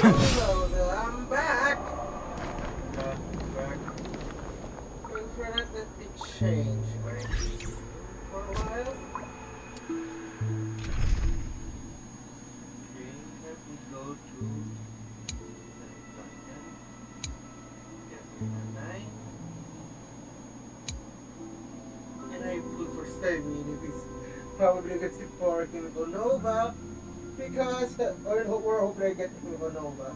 Hello, I'm back. Back. Wait for that it changed, right? For a while. Okay, let me go to and I put for 7 minutes. Probably gets it for Chemical Nova because we're hoping I get Chemical Nova.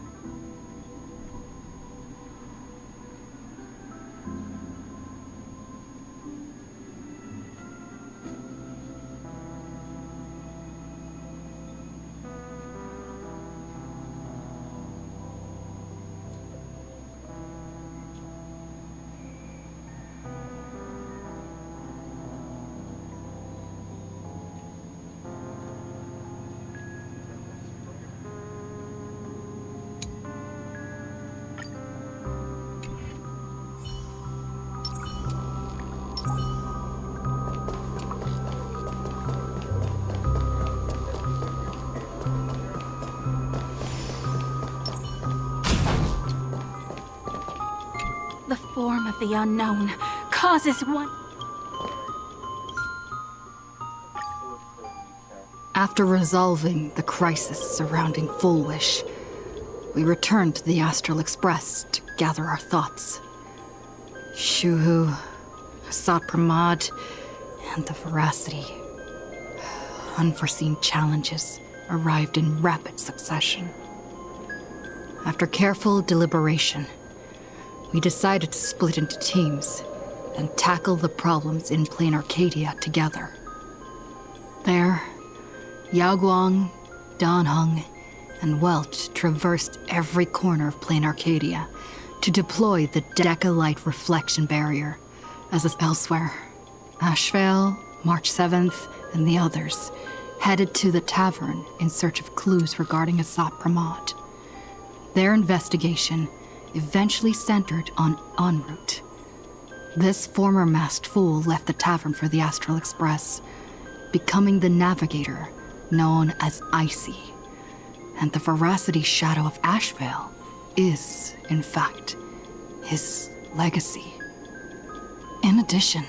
The form of the unknown causes one... After resolving the crisis surrounding Full Wish, we returned to the Astral Express to gather our thoughts. Shuhu, Sat Pramad, and the Veracity. Unforeseen challenges arrived in rapid succession. After careful deliberation, we decided to split into teams and tackle the problems in Plain Arcadia together. There, Yao Guang, Dan Heng, and Welch traversed every corner of Plain Arcadia to deploy the Decalite reflection barrier. As elsewhere, Ashvale, March 7th, and the others headed to the tavern in search of clues regarding Asat Pramad. Their investigation eventually centered on en route. This former masked fool left the tavern for the Astral Express, becoming the navigator known as Icy. And the Veracity shadow of Ashvale is, in fact, his legacy. In addition,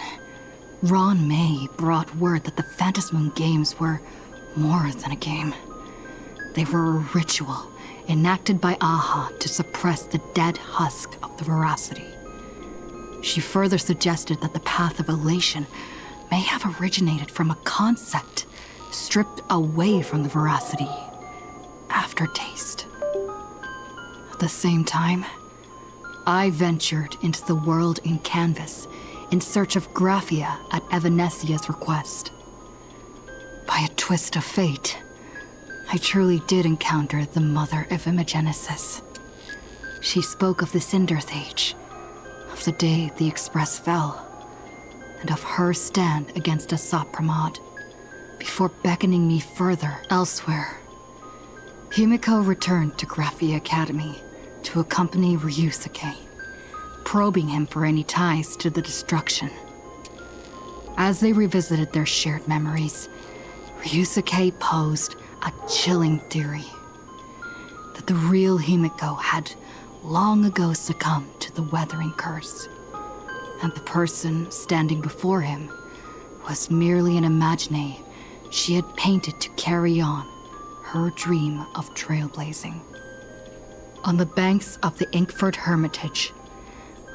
Ron May brought word that the Phantasmoon games were more than a game. They were a ritual enacted by Aha to suppress the dead husk of the Veracity. She further suggested that the Path of Elation may have originated from a concept stripped away from the Veracity: aftertaste. At the same time, I ventured into the world in canvas in search of Graphia at Evanesia's request. By a twist of fate, I truly did encounter the mother of Imogenesis. She spoke of the Cinder Age, of the day the Express fell, and of her stand against Asat Pramad, before beckoning me further elsewhere. Himiko returned to Graphia Academy to accompany Ryusuke, probing him for any ties to the destruction. As they revisited their shared memories, Ryusuke posed a chilling theory that the real Himiko had long ago succumbed to the weathering curse, and the person standing before him was merely an imagine she had painted to carry on her dream of trailblazing. On the banks of the Inkford Hermitage,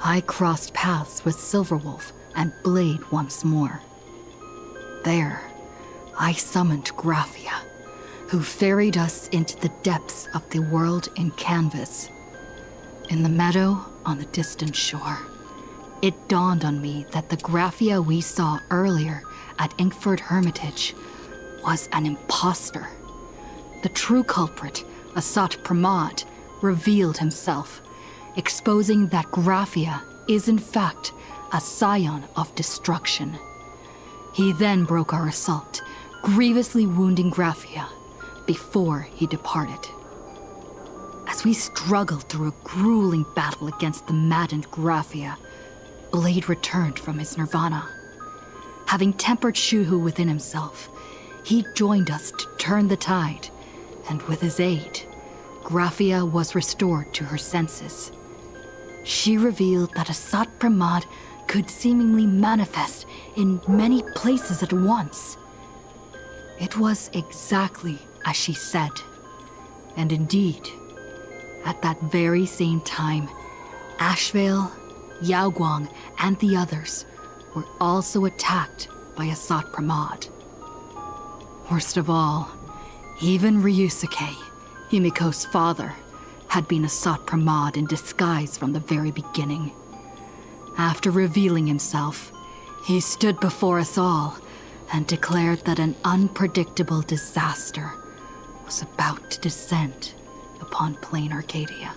I crossed paths with Silverwolf and Blade once more. There, I summoned Graphia, who ferried us into the depths of the world in canvas. In the meadow on the distant shore, it dawned on me that the Graphia we saw earlier at Inkford Hermitage was an imposter. The true culprit, Asat Pramad, revealed himself, exposing that Graphia is in fact a scion of destruction. He then broke our assault, grievously wounding Graphia before he departed. As we struggled through a grueling battle against the maddened Graphia, Blade returned from his nirvana. Having tempered Shuhu within himself, he joined us to turn the tide, and with his aid, Graphia was restored to her senses. She revealed that a Sat Pramad could seemingly manifest in many places at once. It was exactly as she said. And indeed, at that very same time, Ashvale, Yaoguang, and the others were also attacked by a Sat Pramad. Worst of all, even Ryusuke, Himiko's father, had been a Sat Pramad in disguise from the very beginning. After revealing himself, he stood before us all and declared that an unpredictable disaster was about to descend upon plain Arcadia.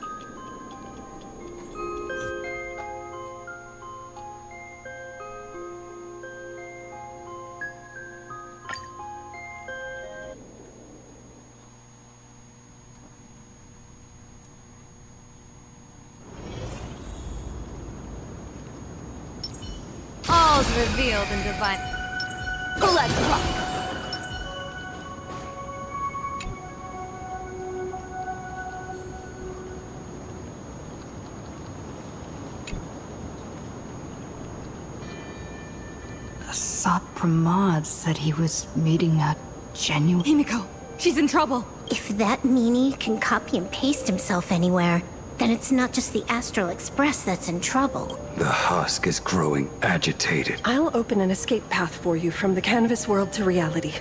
All's revealed in divine. Let's rock! Sat Pramad said he was meeting a genuine... Himiko, she's in trouble. If that meanie can copy and paste himself anywhere, then it's not just the Astral Express that's in trouble. The husk is growing agitated. I'll open an escape path for you from the canvas world to reality.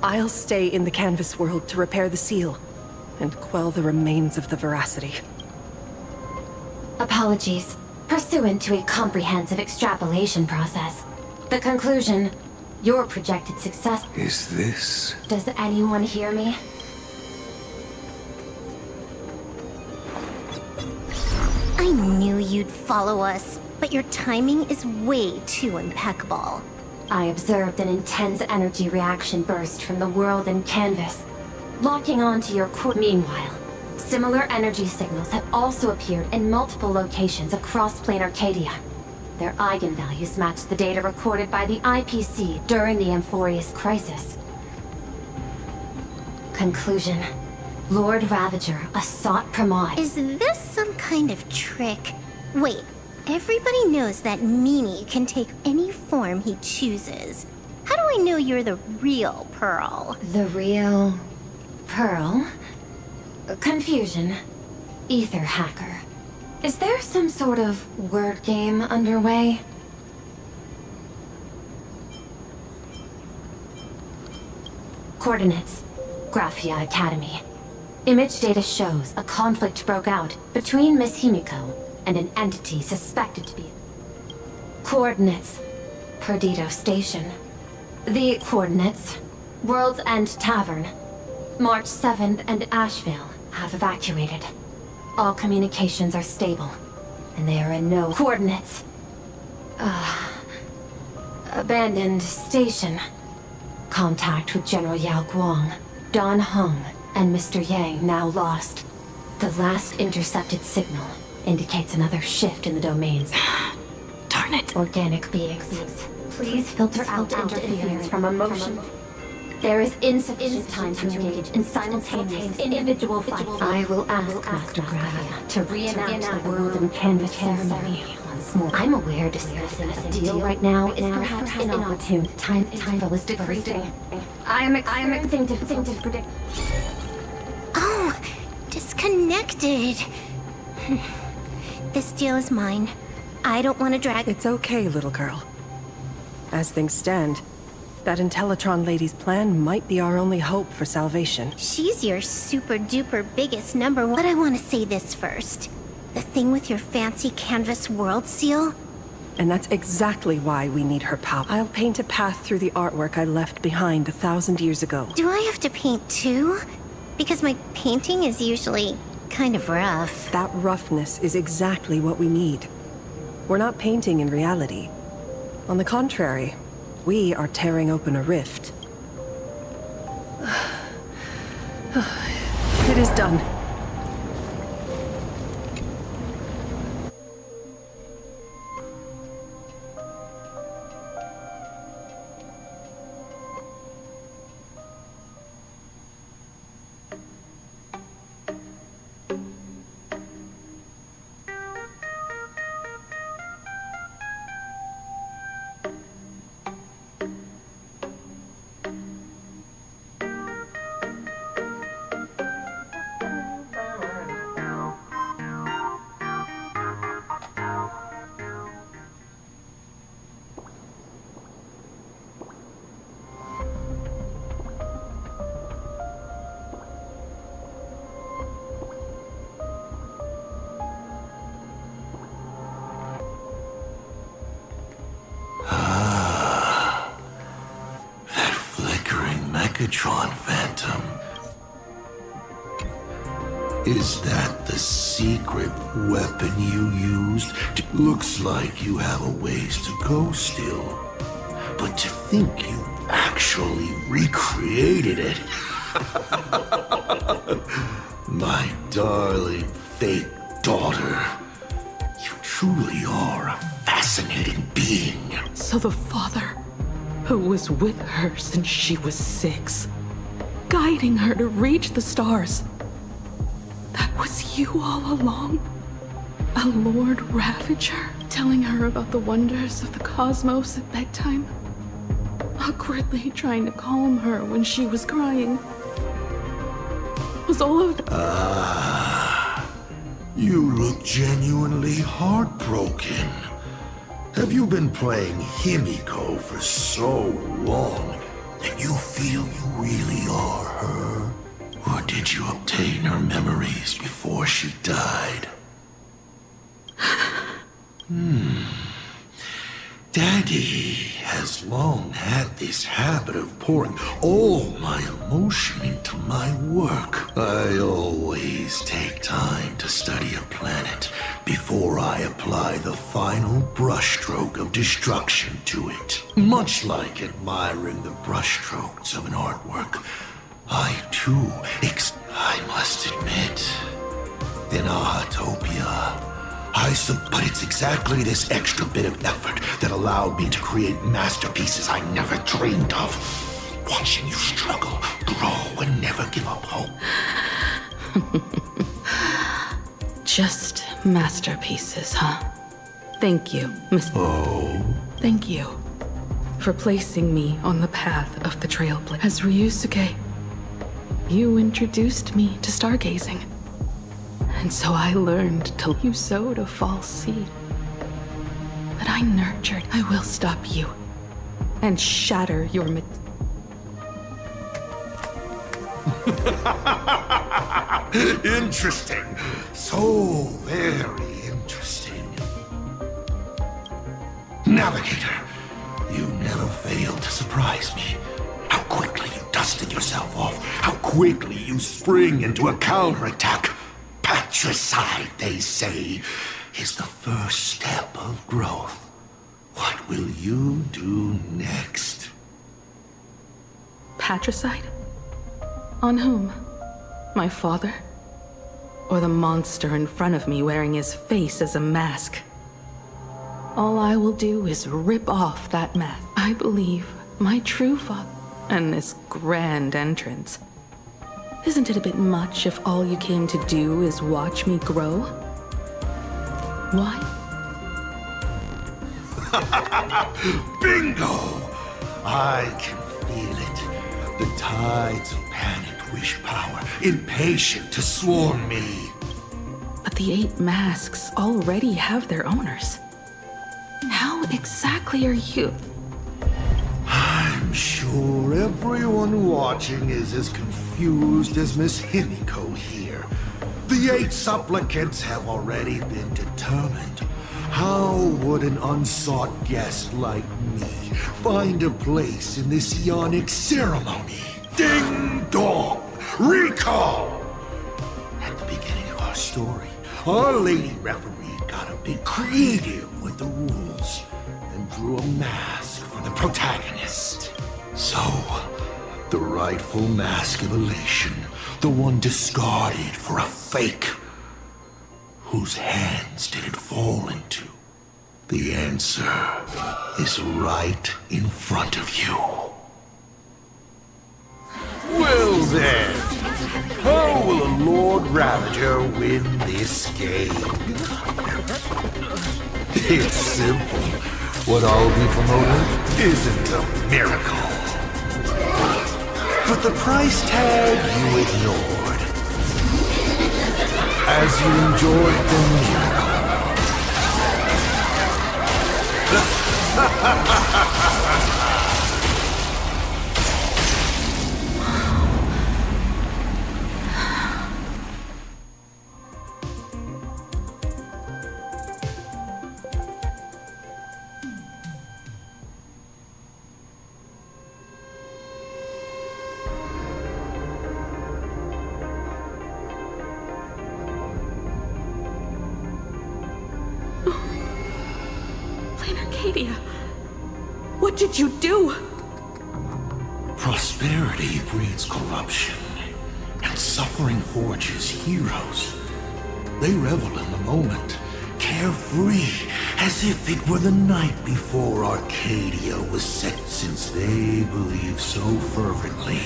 I'll stay in the canvas world to repair the seal and quell the remains of the veracity. Apologies. Pursuant to a comprehensive extrapolation process, the conclusion, your projected success... Is this? Does anyone hear me? I knew you'd follow us, but your timing is way too impeccable. I observed an intense energy reaction burst from the world in canvas, locking onto your core. Meanwhile, similar energy signals have also appeared in multiple locations across plain Arcadia. Their eigenvalues match the data recorded by the IPC during the Amphorius crisis. Conclusion. Lord Ravager, a Sat Pramad. Is this some kind of trick? Wait, everybody knows that meanie can take any form he chooses. How do I know you're the real Pearl? The real... Pearl? Confusion. Ether hacker. Is there some sort of word game underway? Coordinates. Graphia Academy. Image data shows a conflict broke out between Miss Himiko and an entity suspected to be... Coordinates. Perdido Station. The coordinates. World's End Tavern. March 7th and Asheville have evacuated. All communications are stable, and they are in no coordinates. Abandoned station. Contact with General Yao Guang, Don Hung, and Mr. Yang now lost. The last intercepted signal indicates another shift in the domains. Darn it. Organic beings. Please filter out interference from emotion. There is insufficient time to engage in simultaneous individual fights. I will ask Master Graphia to reenact the world in canvas ceremony once more. I'm aware discussing a deal right now is perhaps inopportune. Time is decreasing. I am experiencing difficulty to predict. Oh, disconnected. This deal is mine. I don't want to drag... It's okay, little girl. As things stand, that Intellitron lady's plan might be our only hope for salvation. She's your super-duper biggest number one. But I want to say this first. The thing with your fancy canvas world seal? And that's exactly why we need her power. I'll paint a path through the artwork I left behind 1,000 years ago. Do I have to paint too? Because my painting is usually kind of rough. That roughness is exactly what we need. We're not painting in reality. On the contrary, we are tearing open a rift. It is done. Megatron Phantom. Is that the secret weapon you used? Looks like you have a ways to go still. But to think you actually recreated it. My darling fake daughter. You truly are a fascinating being. So the father, who was with her since she was 6, guiding her to reach the stars, that was you all along? A Lord Ravager, telling her about the wonders of the cosmos at bedtime? Awkwardly trying to calm her when she was crying? Was all of that... You look genuinely heartbroken. Have you been playing Himiko for so long that you feel you really are her? Or did you obtain her memories before she died? Daddy has long had this habit of pouring all my emotion into my work. I always take time to study a planet before I apply the final brushstroke of destruction to it. Much like admiring the brushstrokes of an artwork, I too I must admit, in Ahatopia, but it's exactly this extra bit of effort that allowed me to create masterpieces I never dreamed of. Watching you struggle, grow, and never give up hope. Just masterpieces, huh? Thank you, Mr. Oh? Thank you for placing me on the path of the Trailblazer. As Ryusuke, you introduced me to stargazing. And so I learned to... You sowed a false seed. But I nurtured. I will stop you. And shatter your... Interesting. So very interesting. Navigator, you never failed to surprise me. How quickly you dusted yourself off. How quickly you spring into a counterattack. Patricide, they say, is the first step of growth. What will you do next? Patricide? On whom? My father? Or the monster in front of me wearing his face as a mask? All I will do is rip off that mask. I believe my true father and this grand entrance. Isn't it a bit much if all you came to do is watch me grow? Why? Bingo! I can feel it. The tides of panicked wish power, impatient to swarm me. But the 8 masks already have their owners. How exactly are you? I'm sure everyone watching is as confused as Miss Himiko here. The 8 supplicants have already been determined. How would an unsought guest like me find a place in this Ionic ceremony? Ding dong! Recall! At the beginning of our story, our lady referee got a bit creative with the rules and drew a mask for the protagonist. So, the rightful mask of elation, the one discarded for a fake. Whose hands did it fall into? The answer is right in front of you. Well then, how will a Lord Ravager win this game? It's simple. What I'll be promoting isn't a miracle. But the price tag you ignored. As you enjoyed the miracle. Arcadia. What did you do? Prosperity breeds corruption, and suffering forges heroes. They revel in the moment, carefree, as if it were the night before Arcadia was set, since they believe so fervently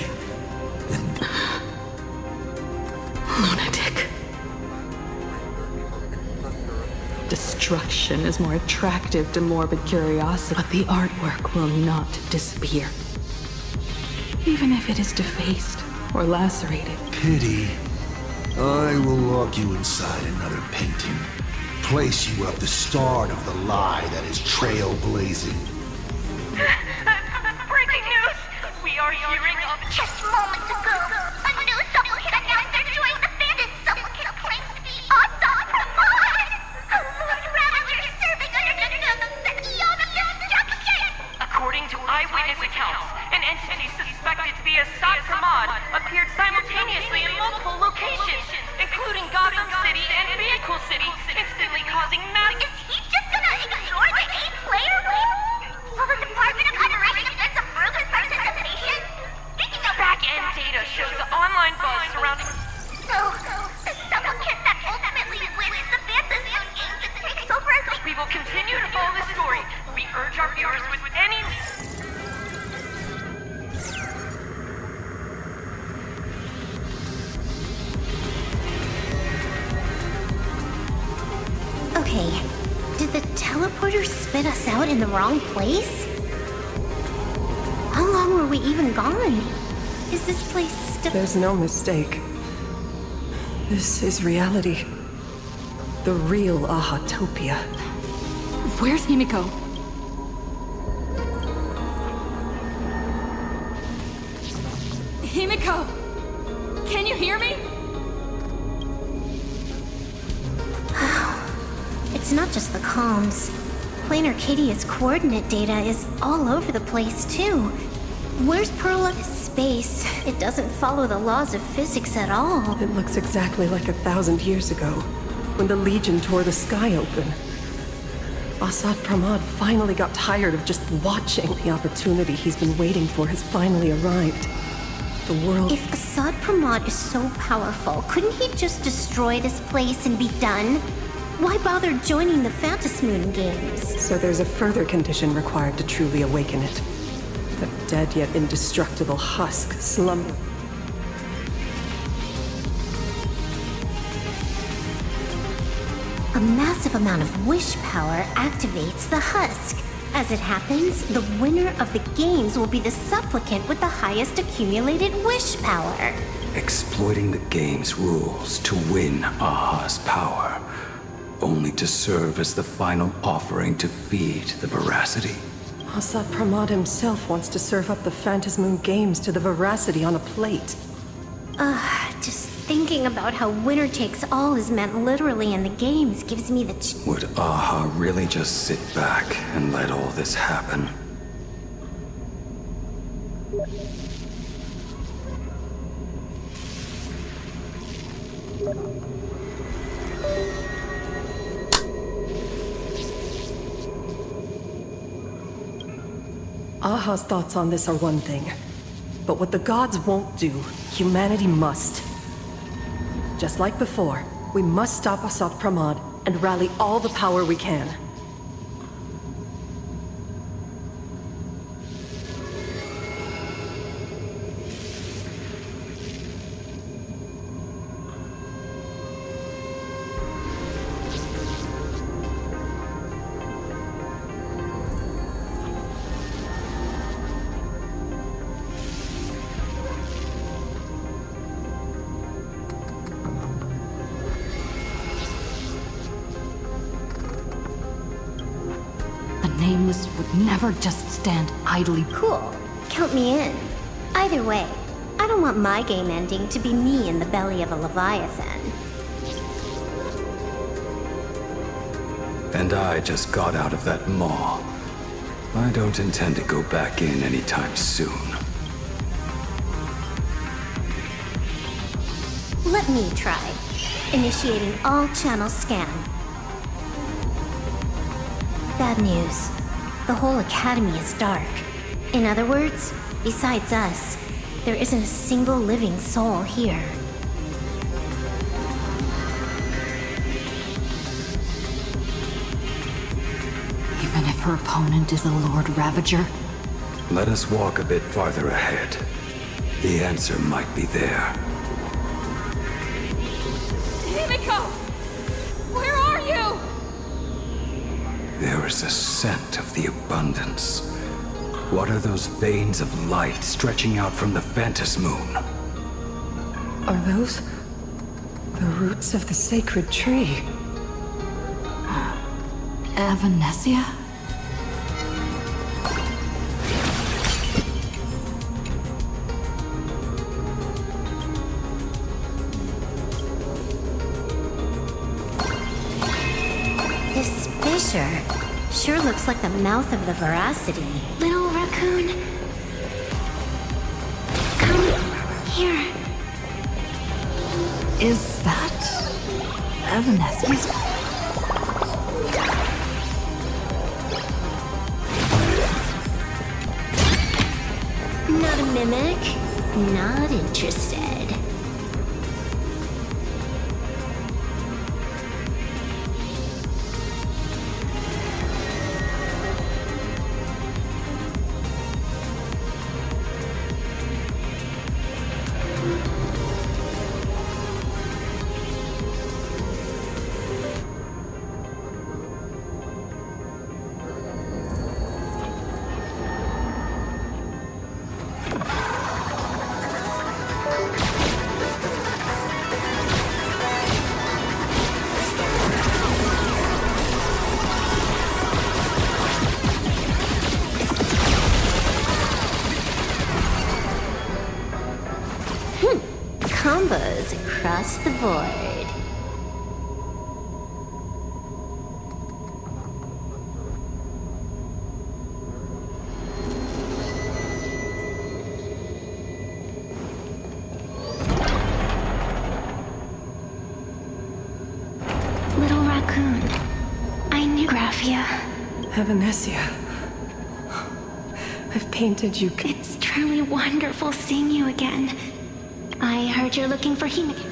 in... Lunatic. Destruction is more attractive to morbid curiosity, but the artwork will not disappear. Even if it is defaced or lacerated. Pity. I will lock you inside another painting. Place you at the start of the lie that is trailblazing. Breaking news! We are hearing of... Just moments ago, a new supplicant announced they're joining the band. This supplicant claims to be Assad Ramad, a Lord Ravager serving under the Eon supplicant. According to eyewitness accounts, an entity suspected to be Assad Ramad appeared simultaneously in multiple locations, including Gotham City and Vehicle City, instantly causing mass... Is he just gonna ignore the 8-player rule? Will the Department of Underwriting get some further participation? Speaking of Back-end data shows the online buzz surrounding... So, the supplicant that ultimately wins the Fantasy Games and takes over as We will continue to follow this story. We urge our viewers with any... Okay, did the teleporter spit us out in the wrong place? How long were we even gone? Is this place still... There's no mistake. This is reality. The real Ahatopia. Where's Himiko? Himiko! Can you hear me? It's not just the comms. Plain Arcadia's coordinate data is all over the place, too. Where's Pearl of space? It doesn't follow the laws of physics at all. It looks exactly like 1,000 years ago, when the Legion tore the sky open. Assad Pramad finally got tired of just watching. The opportunity he's been waiting for has finally arrived. The world... If Assad Pramad is so powerful, couldn't he just destroy this place and be done? Why bother joining the Phantasmoon Games? So there's a further condition required to truly awaken it. A dead yet indestructible husk slumber. A massive amount of wish power activates the husk. As it happens, the winner of the games will be the supplicant with the highest accumulated wish power. Exploiting the game's rules to win Aha's power, only to serve as the final offering to feed the veracity. Assad Pramad himself wants to serve up the Phantasmoon Games to the veracity on a plate. Just thinking about how winner takes all is meant literally in the games gives me the Would Aha really just sit back and let all this happen? Aha's thoughts on this are one thing. But what the gods won't do, humanity must. Just like before, we must stop Assad Pramad and rally all the power we can. Nameless would never just stand idly. Cool. Count me in. Either way, I don't want my game ending to be me in the belly of a Leviathan. And I just got out of that maw. I don't intend to go back in anytime soon. Let me try. Initiating all channel scan. Bad news. the whole academy is dark. In other words, besides us, there isn't a single living soul here. Even if her opponent is a Lord Ravager? Let us walk a bit farther ahead. The answer might be there. Himiko! Where are you? There is a scent of the abundance. What are those veins of light stretching out from the Ventus moon? Are those the roots of the sacred tree? Avanesia? This fissure sure looks like the mouth of the Veracity. Little raccoon. Come here. Is that Avanesia's? Not a mimic. Not interested. Combos across the board. Little raccoon. I knew Graphia. Avanesia. I've painted you. It's truly wonderful seeing you again. I heard you're looking for Himiko.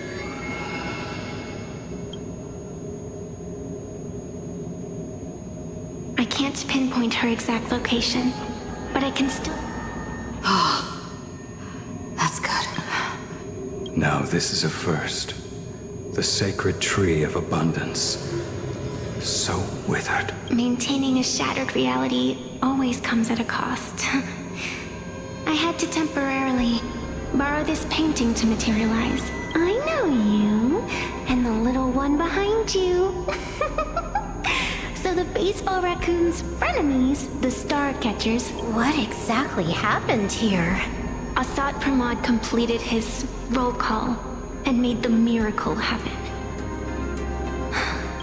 I can't pinpoint her exact location, but I can still... That's good. Now this is a first. The sacred tree of abundance. So withered. Maintaining a shattered reality always comes at a cost. I had to temporarily borrow this painting to materialize. I know you, and the little one behind you. So the baseball raccoon's frenemies, the star catchers. What exactly happened here? Asat Pramod completed his roll call and made the miracle happen.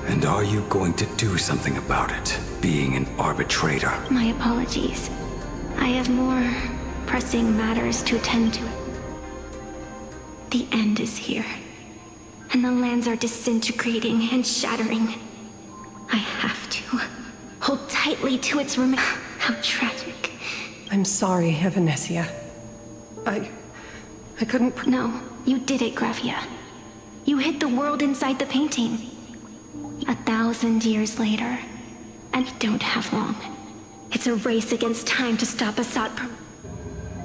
And are you going to do something about it, being an arbitrator? My apologies. I have more pressing matters to attend to. The end is here, and the lands are disintegrating and shattering. I have to hold tightly to its remains. How tragic. I'm sorry, Avanesia. I couldn't... No, you did it, Graphia. You hid the world inside the painting. 1,000 years later, and you don't have long. It's a race against time to stop Asat.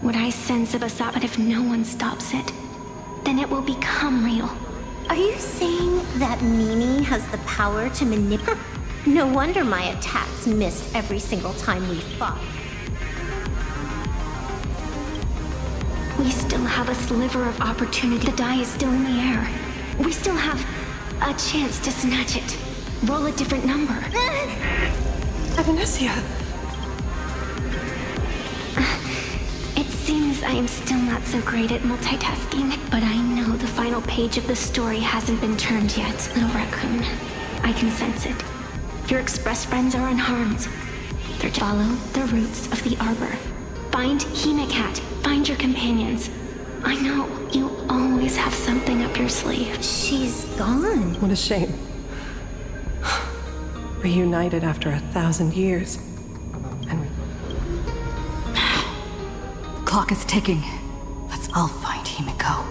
What I sense of Asat, but if no one stops it, then it will become real. Are you saying that Mimi has the power to manipulate? No wonder my attacks missed every single time we fought. We still have a sliver of opportunity. The die is still in the air. We still have a chance to snatch it. Roll a different number. Avanesia! It seems I am still not so great at multitasking, but I know the final page of the story hasn't been turned yet, little raccoon. I can sense it. Your express friends are unharmed. They're to follow the roots of the arbor. Find Himikat. Find your companions. I know you always have something up your sleeve. She's gone. What a shame. Reunited after 1,000 years. And clock is ticking. Let's all find Himiko.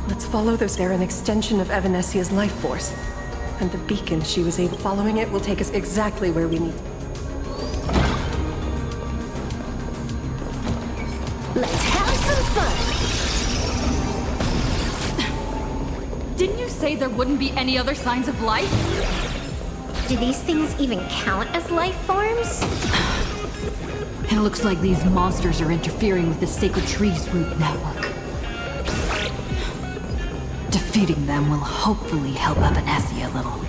Let's follow those. They're an extension of Evanesia's life force. And the beacon she was able following it will take us exactly where we need. Let's have some fun! Didn't you say there wouldn't be any other signs of life? Do these things even count as life forms? It looks like these monsters are interfering with the Sacred Tree's root network. Defeating them will hopefully help Evanesia a little.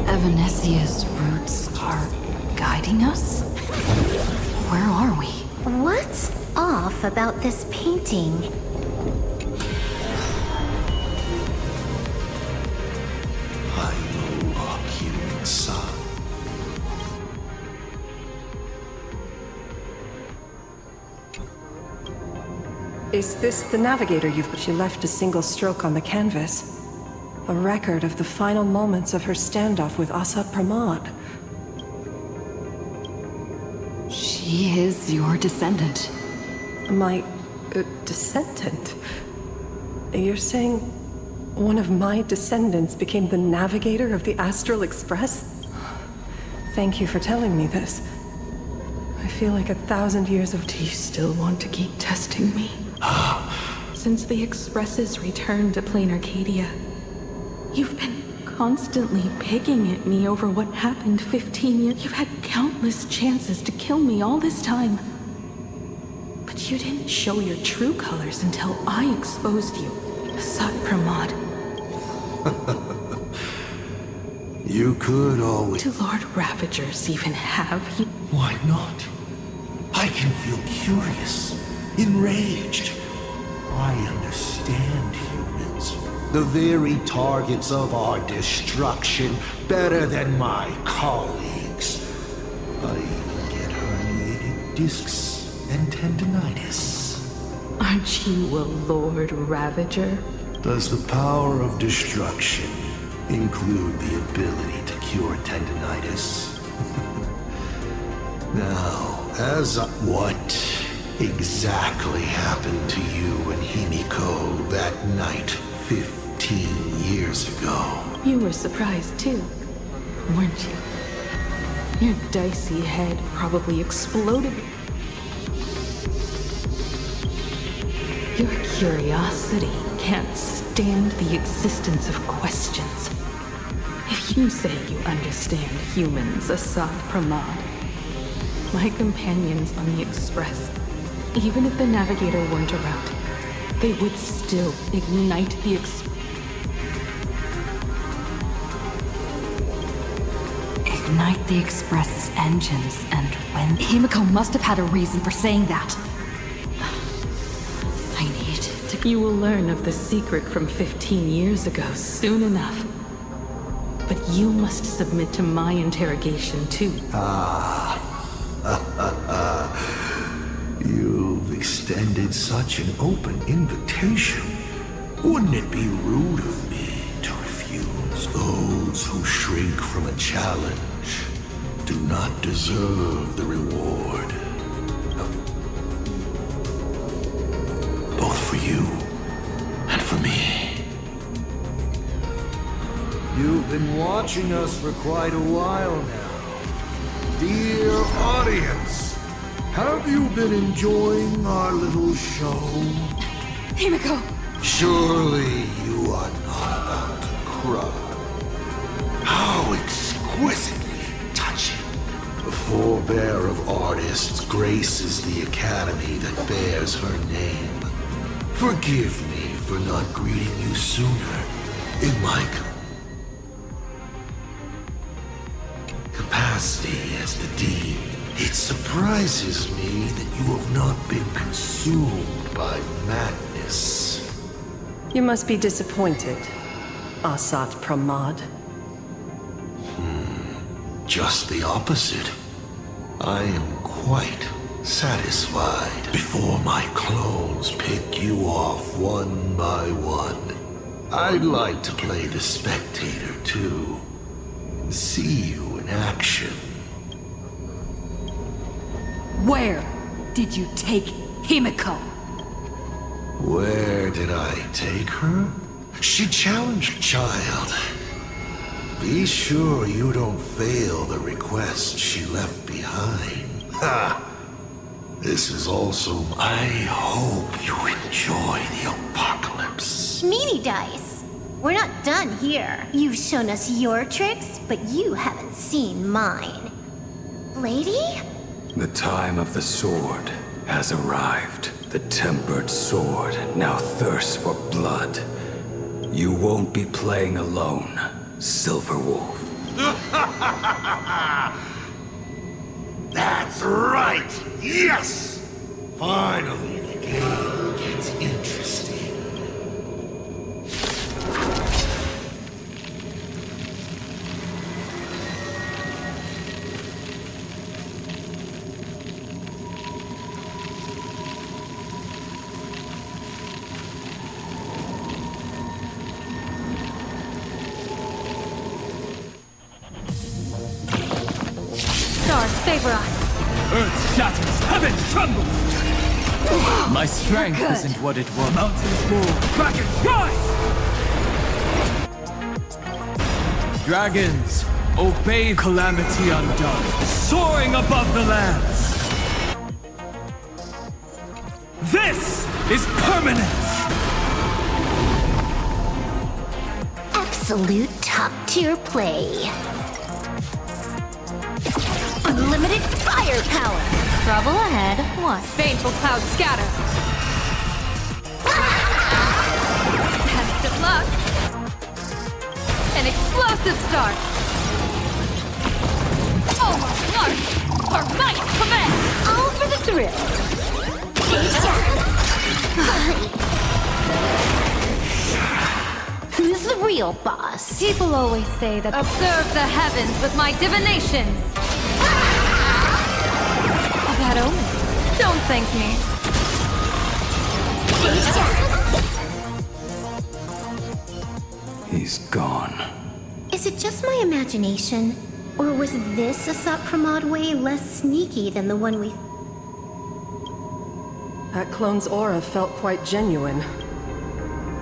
Evanesia's roots are guiding us? Where are we? What's off about this painting? I will lock you inside. Is this the navigator you've... She left a single stroke on the canvas. A record of the final moments of her standoff with Asad Pramod. She is your descendant. My... descendant? You're saying one of my descendants became the navigator of the Astral Express? Thank you for telling me this. I feel like 1,000 years of... Do you still want to keep testing me? Since the Express's return to plain Arcadia, you've been constantly picking at me over what happened 15 years. You've had countless chances to kill me all this time. But you didn't show your true colors until I exposed you, Asad Pramod. You could always... Do Lord Ravagers even have you? Why not? I can feel curious, enraged. I understand humans, the very targets of our destruction, better than my colleagues. I even get herniated discs and tendinitis. Aren't you a Lord Ravager? Does the power of destruction include the ability to cure tendinitis? Now, what exactly happened to you and Himiko that night 15 years ago? You were surprised too, weren't you? Your dicey head probably exploded. Your curiosity can't stand the existence of questions. If you say you understand humans, Asad Pramod, my companions on the Express, even if the Navigator weren't around, they would still ignite the Ignite the Express's engines, and when... Himiko must have had a reason for saying that. I need to... You will learn of the secret from 15 years ago soon enough. But you must submit to my interrogation too. You've extended such an open invitation. Wouldn't it be rude of me to refuse? Those who shrink from a challenge do not deserve the reward. Both for you and for me. You've been watching us for quite a while now. Dear audience, have you been enjoying our little show? Himiko! Surely you are not about to cry. How exquisitely touching. The forebear of artists graces the academy that bears her name. Forgive me for not greeting you sooner in my capacity as the Dean. It surprises me that you have not been consumed by madness. You must be disappointed, Asad Pramod. Just the opposite. I am quite satisfied. Before my clones pick you off one by one, I'd like to play the spectator too. See you in action. Where did you take Himiko. Where did I take her? She challenged Child. Be sure you don't fail the request she left behind. Ha! This is also... I hope you enjoy the apocalypse. Meanie Dice, we're not done here. You've shown us your tricks, but you haven't seen mine. Lady? The time of the sword has arrived. The tempered sword now thirsts for blood. You won't be playing alone, Silver Wolf. That's right! Yes! Finally, the game gets interesting. Stars favor us. Earth shatters, heaven trembles! My strength isn't what it was. Mountains fall, dragons rise! Dragons, obey calamity undone, soaring above the lands! This is permanence! Absolute top-tier play. Unlimited firepower. Trouble ahead. What? Baneful clouds scatter. Test of luck. An explosive start. Almost large. Our might command. All for the thrill. Who's the real boss? People always say that observe the heavens with my divinations. Bad omen. Don't thank me. He's gone. Is it just my imagination? Or was this Asat Pramod way less sneaky than the one we... That clone's aura felt quite genuine.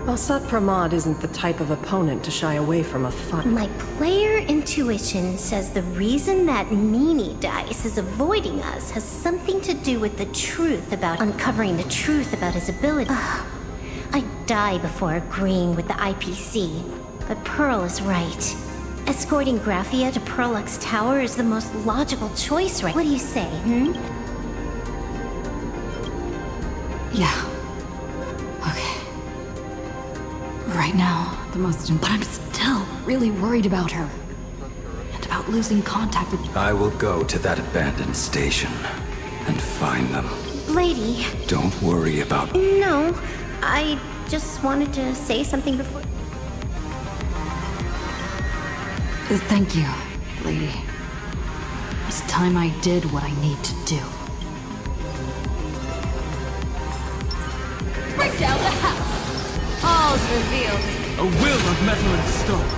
Asat Pramod isn't the type of opponent to shy away from a fight. My player intuition says the reason that Meanie Dice is avoiding us has something to do with the truth about uncovering the truth about his ability. I'd die before agreeing with the IPC, but Pearl is right. Escorting Graphia to Pearlux Tower is the most logical choice, right? What do you say, Yeah. Okay. Right now, the most important... But I'm still really worried about her. And about losing contact with... I will go to that abandoned station and find them. Lady. Don't worry about... No, I just wanted to say something before... Thank you, lady. It's time I did what I need to do. Break down the house. All's revealed. A will of metal and stone.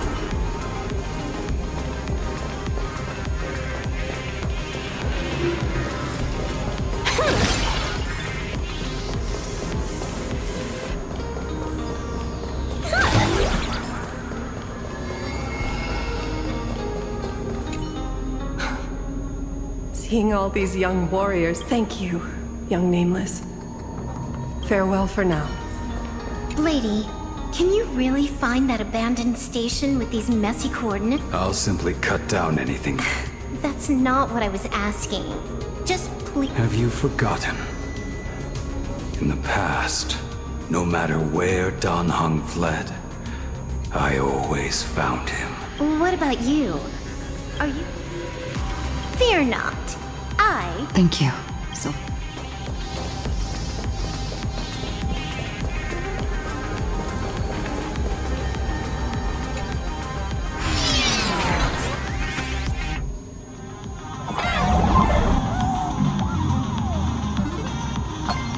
Seeing all these young warriors, thank you, young Nameless. Farewell for now. Lady, can you really find that abandoned station with these messy coordinates? I'll simply cut down anything. That's not what I was asking. Just please... Have you forgotten? In the past, no matter where Dan Heng fled, I always found him. What about you? Are you... Fear not. Thank you. So...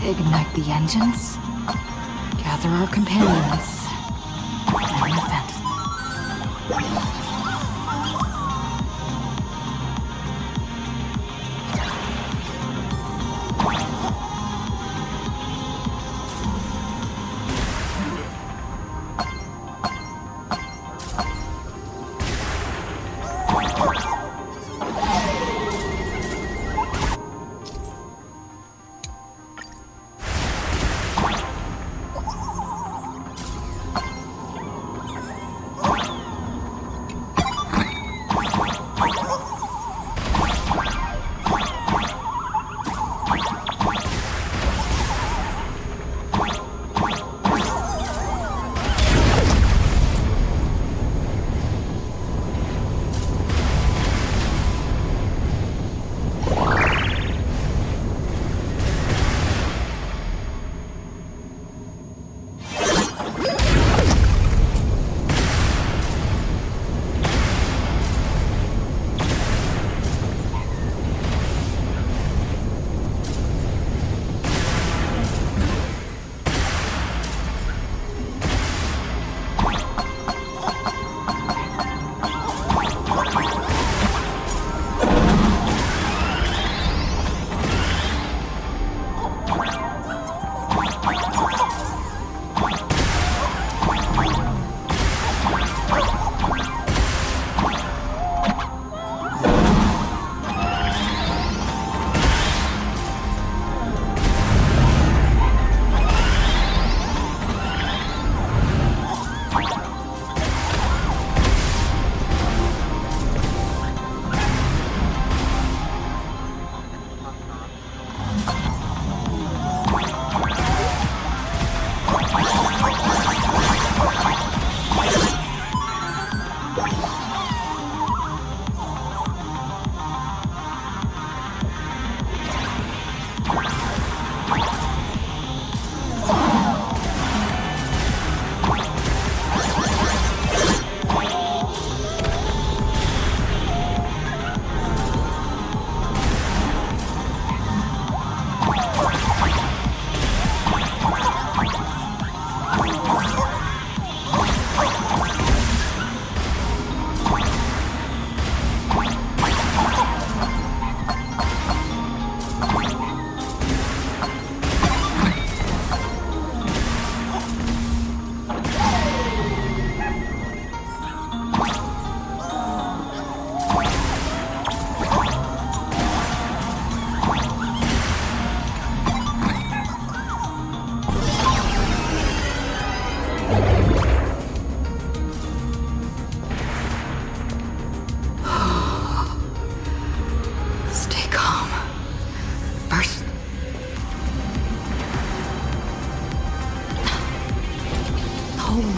Ignite the engines. Gather our companions. And event.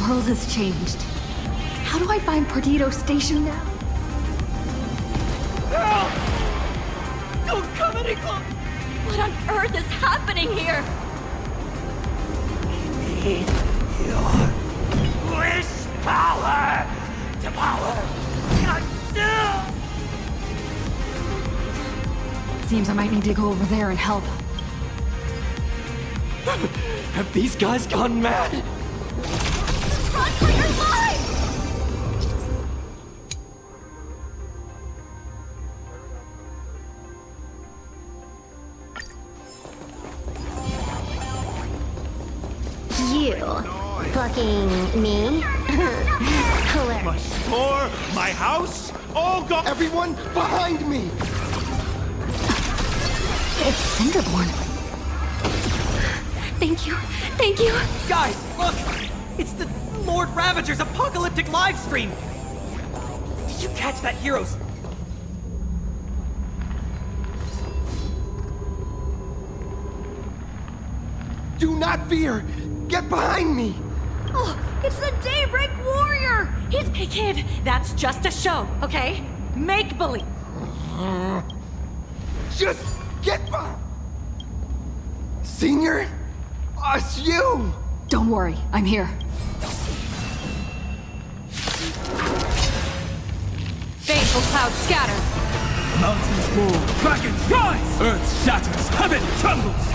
world has changed. How do I find Perdido Station now? Don't come any closer! What on earth is happening here? Need your wish power to power consume! Seems I might need to go over there and help. Have these guys gone mad? Run for your life! You fucking me? Hilarious. My store, my house, all gone. Everyone behind me! It's Cinderborn. Thank you. Thank you. Guys, look! It's the Lord Ravager's apocalyptic livestream! Did you catch that hero's... Do not fear! Get behind me! Oh, it's the Daybreak Warrior! Hey kid, that's just a show, okay? Make believe. Just get behind. Senior? It's you! Don't worry, I'm here. Baneful clouds scatter. Mountains roar, dragons rise! Earth shatters, heaven trembles!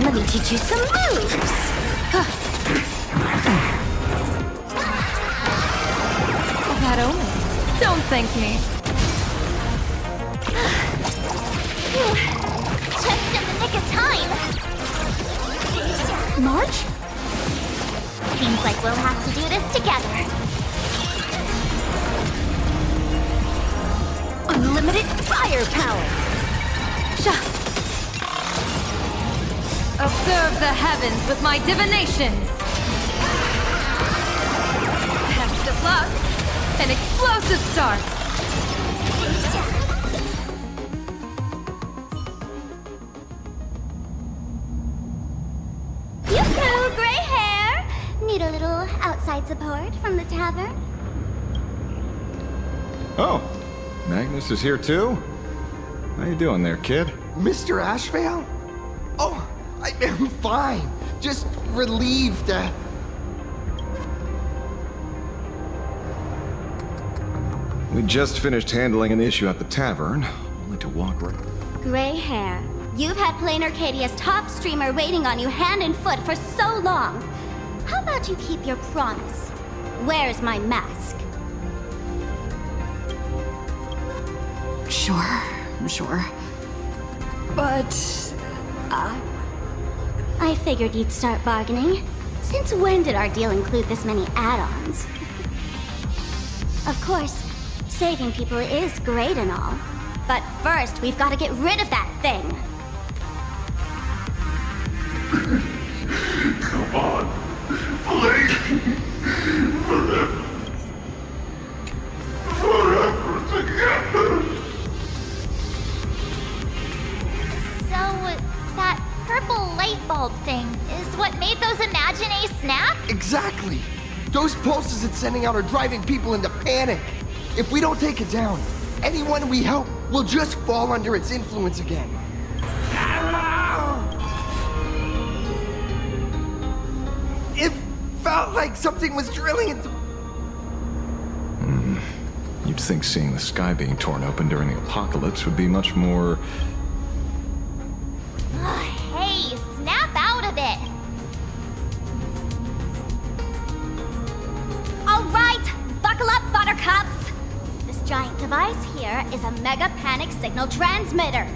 Let me teach you some moves. That omen. Don't thank me. Just in the nick of time. March? Seems like we'll have to do this together. Unlimited firepower. Observe the heavens with my divinations. Best of luck. An explosive start. Yoo-hoo, gray hair! Need a little outside support from the tavern? Oh, Magnus is here too? How you doing there, kid? Mr. Ashvale? Oh, I'm fine. Just relieved. We just finished handling an issue at the tavern, only to walk right... Gray hair. You've had Plain Arcadia's top streamer waiting on you hand and foot for so long. How about you keep your promise? Where's my mask? Sure. But... I figured you'd start bargaining. Since when did our deal include this many add-ons? Of course, saving people is great and all. But first, we've got to get rid of that thing. Come on. Please. Forever together. So, that purple light bulb thing is what made those Imaginae snap? Exactly. Those pulses it's sending out are driving people into panic. If we don't take it down, anyone we help will just fall under its influence again. It felt like something was drilling into... You'd think seeing the sky being torn open during the apocalypse would be much more... Hey, snap out of it! All right, buckle up, buttercups! This giant device here is a mega panic signal transmitter.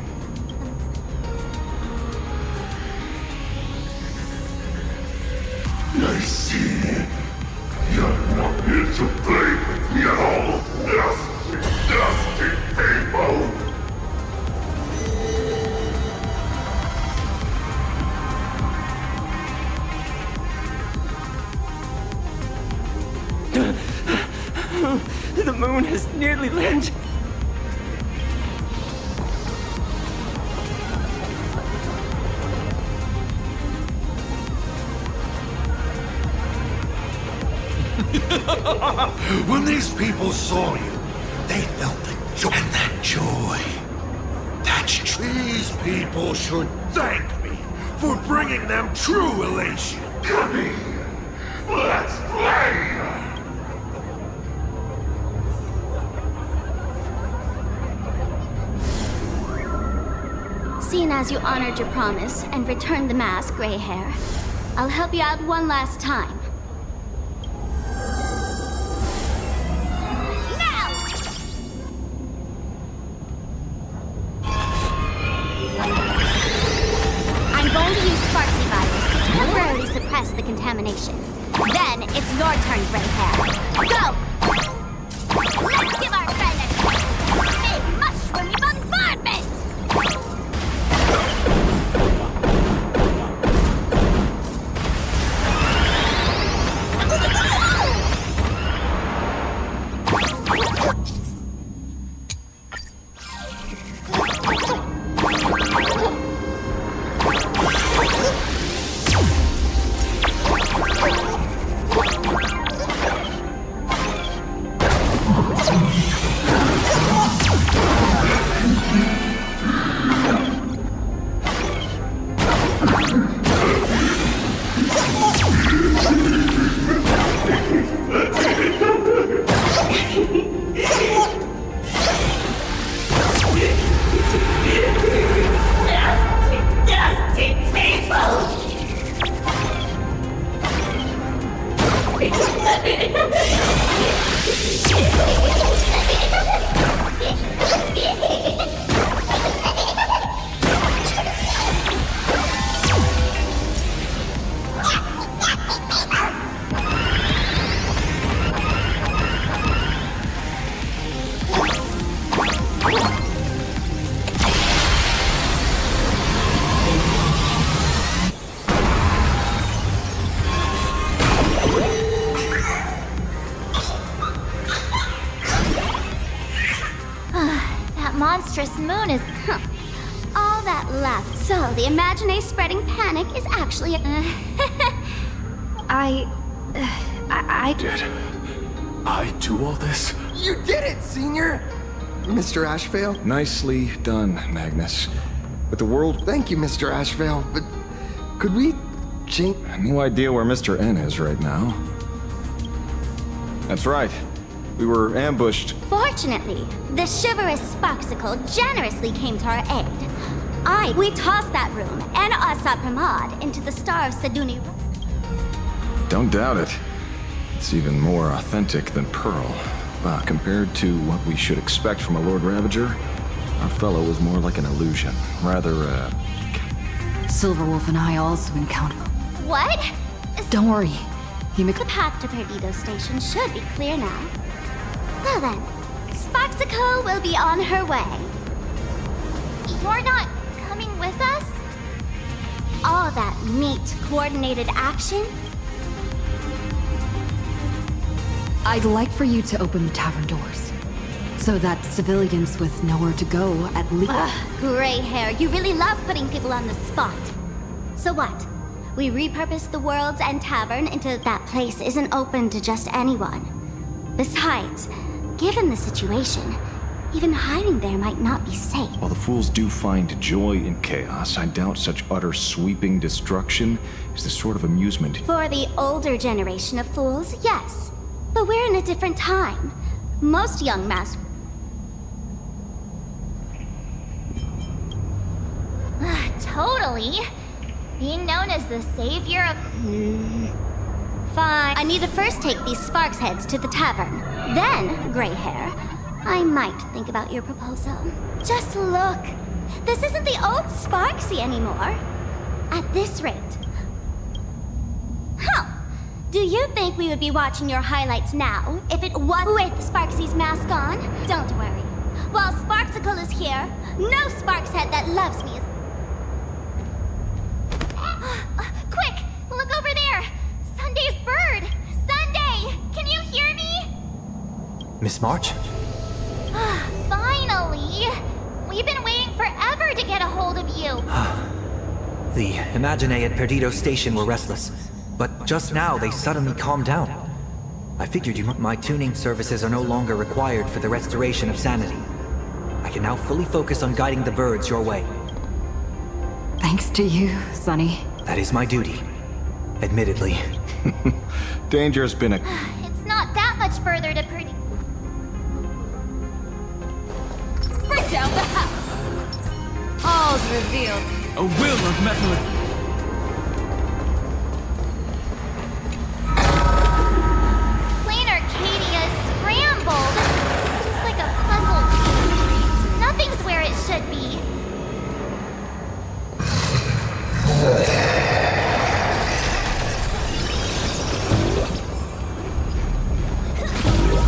I see. You're not here to play with me at all. Dusty people! The moon has nearly landed. When these people saw you, they felt the joy. And that joy, these people should thank me for bringing them true elation. Come here, let's play! Seeing as you honored your promise and returned the mask, Gray Hair, I'll help you out one last time. Now! I'm going to use Sparksy Virus to temporarily suppress the contamination. Then it's your turn, Gray Hair. Go! Let's give our friend a big mushroom bombardment! Monstrous moon is all that left. So the Imagine spreading panic is actually a I Did I do all this? You did it, Senior! Mr. Ashvale? Nicely done, Magnus. But the world... Thank you, Mr. Ashvale, but could we change... No idea where Mr. N is right now. That's right. We were ambushed. Fortunately, the chivalrous Sparksicle generously came to our aid. We tossed that room and Asat Pramod into the Star of Seduni. Don't doubt it. It's even more authentic than Pearl. Compared to what we should expect from a Lord Ravager, our fellow was more like an illusion. Rather, Silverwolf and I also encountered. What? Don't worry. The path to Perdido Station should be clear now. Well then, Sparksicle will be on her way. You're not coming with us? All that neat, coordinated action? I'd like for you to open the tavern doors, so that civilians with nowhere to go at least... Gray Hair, you really love putting people on the spot. So what? We repurposed the world's end tavern into that place isn't open to just anyone. Besides, given the situation, even hiding there might not be safe. While the fools do find joy in chaos, I doubt such utter sweeping destruction is the sort of amusement... For the older generation of fools, yes. But we're in a different time. Most young mass... Totally. Being known as the savior of... Fine. I need to first take these Sparks heads to the tavern. Then, Gray Hair, I might think about your proposal. Just look. This isn't the old Sparksy anymore. At this rate. Huh. Do you think we would be watching your highlights now if it was with Sparksy's mask on? Don't worry. While Sparksicle is here, no Sparks head that loves me is... Quick! Look over there! Sunday's bird! Sunday! Can you hear me? Miss March? Finally! We've been waiting forever to get a hold of you! The Imagine at Perdido Station were restless, but just now they suddenly calmed down. I figured my tuning services are no longer required for the restoration of sanity. I can now fully focus on guiding the birds your way. Thanks to you, Sonny. That is my duty. Admittedly. Danger's been a... It's not that much further to pretty. Bring down the house! All's revealed. A will of metal. Plain Arcadia is scrambled. Just like a puzzle. Nothing's where it should be.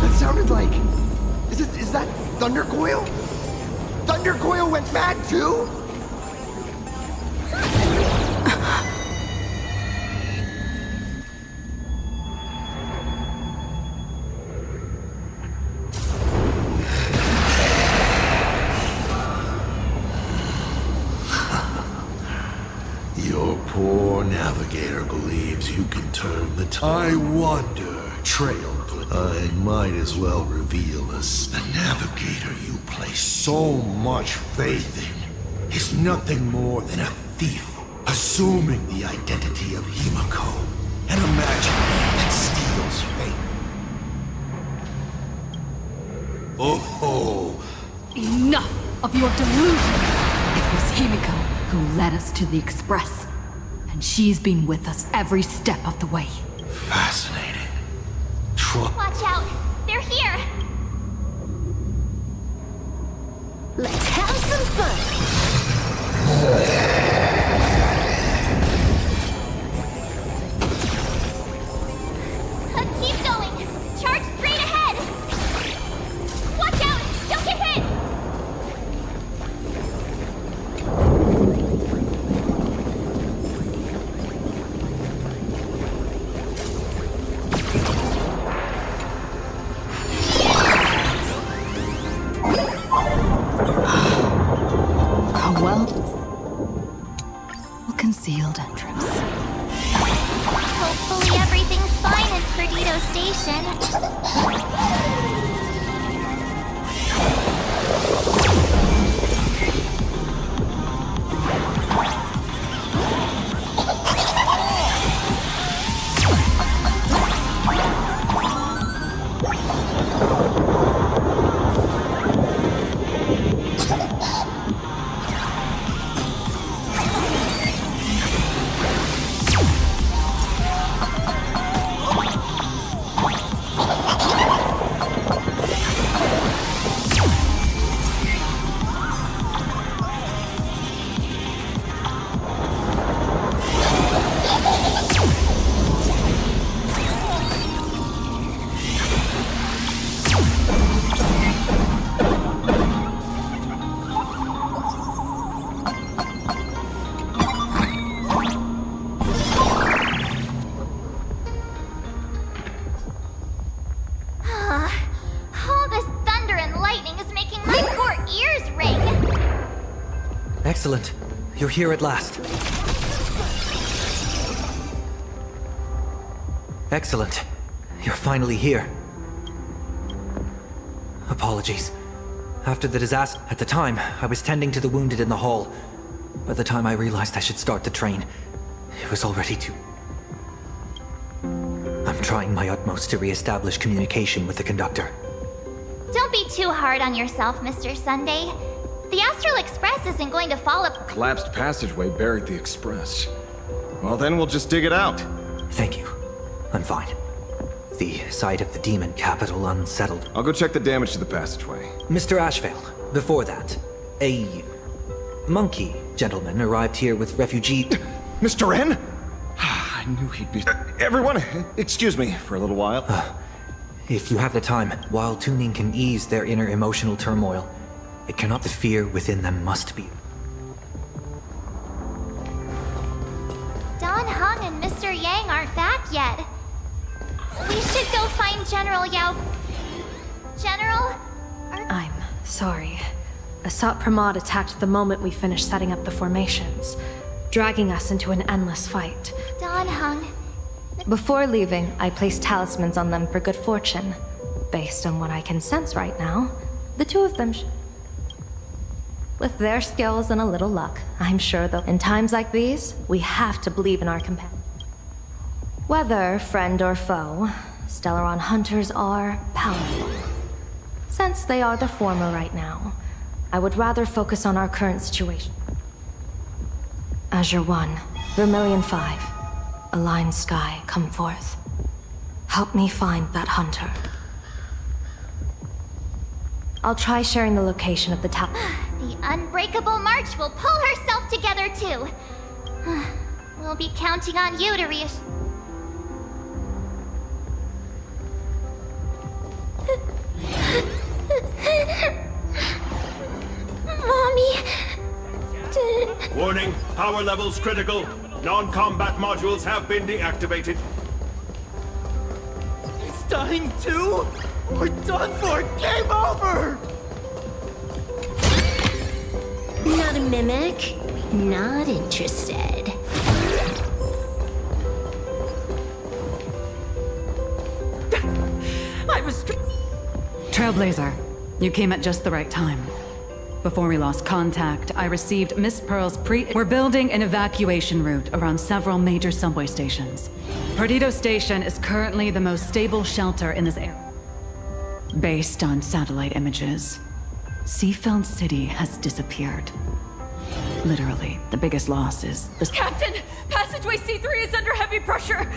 That sounded like... Is that Thundercoil? Thundercoil went mad too? Your poor navigator believes you can turn the tide. I wonder, Trail, I might as well reveal us. The navigator you place so much faith in is nothing more than a thief, assuming the identity of Himiko and imagining that steals fate. Oh, Enough of your delusion! It was Himiko who led us to the Express. And she's been with us every step of the way. fascinating. Watch out! They're here! Let's have some fun! Keep going! Charge straight ahead! Watch out! Don't get hit! Concealed entrance. Hopefully everything's fine at Perdido Station. Excellent. You're here at last. Excellent. You're finally here. Apologies. After the disaster, at the time, I was tending to the wounded in the hall. By the time I realized I should start the train, it was already too... I'm trying my utmost to re-establish communication with the conductor. Don't be too hard on yourself, Mr. Sunday. The Astral Express isn't going to fall apart. Collapsed passageway buried the express. Well, then we'll just dig it out. Thank you. I'm fine. The site of the demon capital unsettled. I'll go check the damage to the passageway. Mr. Ashvale, before that, a monkey gentleman arrived here with refugee... Mr. N? I knew he'd be... everyone, excuse me for a little while. If you have the time, while tuning can ease their inner emotional turmoil, it cannot... the fear within them must be... Don Hung and Mr. Yang aren't back yet. We should go find General Yao... General? I'm sorry. Asat Pramod attacked the moment we finished setting up the formations, dragging us into an endless fight. Don Hung, Before leaving, I placed talismans on them for good fortune. Based on what I can sense right now, the two of them with their skills and a little luck, I'm sure that in times like these, we have to believe in our companions. Whether friend or foe, Stellaron hunters are powerful. Since they are the former right now, I would rather focus on our current situation. Azure 1, Vermilion 5, Aligned Sky, come forth. Help me find that hunter. I'll try sharing the location of the tower. The Unbreakable March will pull herself together too. We'll be counting on you to reassure. Mommy. Warning, power levels critical. Non-combat modules have been deactivated. It's dying too? We're done for! Game over! Not a mimic. Not interested. I was... Trailblazer, you came at just the right time. Before we lost contact, I received Miss Pearl's We're building an evacuation route around several major subway stations. Perdido Station is currently the most stable shelter in this area. Based on satellite images, Seafeld City has disappeared. Literally, the biggest loss is the... Captain! Passageway C3 is under heavy pressure!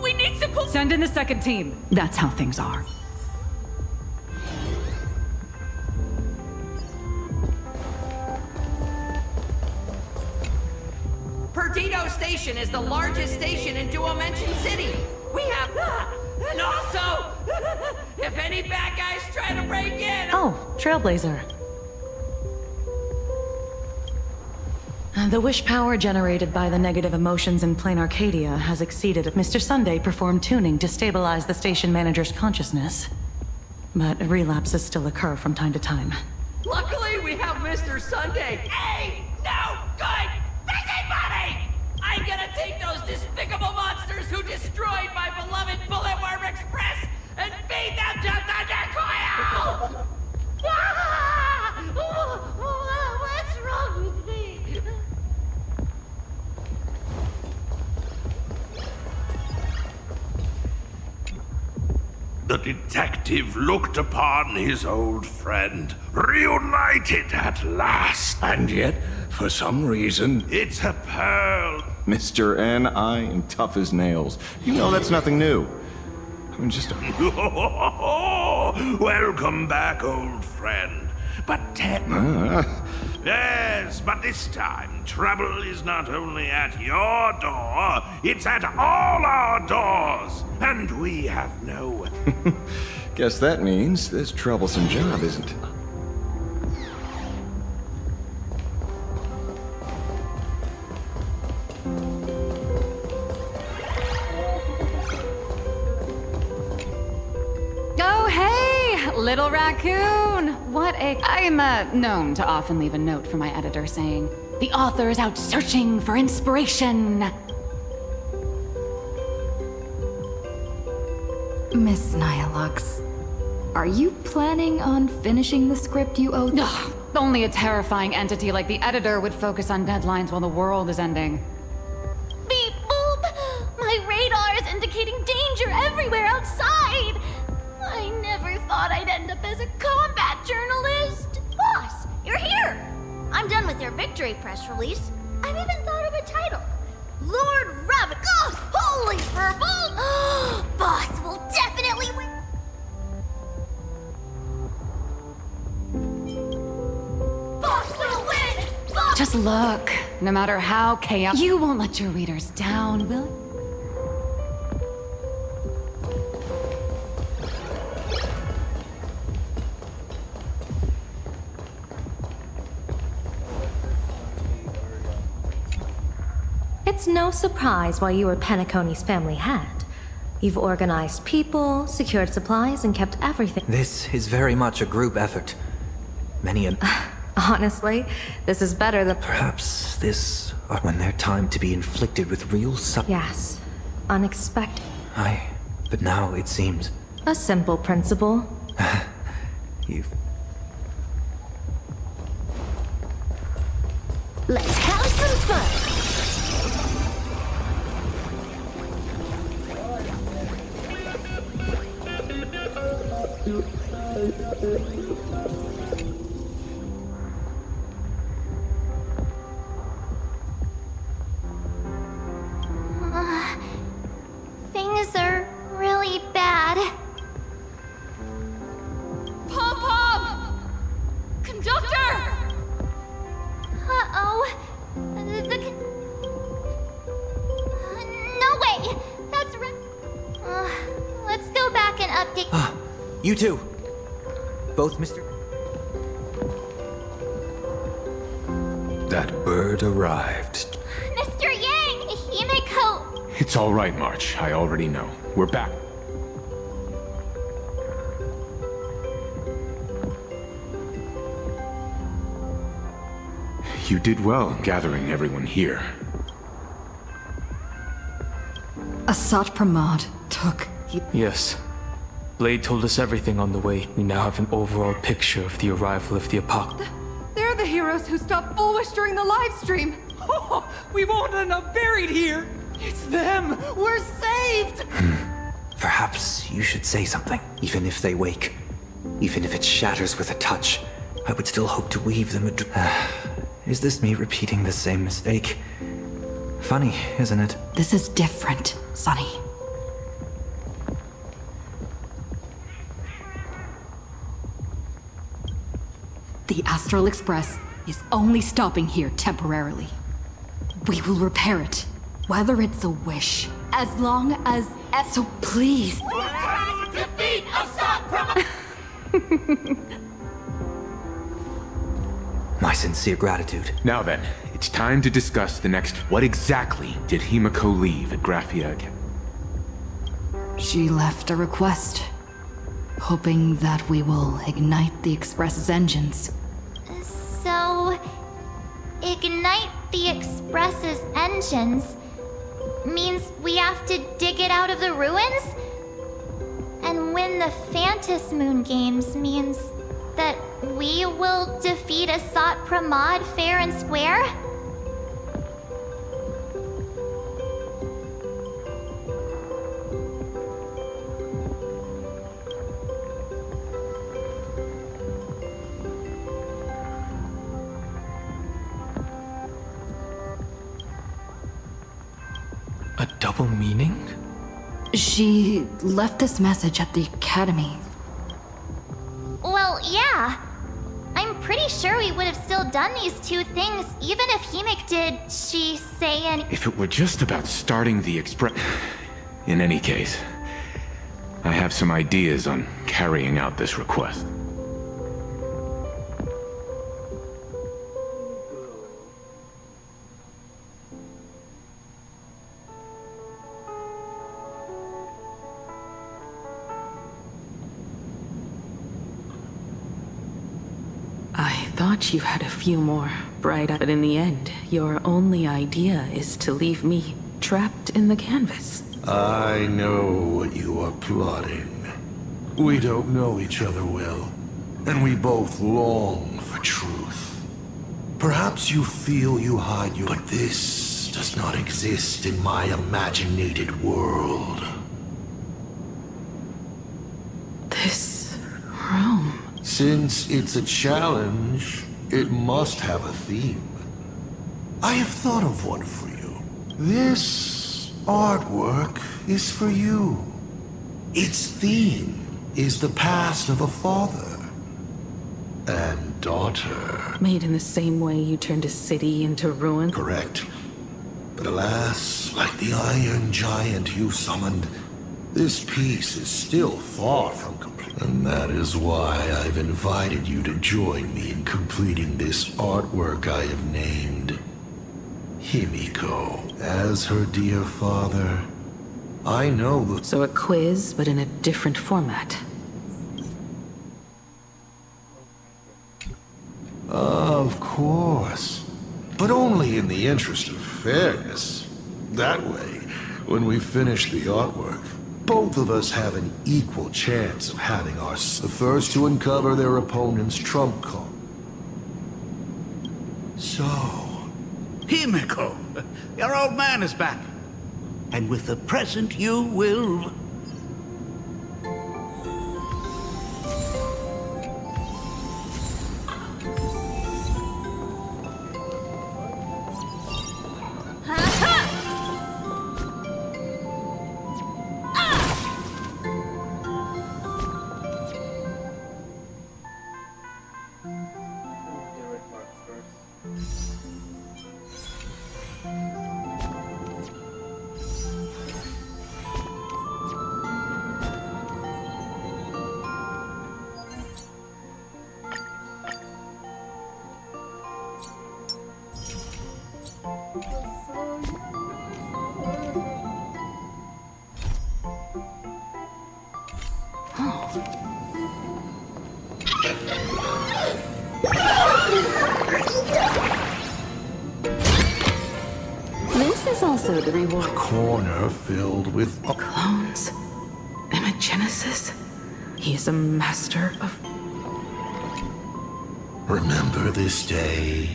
We need support! Send in the second team. That's how things are. Perdido Station is the largest station in Dual-Mention City. We have... and also... if any bad guys try to break in... Oh, Trailblazer. The wish power generated by the negative emotions in Plain Arcadia has exceeded. Mr. Sunday performed tuning to stabilize the station manager's consciousness. But relapses still occur from time to time. Luckily, we have Mr. Sunday. Hey, no good busybody! I'm gonna take those despicable monsters who destroyed my beloved Bulletworm Express and feed them to Thundercoil! What's wrong with me? The detective looked upon his old friend, reunited at last. And yet, for some reason... It's a pearl. Mr. N, I am tough as nails. You know that's nothing new. I mean, just a... Welcome back, old friend. But Yes, but this time, trouble is not only at your door, it's at all our doors. And we have no... Guess that means this troublesome job isn't... Oh, hey! Little raccoon! What a... I'm known to often leave a note for my editor saying, "The author is out searching for inspiration." Miss Nihilux, are you planning on finishing the script you owe? Ugh, only a terrifying entity like the editor would focus on deadlines while the world is ending. Beep boop! My radar is indicating danger everywhere outside! I never thought I'd end up as a combat journalist! Boss, you're here! I'm done with your victory press release. I've even thought of a title. Lord Rabbit! Oh, holy purple! Boss will definitely win! Boss will win! Boss! Just look. No matter how chaotic... You won't let your readers down, will you? It's no surprise why you were Penacony's family hat. You've organized people, secured supplies, and kept everything. This is very much a group effort. Many a... Honestly, this is better than... Perhaps this are when their time to be inflicted with real Yes. unexpected. But now it seems... A simple principle. You've... Let's have some fun! Things are really bad. Pom-Pom! Conductor! Uh-oh. No way! That's let's go back and update... You two! Both Mr... That bird arrived. Mr. Yang! Himiko! It's all right, March. I already know. We're back. You did well gathering everyone here. Asat Pramod took... Yes. Blade told us everything on the way. We now have an overall picture of the arrival of the apocalypse. They're the heroes who stopped Bulwish during the live stream. Oh, we won't end up buried here. It's them. We're saved. Perhaps you should say something, even if they wake. Even if it shatters with a touch. I would still hope to weave them a... Is this me repeating the same mistake? Funny, isn't it? This is different, Sonny. The Astral Express is only stopping here temporarily. We will repair it, whether it's a wish, as long as... So please... Defeat Asat My sincere gratitude. Now then, it's time to discuss the next... What exactly did Himiko leave at Graphia again? She left a request, hoping that we will ignite the Express's engines. So... ignite the Express's engines means we have to dig it out of the ruins? And win the Phantas Moon games means that we will defeat Asat Pramod fair and square? A double meaning? She left this message at the Academy. Well, yeah. I'm pretty sure we would have still done these two things, even if Himik did, she say any- If it were just about starting the Express... In any case, I have some ideas on carrying out this request. I thought you had a few more bright eyes, but in the end, your only idea is to leave me trapped in the canvas. I know what you are plotting. We don't know each other well, and we both long for truth. Perhaps you feel you hide your... But this does not exist in my imaginated world. This room... Since it's a challenge, it must have a theme. I have thought of one for you. This artwork is for you. Its theme is the past of a father and daughter. Made in the same way you turned a city into ruin? Correct. But alas, like the Iron Giant you summoned, this piece is still far from complete. And that is why I've invited you to join me in completing this artwork I have named Himiko. As her dear father, I know the... So a quiz, but in a different format. Of course. But only in the interest of fairness. That way, when we finish the artwork, both of us have an equal chance of having the first to uncover their opponent's trump card. So... Himiko, your old man is back. And with the present you will... This is also the reward. A corner filled with... Clones. Imagenesis. He is a master of... Remember this day?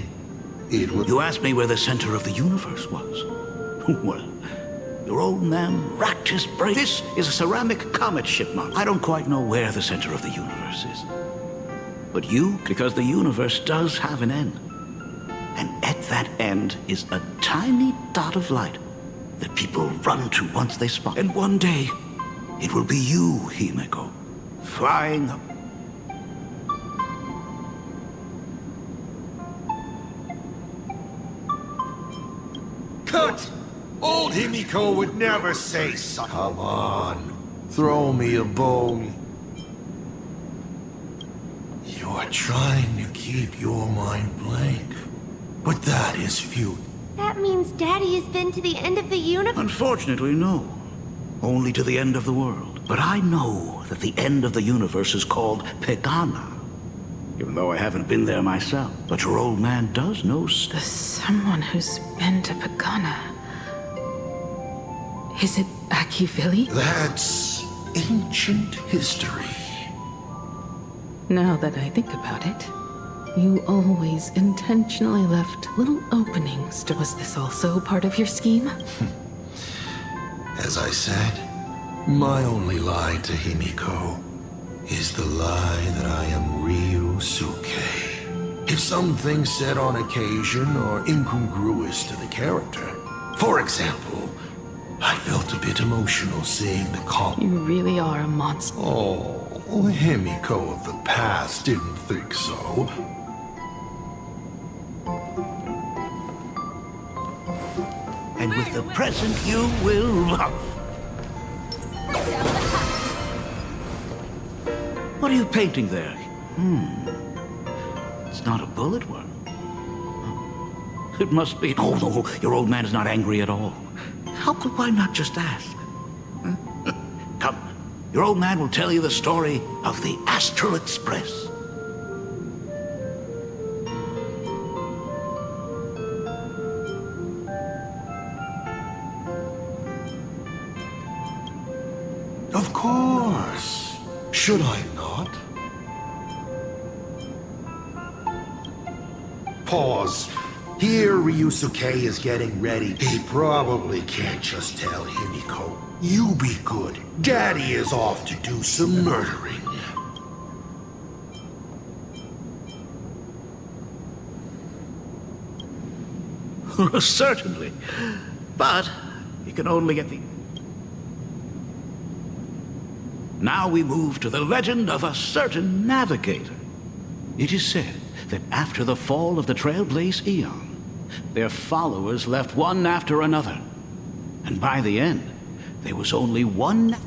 It was... You asked me where the center of the universe was. Well, your old man racked his brain. This is a ceramic comet ship model. I don't quite know where the center of the universe is. But you, because the universe does have an end. And at that end is a tiny dot of light that people run to once they spot. And one day, it will be you, Himiko, flying up. Cut! Old Himiko would never say so. Come on, throw me a bone. You're trying to keep your mind blank, but that is futile. That means Daddy has been to the end of the universe? Unfortunately, no. Only to the end of the world. But I know that the end of the universe is called Pegana. Even though I haven't been there myself. But your old man does know... There's someone who's been to Pegana. Is it Akivili? That's ancient history. Now that I think about it, you always intentionally left little openings. Was this also part of your scheme? As I said, my only lie to Himiko is the lie that I am Ryusuke. If some things said on occasion are incongruous to the character, for example, I felt a bit emotional seeing the cop. You really are a monster. Oh, Himiko of the past didn't think so. And with the present you will love. What are you painting there? It's not a bullet worm. It must be... Oh, no, your old man is not angry at all. How could I not just ask? Come, your old man will tell you the story of the Astral Express. Of course. Should I not? Pause. Here Ryusuke is getting ready. He probably can't just tell Himiko. You be good. Daddy is off to do some murdering. Certainly. But you can only get the... Now we move to the legend of a certain navigator. It is said that after the fall of the Trailblaze Eon, their followers left one after another. And by the end, there was only one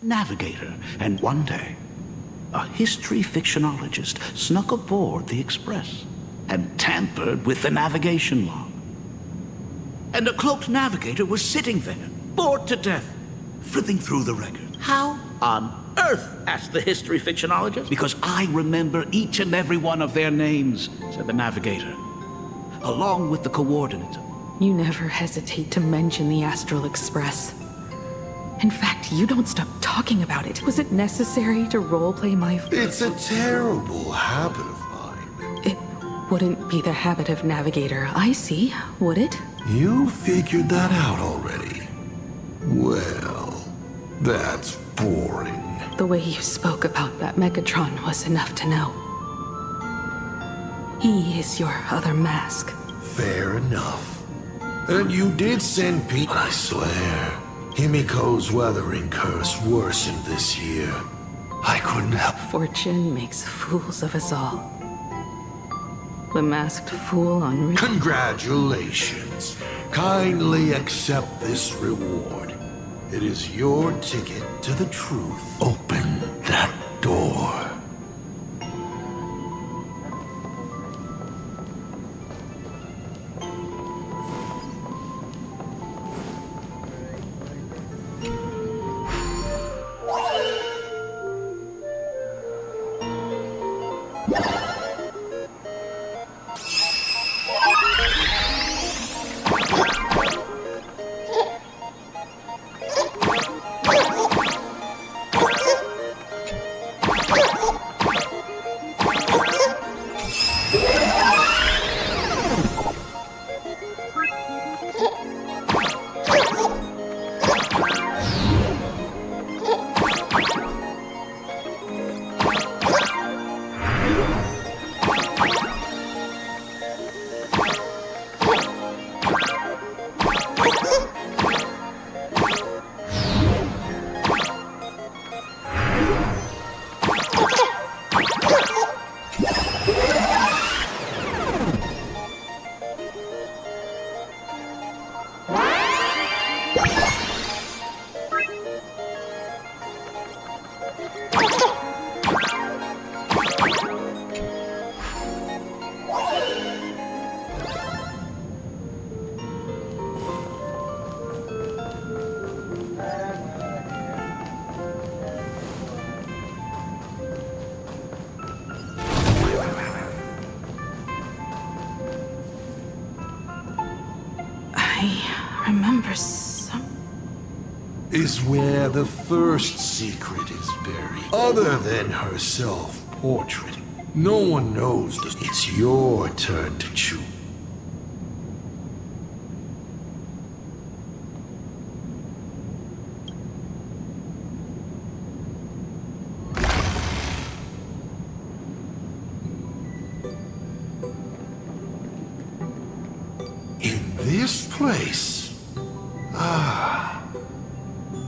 navigator. And one day, a history fictionologist snuck aboard the Express and tampered with the navigation log. And a cloaked navigator was sitting there, bored to death, flipping through the record. How on earth? Asked the history fictionologist. Because I remember each and every one of their names, said the navigator, along with the coordinates. You never hesitate to mention the Astral Express. In fact, you don't stop talking about it. Was it necessary to roleplay my... It's a terrible habit of mine. It wouldn't be the habit of Navigator I see, would it? You figured that out already. Well, that's boring. The way you spoke about that Megatron was enough to know. He is your other mask. Fair enough. And you did send Pete. But I swear, Himiko's weathering curse worsened this year. I couldn't help. Fortune makes fools of us all. The masked fool on... Congratulations. Kindly accept this reward. It is your ticket to the truth. Open that door. Is where the first secret is buried. Other than her self-portrait, no one knows that it's your turn to choose. In this place?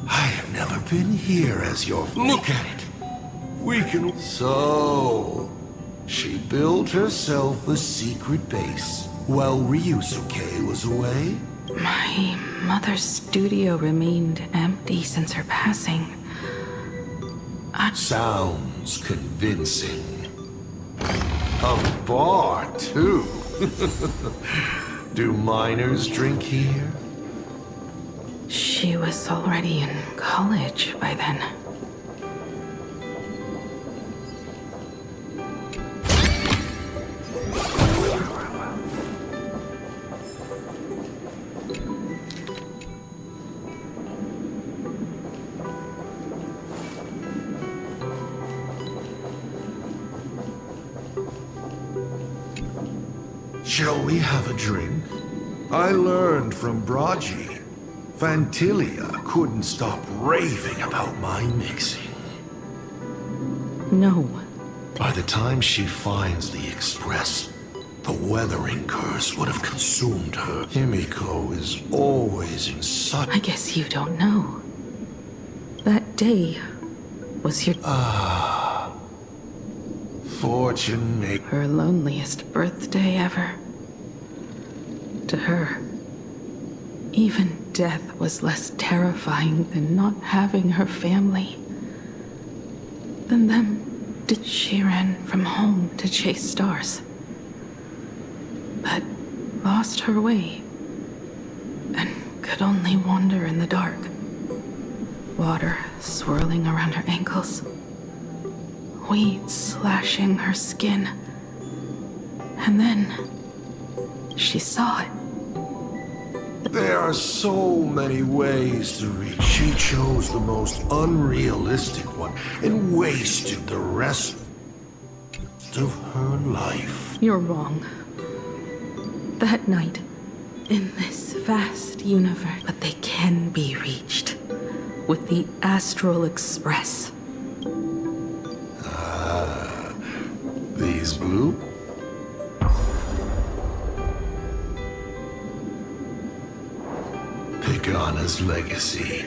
I have never been here as your... Look at it! We can... So... She built herself a secret base while Ryusuke was away? My mother's studio remained empty since her passing. Sounds convincing. A bar, too. Do minors drink here? She was already in college by then. Shall we have a drink? I learned from Braji. Fantilia couldn't stop raving about my mixing. No. By the time she finds the Express, the weathering curse would have consumed her. Himiko is always in such... I guess you don't know. That day was your... Fortune make... Her loneliest birthday ever. To her, even death was less terrifying than not having her family. Than them. She ran from home to chase stars. But lost her way. And could only wander in the dark. Water swirling around her ankles. Weeds slashing her skin. And then she saw it. There are so many ways to reach. She chose the most unrealistic one and wasted the rest of her life. You're wrong. That night, in this vast universe, but they can be reached with the Astral Express. Ah, these blue? Pagana's legacy.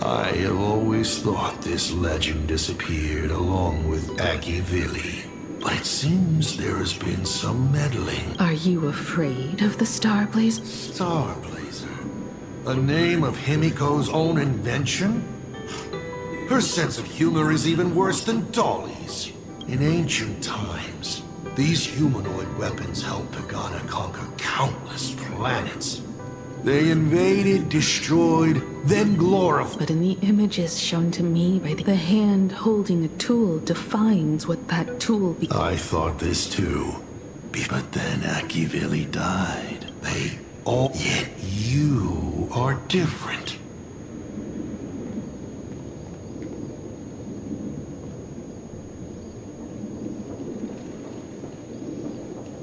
I have always thought this legend disappeared along with Akivili. But it seems there has been some meddling. Are you afraid of the Starblazer? Starblazer? A name of Himiko's own invention? Her sense of humor is even worse than Dolly's. In ancient times, these humanoid weapons helped Pagana conquer countless planets. They invaded, destroyed, then glorified. But in the images shown to me by the hand holding a tool defines what that tool be. I thought this too. But then Akivili died. They all... Yet you are different.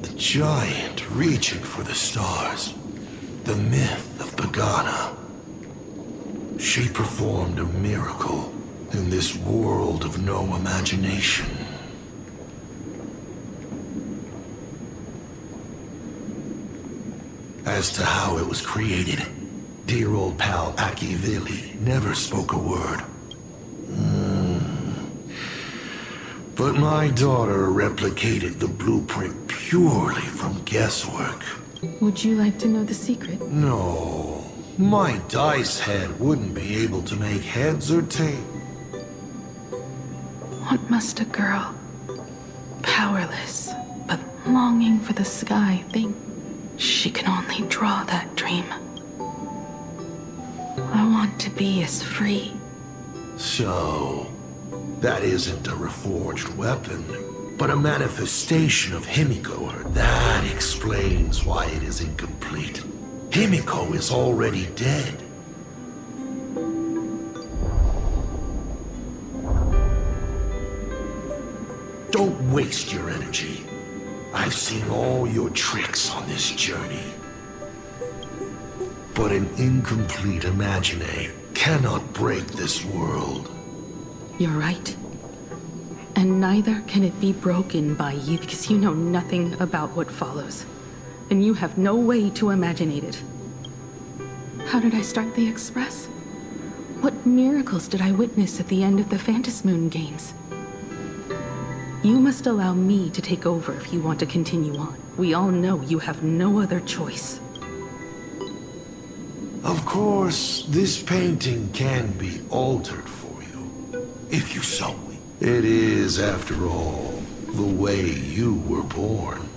The giant reaching for the stars. The myth of Pagana. She performed a miracle in this world of no imagination. As to how it was created, dear old pal Akivili never spoke a word. But my daughter replicated the blueprint purely from guesswork. Would you like to know the secret? No. My dice head wouldn't be able to make heads or tails. What must a girl, powerless, but longing for the sky, think? She can only draw that dream. I want to be as free. So, that isn't a reforged weapon, but a manifestation of Himiko. That explains why it is incomplete. Himiko is already dead. Don't waste your energy. I've seen all your tricks on this journey. But an incomplete imagine cannot break this world. You're right. And neither can it be broken by you because you know nothing about what follows. And you have no way to imaginate it. How did I start the Express? What miracles did I witness at the end of the Phantasmoon games? You must allow me to take over if you want to continue on. We all know you have no other choice. Of course, this painting can be altered for you, if you so wish. It is, after all, the way you were born.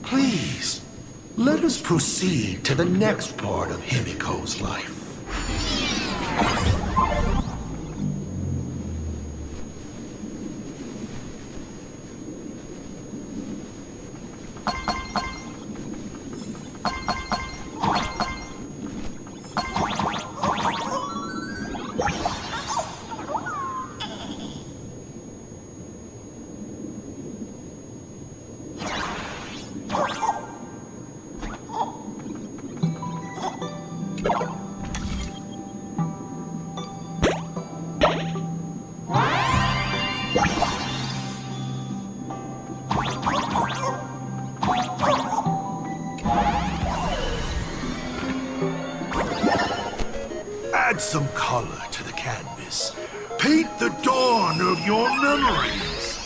Please, let us proceed to the next part of Himiko's life. Add some color to the canvas. Paint the dawn of your memories.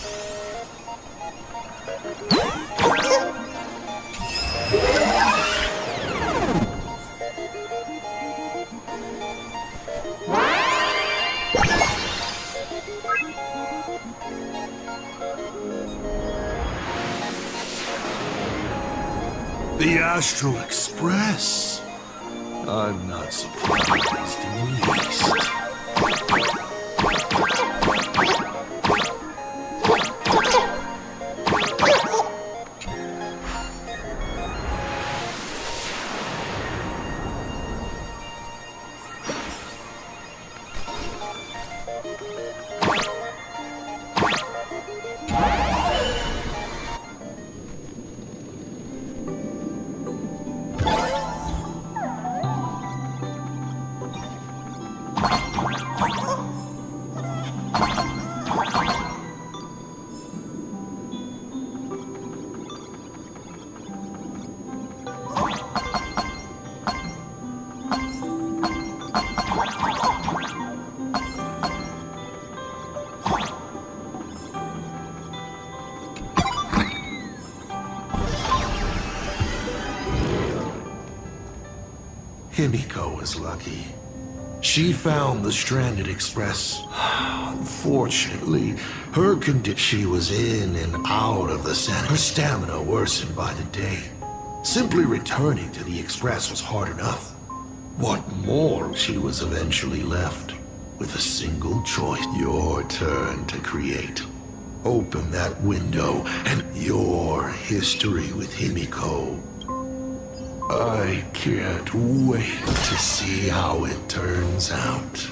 The Astral Express. I'm not surprised in the least. Himiko was lucky. She found the stranded express. Unfortunately, her condition, she was in and out of the center. Her stamina worsened by the day. Simply returning to the express was hard enough. What more, she was eventually left with a single choice. Your turn to create. Open that window and your history with Himiko. I can't wait to see how it turns out.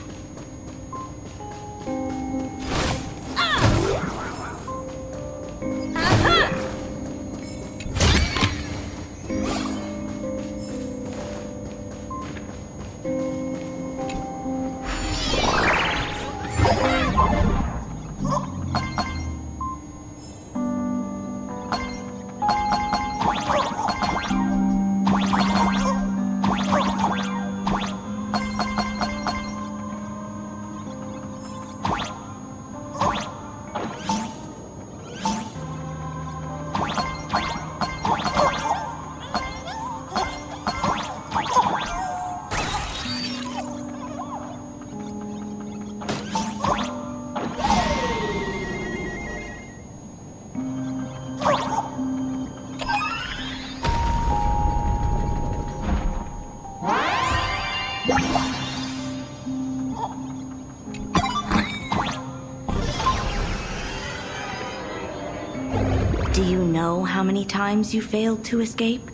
Do you know how many times you failed to escape?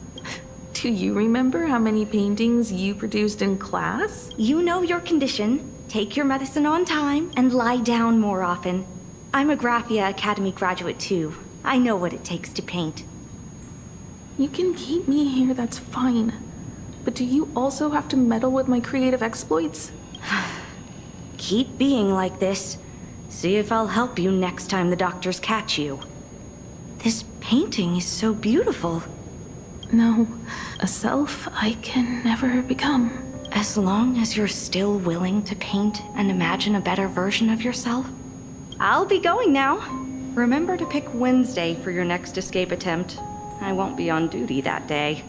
Do you remember how many paintings you produced in class? You know your condition. Take your medicine on time and lie down more often. I'm a Graphia Academy graduate too. I know what it takes to paint. You can keep me here, that's fine. But do you also have to meddle with my creative exploits? Keep being like this. See if I'll help you next time the doctors catch you. This painting is so beautiful. No, a self I can never become. As long as you're still willing to paint and imagine a better version of yourself. I'll be going now. Remember to pick Wednesday for your next escape attempt. I won't be on duty that day.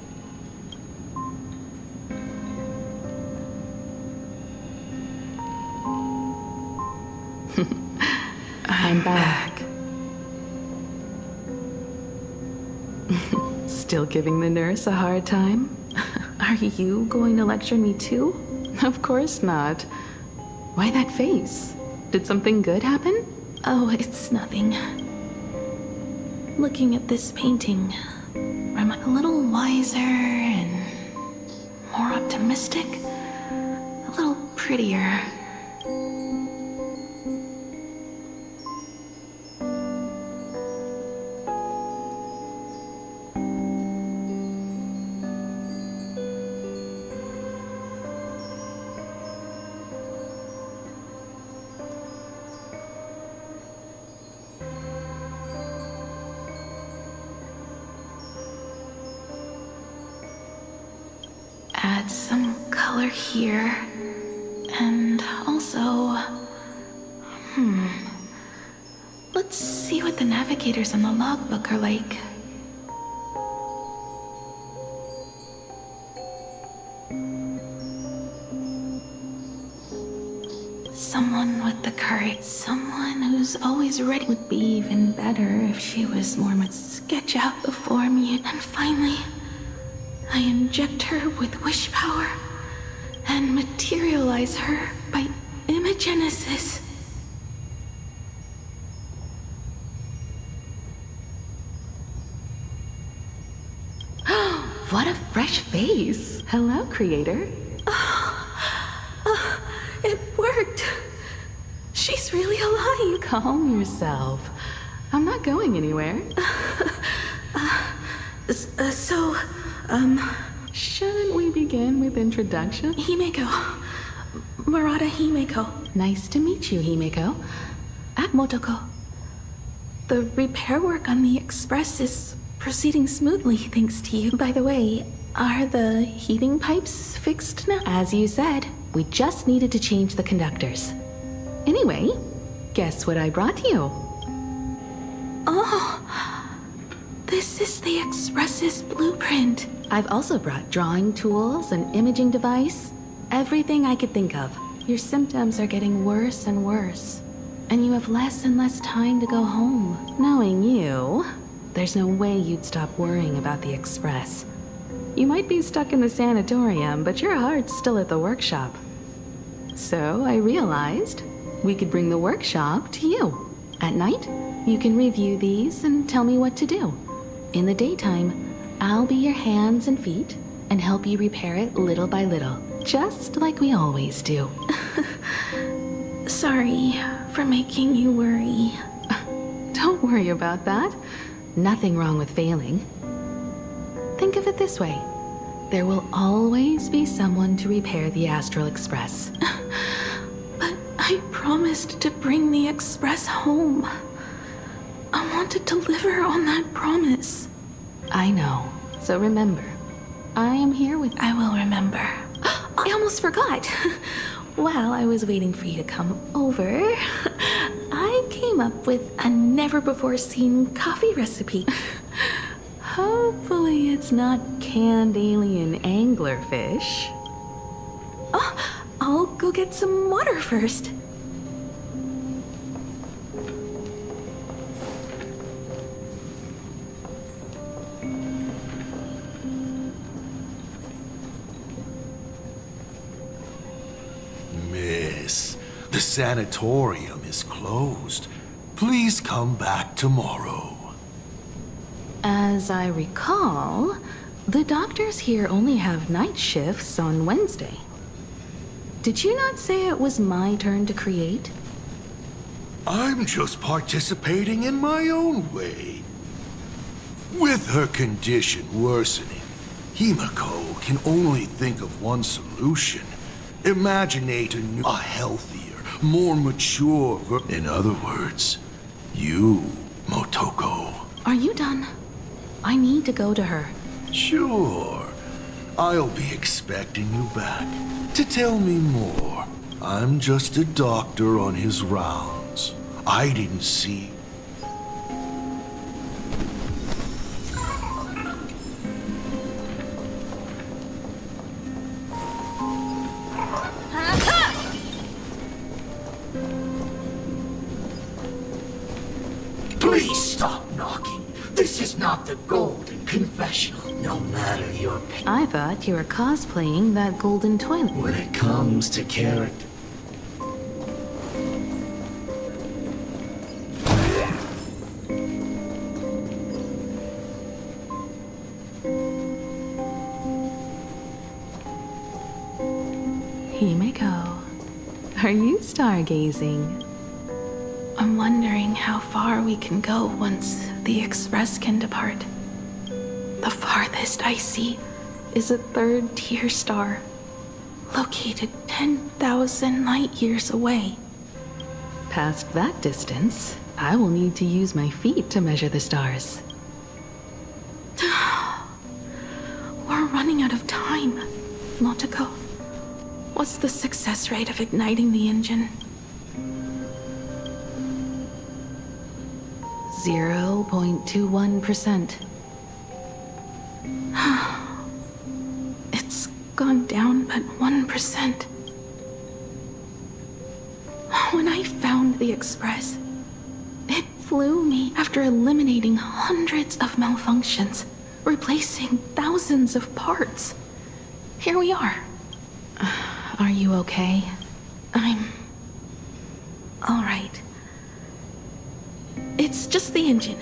I'm back. Still giving the nurse a hard time? Are you going to lecture me too? Of course not. Why that face? Did something good happen? Oh, it's nothing. Looking at this painting, I'm a little wiser and more optimistic, a little prettier. Add some color here. And also... Let's see what the navigators on the logbook are like. Someone with the courage. Someone who's always ready. Would be even better if she was more much. Sketch out the form and finally... I inject her with wish power and materialize her by imagenesis. What a fresh face. Hello, creator. It worked. She's really alive. Calm yourself. I'm not going anywhere. Shouldn't we begin with introduction? Himiko, Murata Himeko. Nice to meet you, Himeko. I'm Motoko. The repair work on the Express is proceeding smoothly thanks to you. By the way, are the heating pipes fixed now? As you said, we just needed to change the conductors. Anyway, guess what I brought you? Oh, this is the Express's blueprint. I've also brought drawing tools, an imaging device, everything I could think of. Your symptoms are getting worse and worse, and you have less and less time to go home. Knowing you, there's no way you'd stop worrying about the Express. You might be stuck in the sanatorium, but your heart's still at the workshop. So I realized we could bring the workshop to you. At night, you can review these and tell me what to do. In the daytime, I'll be your hands and feet and help you repair it little by little, just like we always do. Sorry for making you worry. Don't worry about that. Nothing wrong with failing. Think of it this way. There will always be someone to repair the Astral Express. But I promised to bring the Express home. I want to deliver on that promise. I know. So remember, I am here with... I will remember. I almost forgot. While I was waiting for you to come over, I came up with a never-before-seen coffee recipe. Hopefully it's not canned alien anglerfish. Oh, I'll go get some water first. Miss, the sanatorium is closed. Please come back tomorrow. As I recall, the doctors here only have night shifts on Wednesday. Did you not say it was my turn to create? I'm just participating in my own way. With her condition worsening, Himeko can only think of one solution. Imaginate a healthier, more mature In other words, you, Motoko. Are you done? I need to go to her. Sure. I'll be expecting you back to tell me more. I'm just a doctor on his rounds. I didn't see... Please stop knocking. This is not the Golden Confessional, no matter your pain. I thought you were cosplaying that golden toilet. When it comes to character. Himeko, are you stargazing? I'm wondering how far we can go once the Express can depart. The farthest I see is a third-tier star, located 10,000 light-years away. Past that distance, I will need to use my feet to measure the stars. We're running out of time. Motoko, what's the success rate of igniting the engine? 0.21%. It's gone down but 1%. When I found the Express, it flew me after eliminating hundreds of malfunctions, replacing thousands of parts. Here we are. Are you okay? I'm... all right. It's just the engine.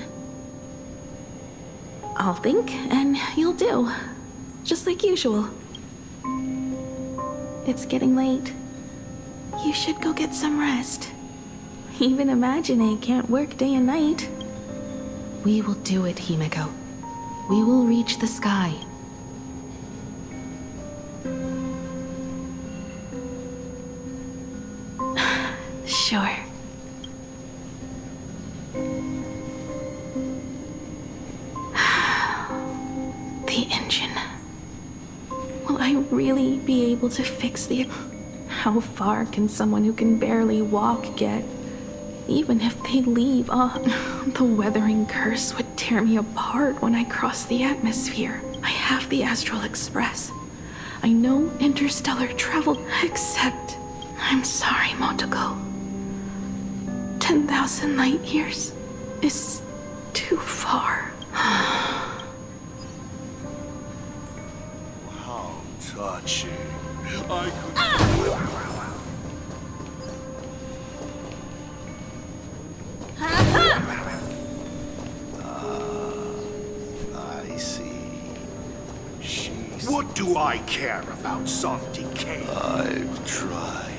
I'll think, and you'll do. Just like usual. It's getting late. You should go get some rest. Even Imagine can't work day and night. We will do it, Himeko. We will reach the sky. Sure. The engine. Will I really be able to fix the... How far can someone who can barely walk get? Even if they leave, the weathering curse would tear me apart when I cross the atmosphere. I have the Astral Express. I know interstellar travel, except... I'm sorry, Motoko. 10,000 light years is too far. How touching. I could... I see. What do I care about soft decay? I've tried.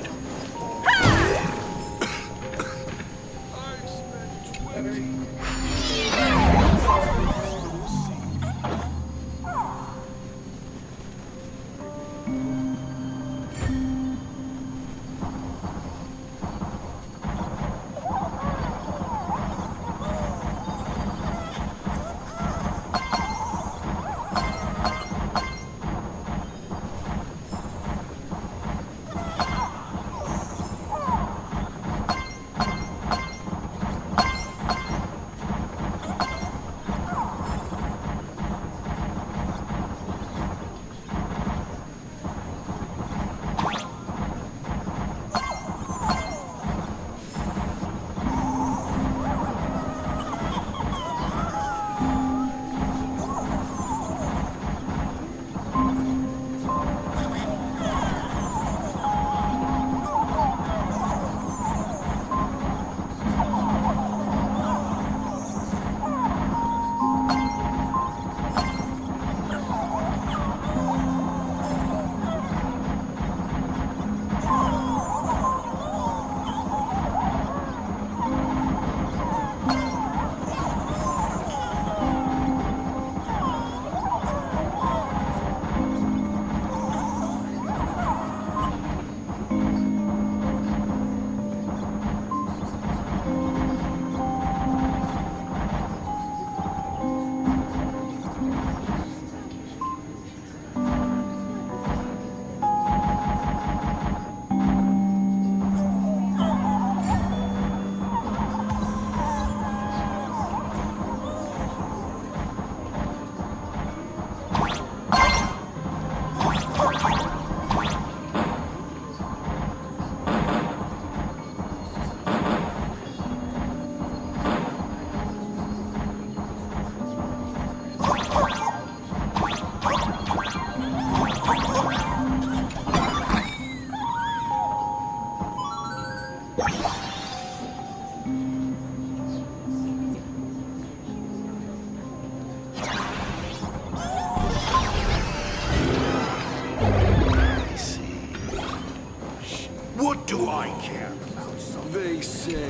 What do I care about something? They say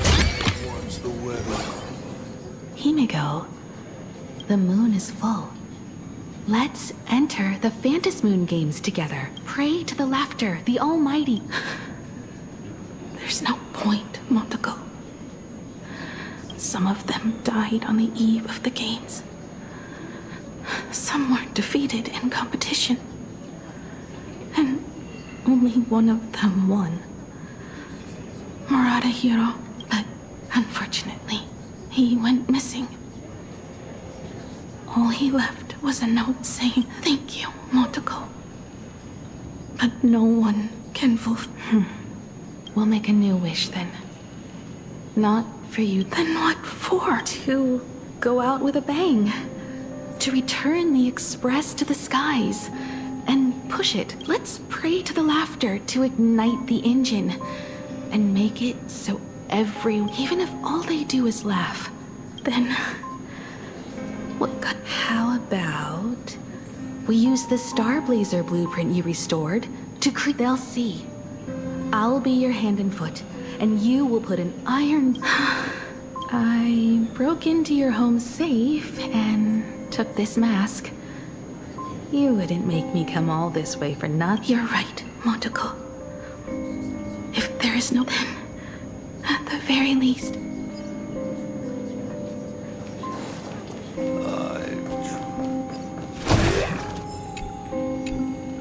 what's the weather? Himiko, the moon is full. Let's enter the Phantas Moon games together. Pray to the laughter, the almighty. There's no point, Motoko. Some of them died on the eve of the games. Some were defeated in competition. And only one of them won. Murata Hiro, but unfortunately, he went missing. All he left was a note saying, "Thank you, Motoko." But no one can fulfill. We'll make a new wish then. Not for you. Then what for? To go out with a bang. To return the Express to the skies. And push it. Let's pray to the laughter to ignite the engine. And make it so even if all they do is laugh, then... What good? How about... we use the Starblazer blueprint you restored to create... They'll see. I'll be your hand and foot, and you will put an iron... I broke into your home safe and took this mask. You wouldn't make me come all this way for nothing. You're right, Motoko. If there is no then... very least.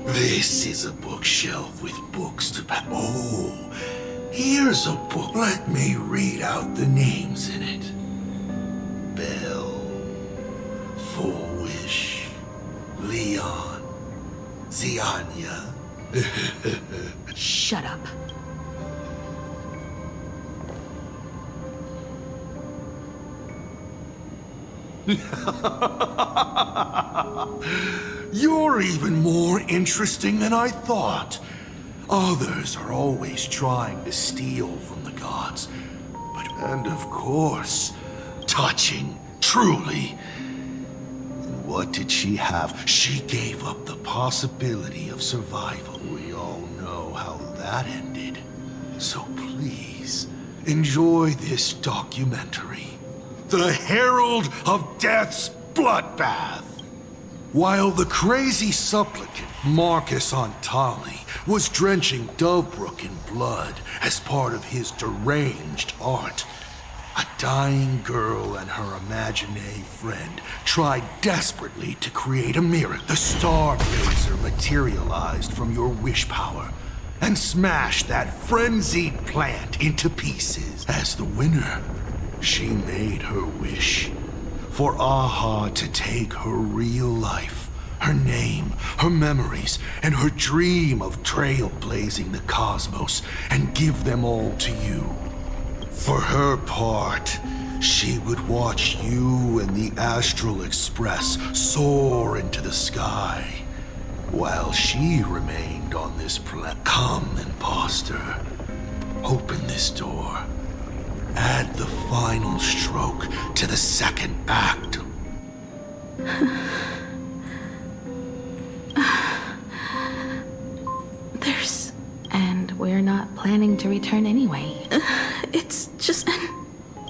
This is a bookshelf with books to Oh, here's a book. Let me read out the names in it. Belle, Fourwish, Leon, Ziania. Shut up. You're even more interesting than I thought. Others are always trying to steal from the gods. And of course, touching, truly. And what did she have? She gave up the possibility of survival. We all know how that ended. So please, enjoy this documentary. The Herald of Death's Bloodbath. While the crazy supplicant, Marcus Antali, was drenching Dovebrook in blood as part of his deranged art, a dying girl and her imaginary friend tried desperately to create a miracle. The Star Blazer materialized from your wish power and smashed that frenzied plant into pieces. As the winner, she made her wish for Aha to take her real life, her name, her memories, and her dream of trailblazing the cosmos and give them all to you. For her part, she would watch you and the Astral Express soar into the sky, while she remained on this planet. Come, imposter, open this door. Add the final stroke to the second act. And we're not planning to return anyway. It's just...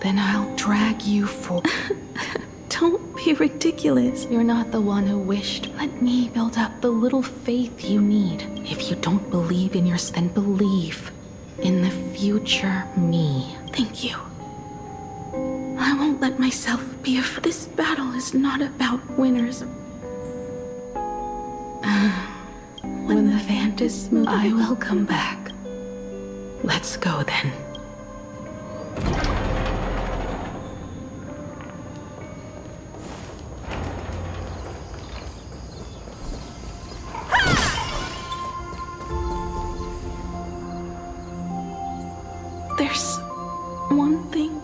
Then I'll drag you for... Don't be ridiculous. You're not the one who wished. Let me build up the little faith you need. If you don't believe in yourself, then believe in the future me. Thank you. I won't let myself be afraid. This battle is not about winners. When the vant is smooth, I will come back. Let's go then. There's one thing.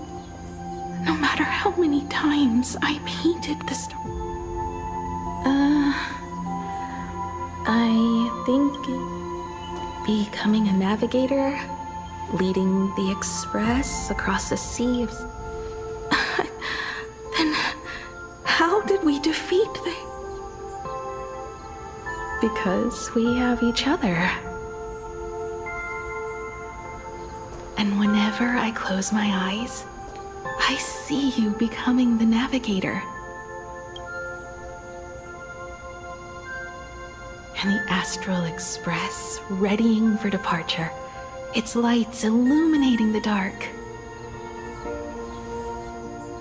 No matter how many times I painted the star. I think becoming a navigator, leading the Express across the sea. Then how did we defeat the... Because we have each other. And whenever I close my eyes, I see you becoming the navigator. And the Astral Express readying for departure, its lights illuminating the dark.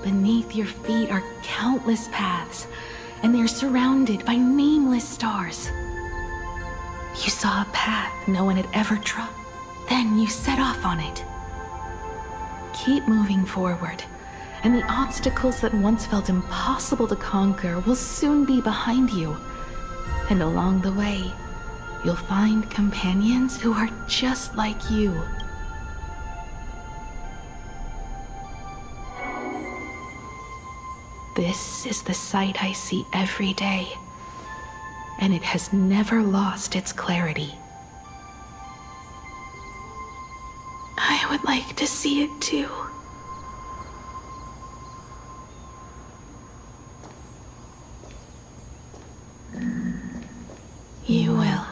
Beneath your feet are countless paths, and they're surrounded by nameless stars. You saw a path no one had ever trod. Then you set off on it. Keep moving forward, and the obstacles that once felt impossible to conquer will soon be behind you. And along the way, you'll find companions who are just like you. This is the sight I see every day, and it has never lost its clarity. I would like to see it too. You will.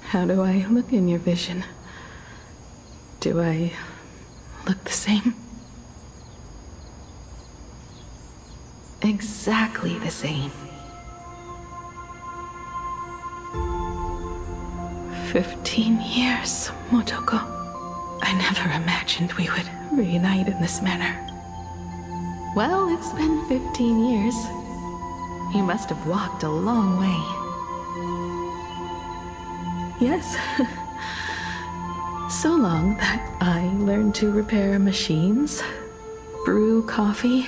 How do I look in your vision? Do I look the same? Exactly the same. 15 years, Motoko. I never imagined we would reunite in this manner. Well, it's been 15 years. You must have walked a long way. Yes. So long that I learned to repair machines, brew coffee,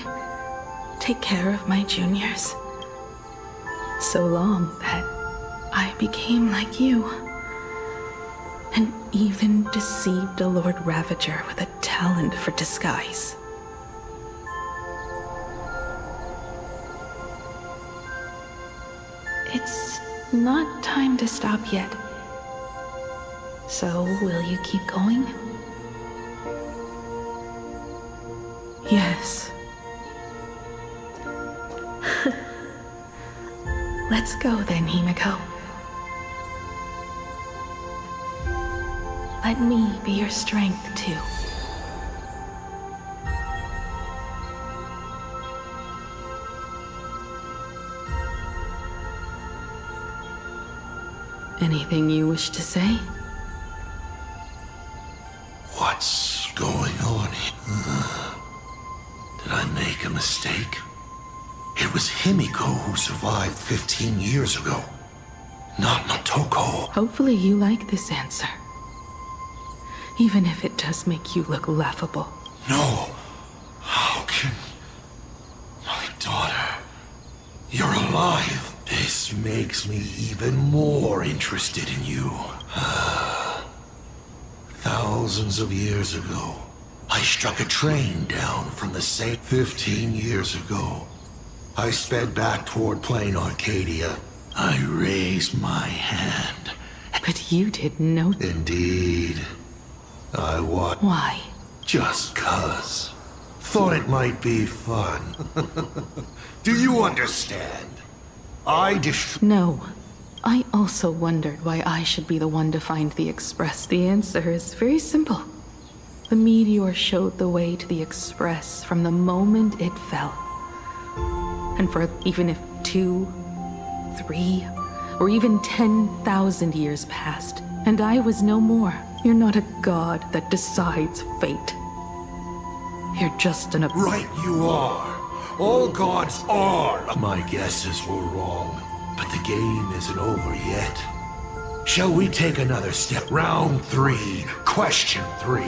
take care of my juniors. So long that I became like you, and even deceived a Lord Ravager with a talent for disguise. It's not time to stop yet. So, will you keep going? Yes. Let's go then, Himiko. Let me be your strength, too. Anything you wish to say? What's going on here? Did I make a mistake? It was Himiko who survived 15 years ago, not Motoko. Hopefully you like this answer. Even if it does make you look laughable. No. How can... My daughter... You're alive. This makes me even more interested in you. Thousands of years ago, I struck a train down from the same 15 years ago. I sped back toward Plain Arcadia. I raised my hand. But you didn't know. Indeed. I watched. Why? Just 'cause. Thought it might be fun. Do you understand? No. I also wondered why I should be the one to find the Express. The answer is very simple. The meteor showed the way to the Express from the moment it fell. And for even if 2, 3, or even 10,000 years passed, and I was no more, you're not a god that decides fate. You're just an... Right you are. All gods are. My guesses were wrong, but the game isn't over yet. Shall we take another step? Round 3, question 3.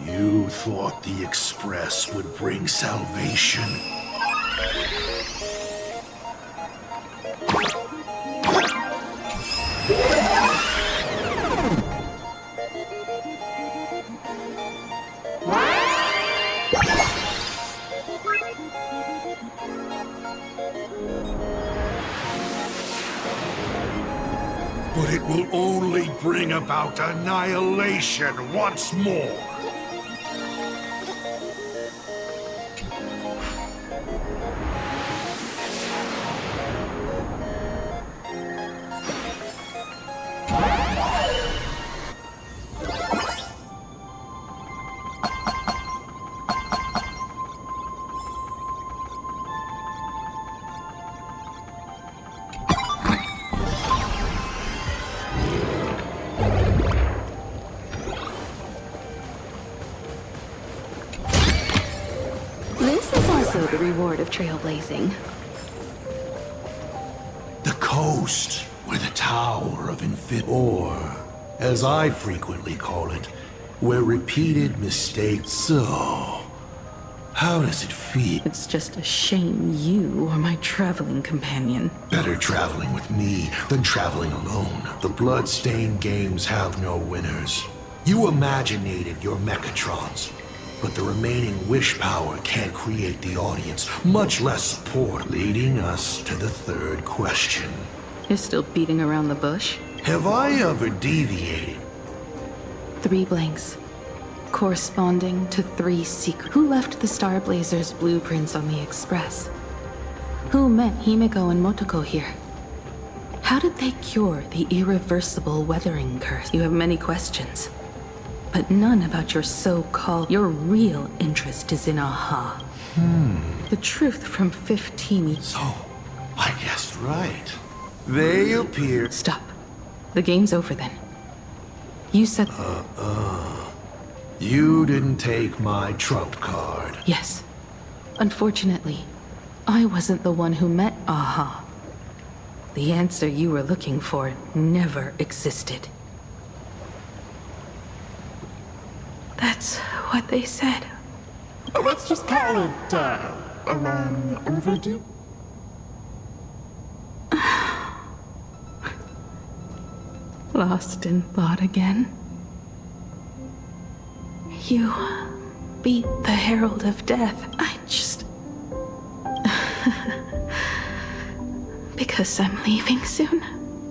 You thought the Express would bring salvation? But it will only bring about annihilation once more. The reward of trailblazing. The coast, where the Tower of Infinite, or as I frequently call it, where repeated mistakes. So, how does it feel? It's just a shame you are my traveling companion. Better traveling with me than traveling alone. The blood-stained games have no winners. You imaginated your Mechatrons, but the remaining wish power can't create the audience, much less support, leading us to the third question. You're still beating around the bush? Have I ever deviated? 3 blanks, corresponding to 3 secrets. Who left the Star Blazers' blueprints on the Express? Who met Himiko and Motoko here? How did they cure the irreversible weathering curse? You have many questions, but none about your so-called... Your real interest is in Aha. The truth from 15... So, I guessed right. They appear... Stop. The game's over then. You said... You didn't take my trump card. Yes. Unfortunately, I wasn't the one who met Aha. The answer you were looking for never existed. That's what they said. Let's just call it, a long overdue. Lost in thought again? You beat the Herald of Death. I just... Because I'm leaving soon.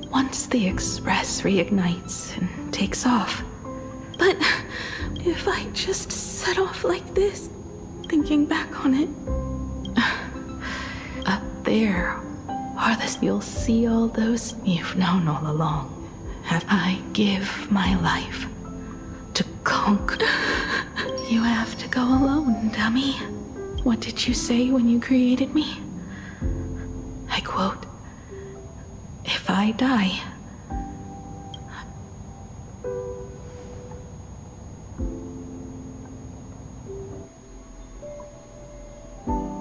Once the Express reignites and takes off. But if I just set off like this, thinking back on it... Up there are the... You'll see all those you've known all along. Have I give my life to conquer? You have to go alone, dummy. What did you say when you created me? I quote, "If I die,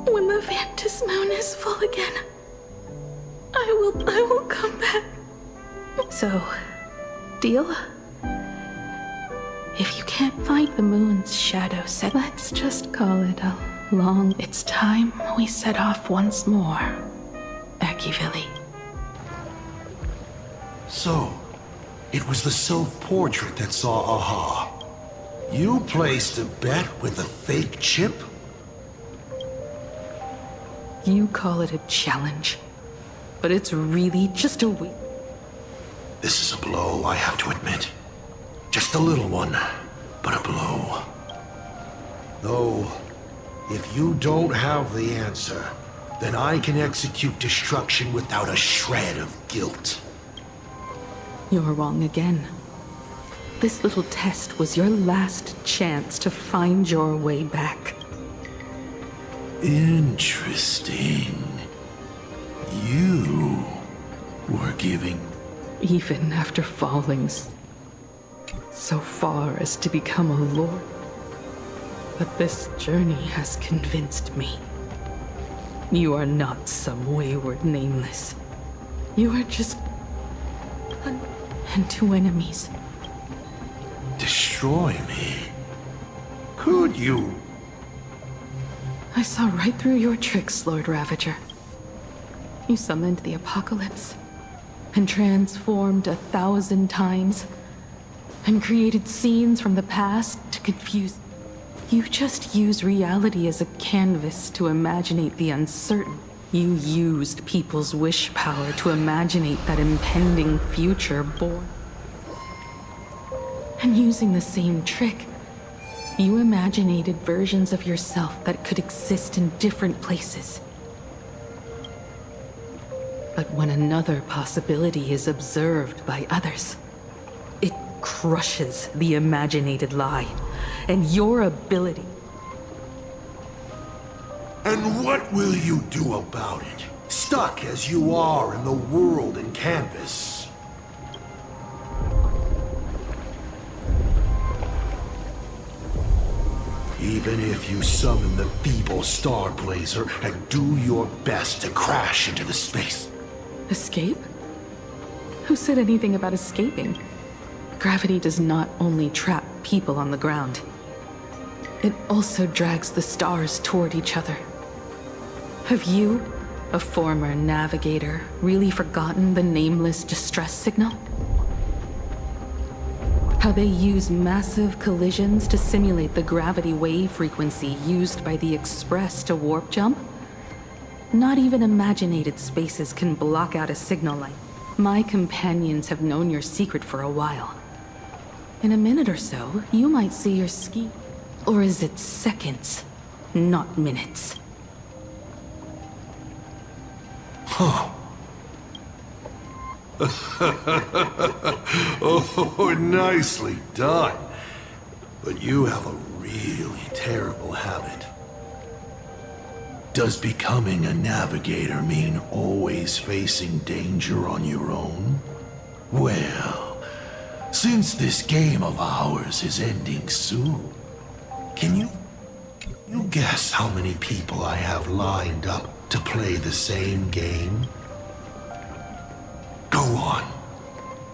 when the Ventus moon is full again, I will come back." So, deal? If you can't find the moon's shadow set, let's just call it a long... It's time we set off once more, Akivili. So, it was the self-portrait that saw Aha. You placed a bet with a fake chip? You call it a challenge, but it's really just a week. This is a blow, I have to admit. Just a little one, but a blow. Though, if you don't have the answer, then I can execute destruction without a shred of guilt. You're wrong again. This little test was your last chance to find your way back. Interesting. You were giving... Even after falling so far as to become a lord. But this journey has convinced me. You are not some wayward nameless. You are just one and 2 enemies. Destroy me? Could you? I saw right through your tricks, Lord Ravager. You summoned the apocalypse, and transformed 1,000 times, and created scenes from the past to confuse. You just use reality as a canvas to imaginate the uncertain. You used people's wish power to imaginate that impending future born. And using the same trick, you imaginated versions of yourself that could exist in different places. But when another possibility is observed by others, it crushes the imaginated lie and your ability. And what will you do about it? Stuck as you are in the world in canvas. Even if you summon the feeble Star Blazer and do your best to crash into the space. Escape? Who said anything about escaping? Gravity does not only trap people on the ground, it also drags the stars toward each other. Have you, a former navigator, really forgotten the nameless distress signal? How they use massive collisions to simulate the gravity wave frequency used by the Express to warp jump? Not even imaginated spaces can block out a signal like. My companions have known your secret for a while. In a minute or so, you might see your ski. Or is it seconds, not minutes? Huh. Oh, nicely done. But you have a really terrible habit. Does becoming a navigator mean always facing danger on your own? Well, since this game of ours is ending soon, can you guess how many people I have lined up to play the same game? Go on.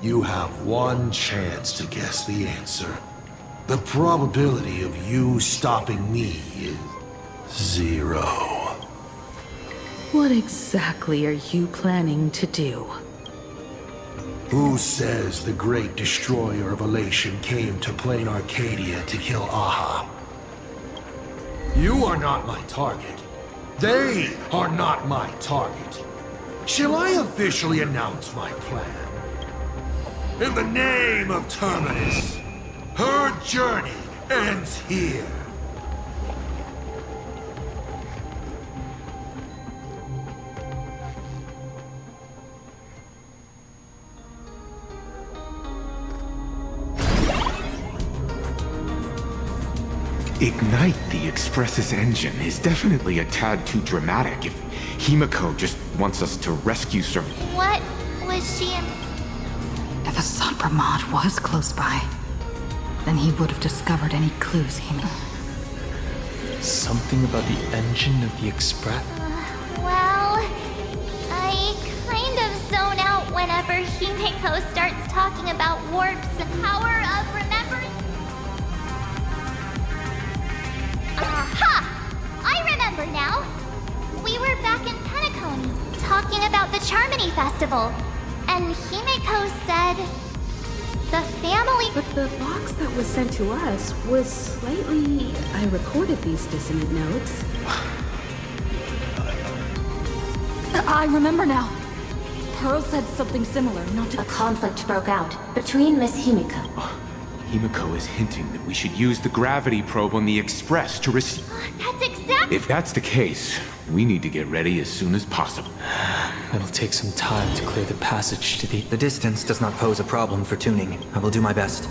You have one chance to guess the answer. The probability of you stopping me is 0. What exactly are you planning to do? Who says the great destroyer of Elation came to plain Arcadia to kill Aha? You are not my target. They are not my target. Shall I officially announce my plan? In the name of Terminus, her journey ends here. Ignite the Express's engine is definitely a tad too dramatic if Himiko just wants us to rescue What was she in? If Assad Pramod was close by, then he would have discovered any clues he made. Something about the engine of the Express? Well, I kind of zone out whenever Himiko starts talking about warps and power of remembering. Aha! I remember now. We were back in Penacony, talking about the Charmony Festival. And Himiko said... the family... But the box that was sent to us was slightly... I recorded these dissonant notes. I remember now. Pearl said something similar, not to... A conflict broke out between Miss Himiko. Himiko is hinting that we should use the gravity probe on the Express to receive... That's exactly... If that's the case, we need to get ready as soon as possible. It'll take some time to clear the passage to the... The distance does not pose a problem for tuning. I will do my best.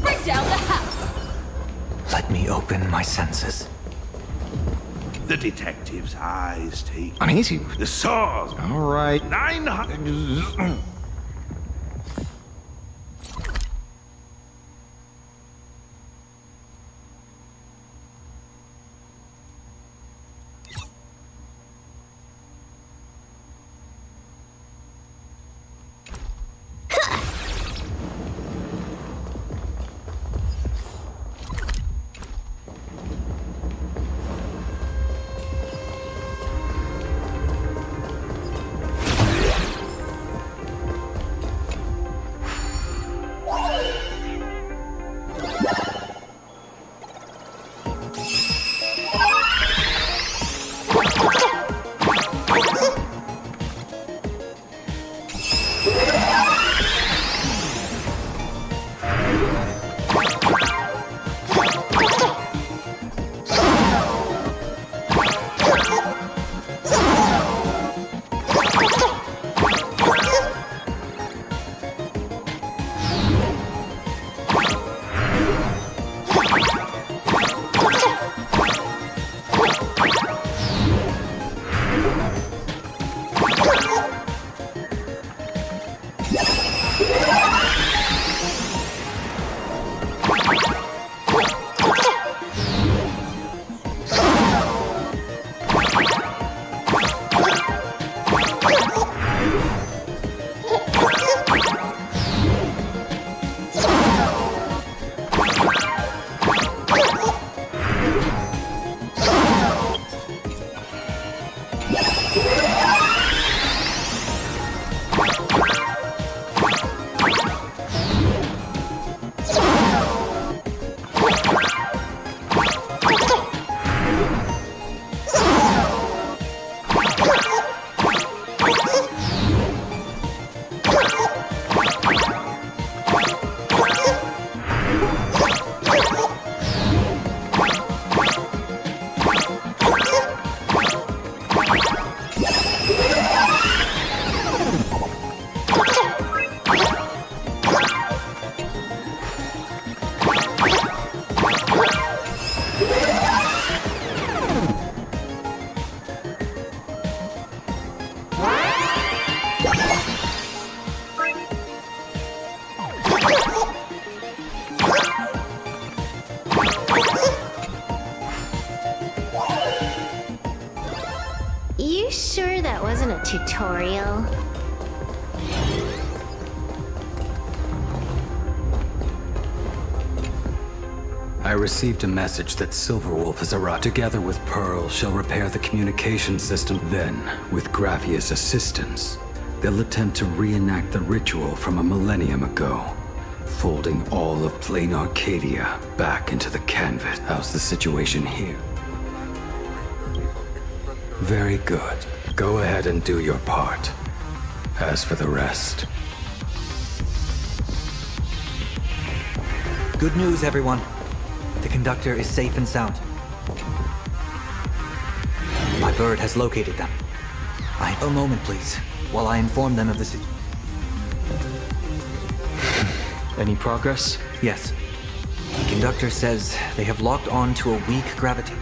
Bring down the house! Let me open my senses. The detective's eyes take... Uneasy. The saws... All right. 900... you sure that wasn't a tutorial? I received a message that Silverwolf has arrived. Together with Pearl, shall repair the communication system. Then, with Graphia's assistance, they'll attempt to reenact the ritual from a millennium ago, folding all of plain Arcadia back into the canvas. How's the situation here? Very good. Go ahead and do your part. As for the rest... Good news, everyone. The conductor is safe and sound. My bird has located them. A moment, please, while I inform them of the Any progress? Yes. The conductor says they have locked on to a weak gravity.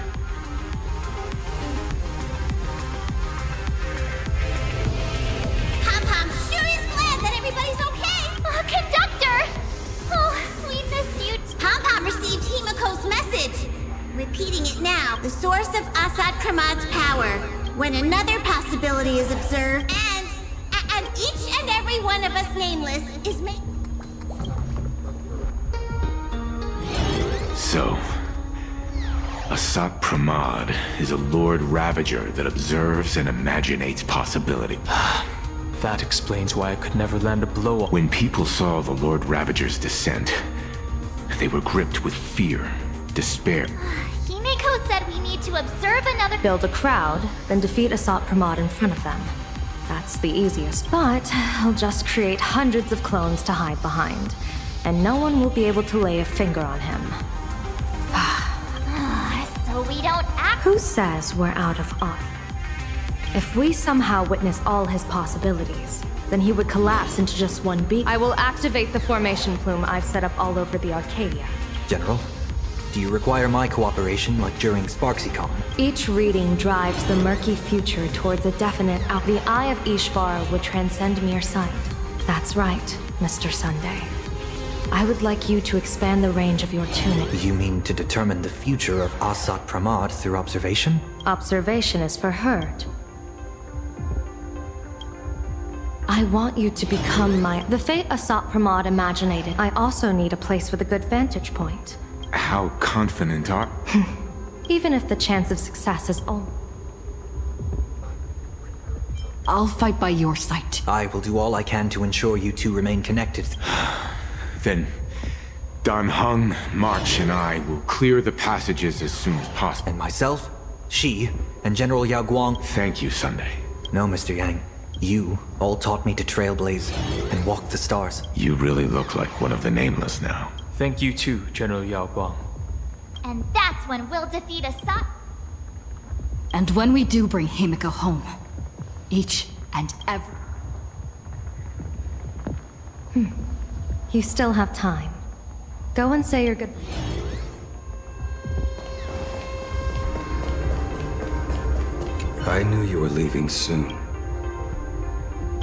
Pom-Pom sure is glad that everybody's okay. Conductor! Oh, we missed you. Pom-Pom received Himiko's message. Repeating it now. The source of Assad Kramad's power. When another possibility is observed, and each and every one of us nameless is made... So, Assad Pramad is a Lord Ravager that observes and imaginates possibility. That explains why I could never land a blow on. When people saw the Lord Ravager's descent, they were gripped with fear, despair. Himiko said we need to observe another... Build a crowd, then defeat Assad Pramad in front of them. That's the easiest, but I'll just create hundreds of clones to hide behind, and no one will be able to lay a finger on him. So we don't act... Who says we're out of options? If we somehow witness all his possibilities, then he would collapse into just one beat. I will activate the formation plume I've set up all over the Arcadia. General, do you require my cooperation like during SparksyCon? Each reading drives the murky future towards a definite out. The Eye of Ishvar would transcend mere sight. That's right, Mr. Sunday. I would like you to expand the range of your tuning. You mean to determine the future of Assad Pramad through observation? Observation is for her. I want you to become the fate Assad Pramad imaginated. I also need a place with a good vantage point. How confident are... Even if the chance of success is all... I'll fight by your side. I will do all I can to ensure you two remain connected. Then, Dan Heng, March, and I will clear the passages as soon as possible. And myself, Shi, and General Yao Guang... Thank you, Sunday. No, Mr. Yang. You all taught me to trailblaze and walk the stars. You really look like one of the Nameless now. Thank you too, General Yao Guang. And that's when we'll defeat Assad... And when we do bring Himiko home, each and every... You still have time. Go and say your good... I knew you were leaving soon.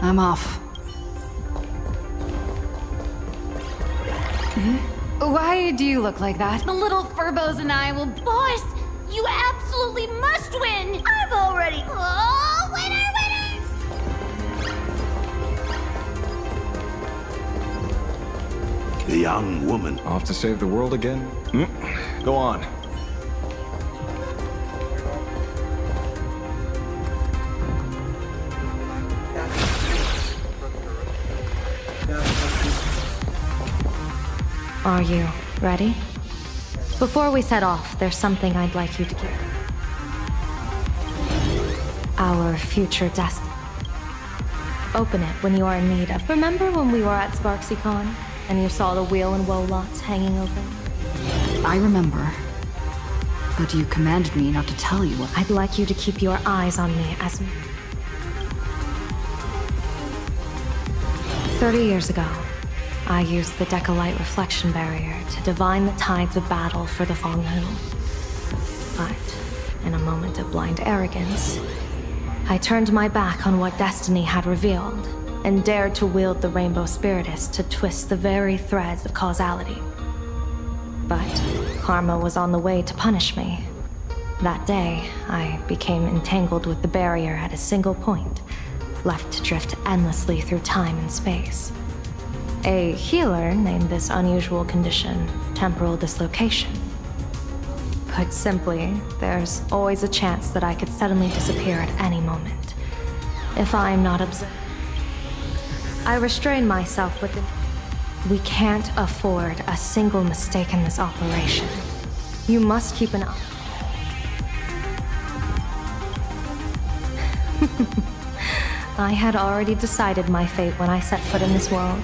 I'm off. Why do you look like that? The little Furbos and I will... Boss, you absolutely must win! I've already... Oh, winner, winners! The young woman. Off to save the world again? Go on. Are you ready? Before we set off, there's something I'd like you to keep. Our future destiny. Open it when you are in need of. Remember when we were at SparksyCon and you saw the wheel and woe lots hanging over? I remember. But you commanded me not to tell you what... I'd like you to keep your eyes on me as... 30 years ago, I used the Decalite reflection barrier to divine the tides of battle for the Fonghu. But, in a moment of blind arrogance, I turned my back on what destiny had revealed, and dared to wield the Rainbow Spiritus to twist the very threads of causality. But karma was on the way to punish me. That day, I became entangled with the barrier at a single point, left to drift endlessly through time and space. A healer named this unusual condition temporal dislocation. Put simply, there's always a chance that I could suddenly disappear at any moment, if I'm not observed. I restrain myself with the... We can't afford a single mistake in this operation. You must keep an eye... I had already decided my fate when I set foot in this world.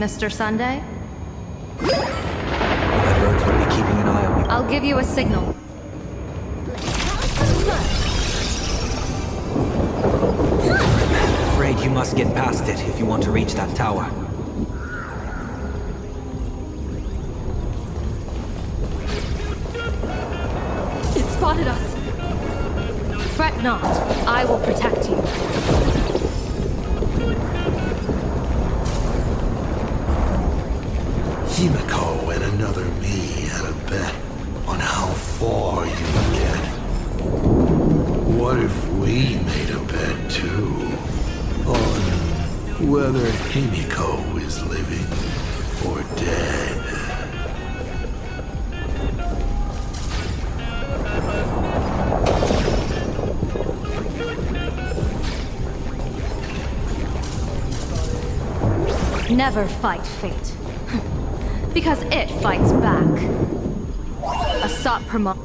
Mr. Sunday? Edwards will be keeping an eye on you. I'll give you a signal. Afraid you must get past it if you want to reach that tower. It spotted us. Fret not. I will protect you. Himiko and another me had a bet on how far you would get. What if we made a bet too? On whether Himiko is living or dead? Never fight fate. Because it fights back. Asat Pramod.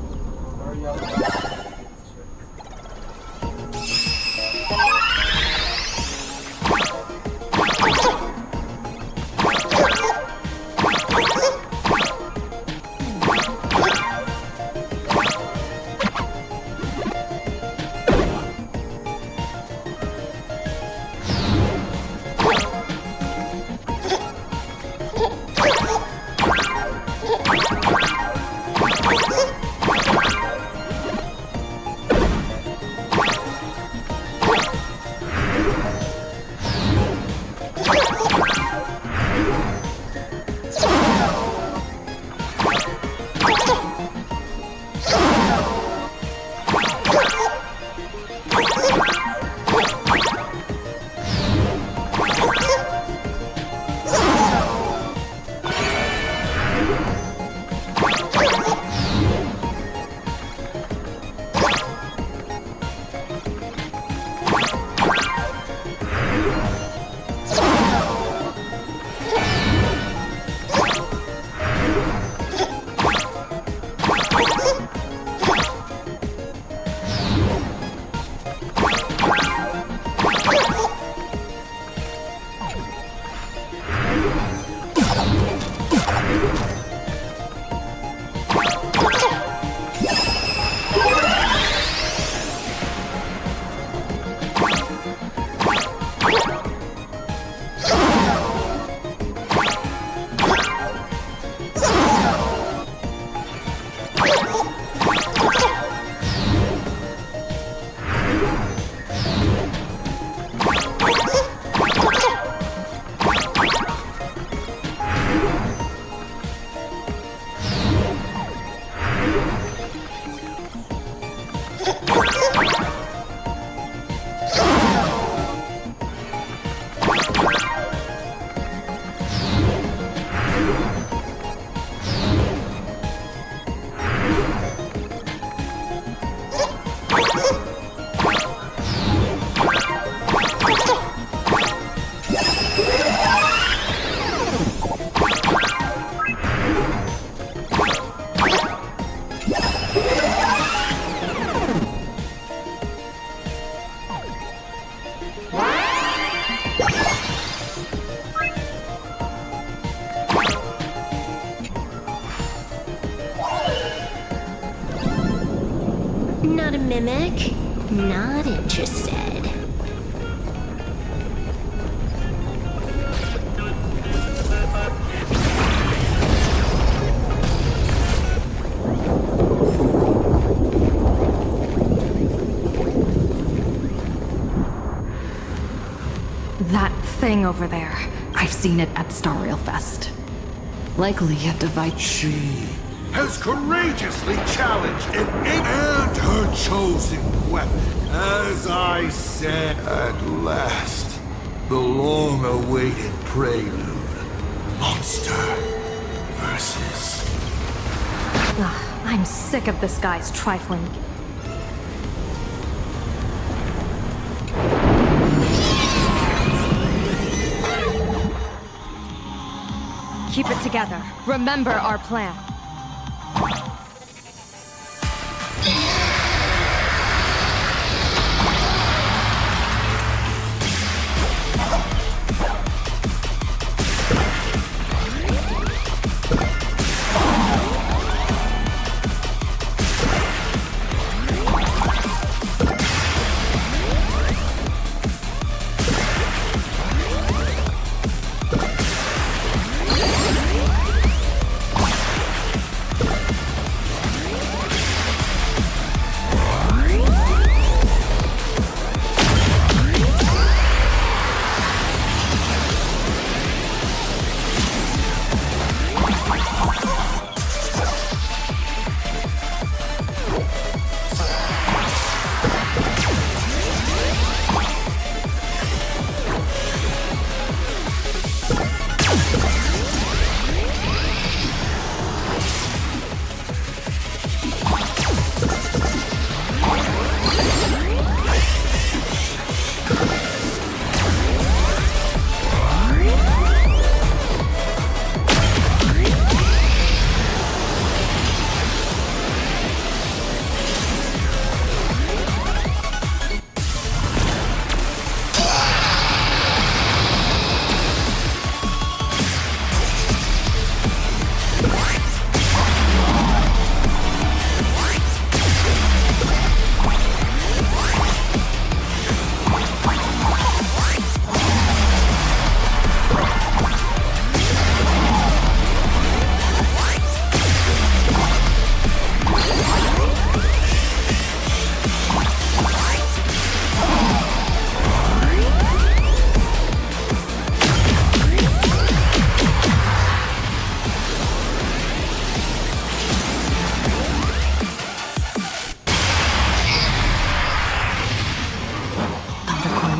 Not a mimic? Not interested. That thing over there. I've seen it at Starrail Fest. Likely a device. She has courageously challenged and her chosen weapon. As I said, at last, the long-awaited prelude. Monster versus... I'm sick of this guy's trifling. Keep it together. Remember our plan.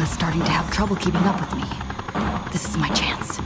Starting to have trouble keeping up with me. This is my chance.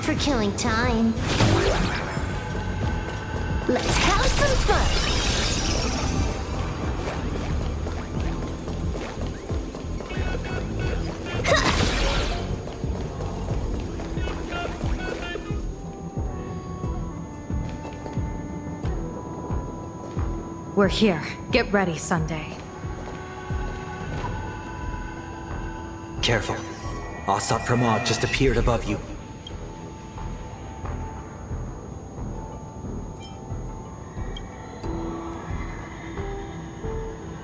for killing time. Let's have some fun. We're here. Get ready, Sunday. Careful. Asat Pramod just appeared above you.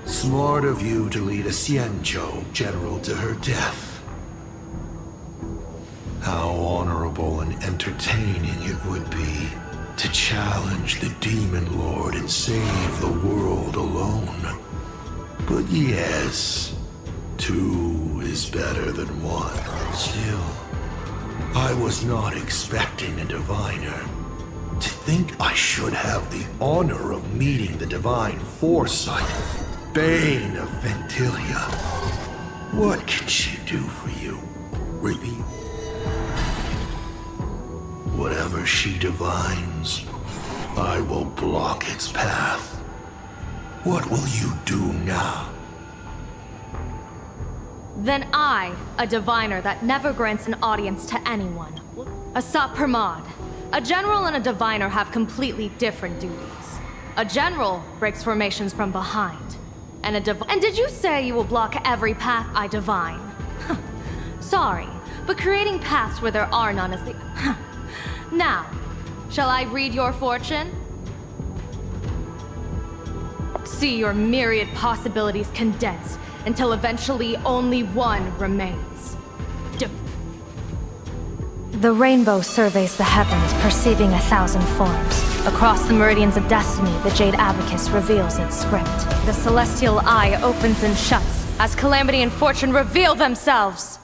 Smart of you to lead a Xianzhou general to her death. How honorable and entertaining it would be to challenge the Demon Lord and save the world alone. But yes, two is better than one. Still, I was not expecting a diviner. To think I should have the honor of meeting the divine foresight, Bane of Ventilia. What can she do for you? Reveal. Whatever she divines, I will block its path. What will you do now? Then I, a diviner that never grants an audience to anyone. Asat Pramod. A general and a diviner have completely different duties. A general breaks formations from behind. And did you say you will block every path I divine? Sorry, but creating paths where there are none is the... Now, shall I read your fortune? See your myriad possibilities condensed until eventually only one remains. The rainbow surveys the heavens, perceiving 1,000 forms. Across the meridians of destiny, the Jade Abacus reveals its script. The celestial eye opens and shuts as calamity and fortune reveal themselves.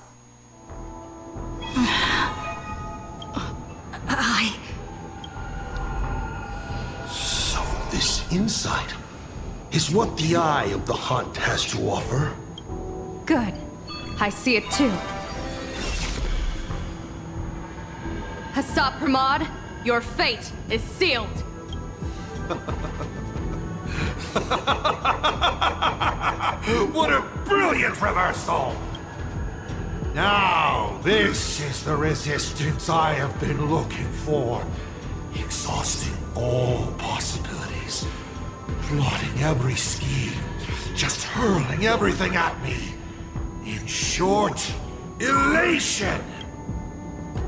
So this insight is what the Eye of the Hunt has to offer? Good. I see it too. Asat Pramod, your fate is sealed. What a brilliant reversal! Now, this is the resistance I have been looking for. Exhausting all possibilities. Plotting every scheme. Just hurling everything at me. In short, elation!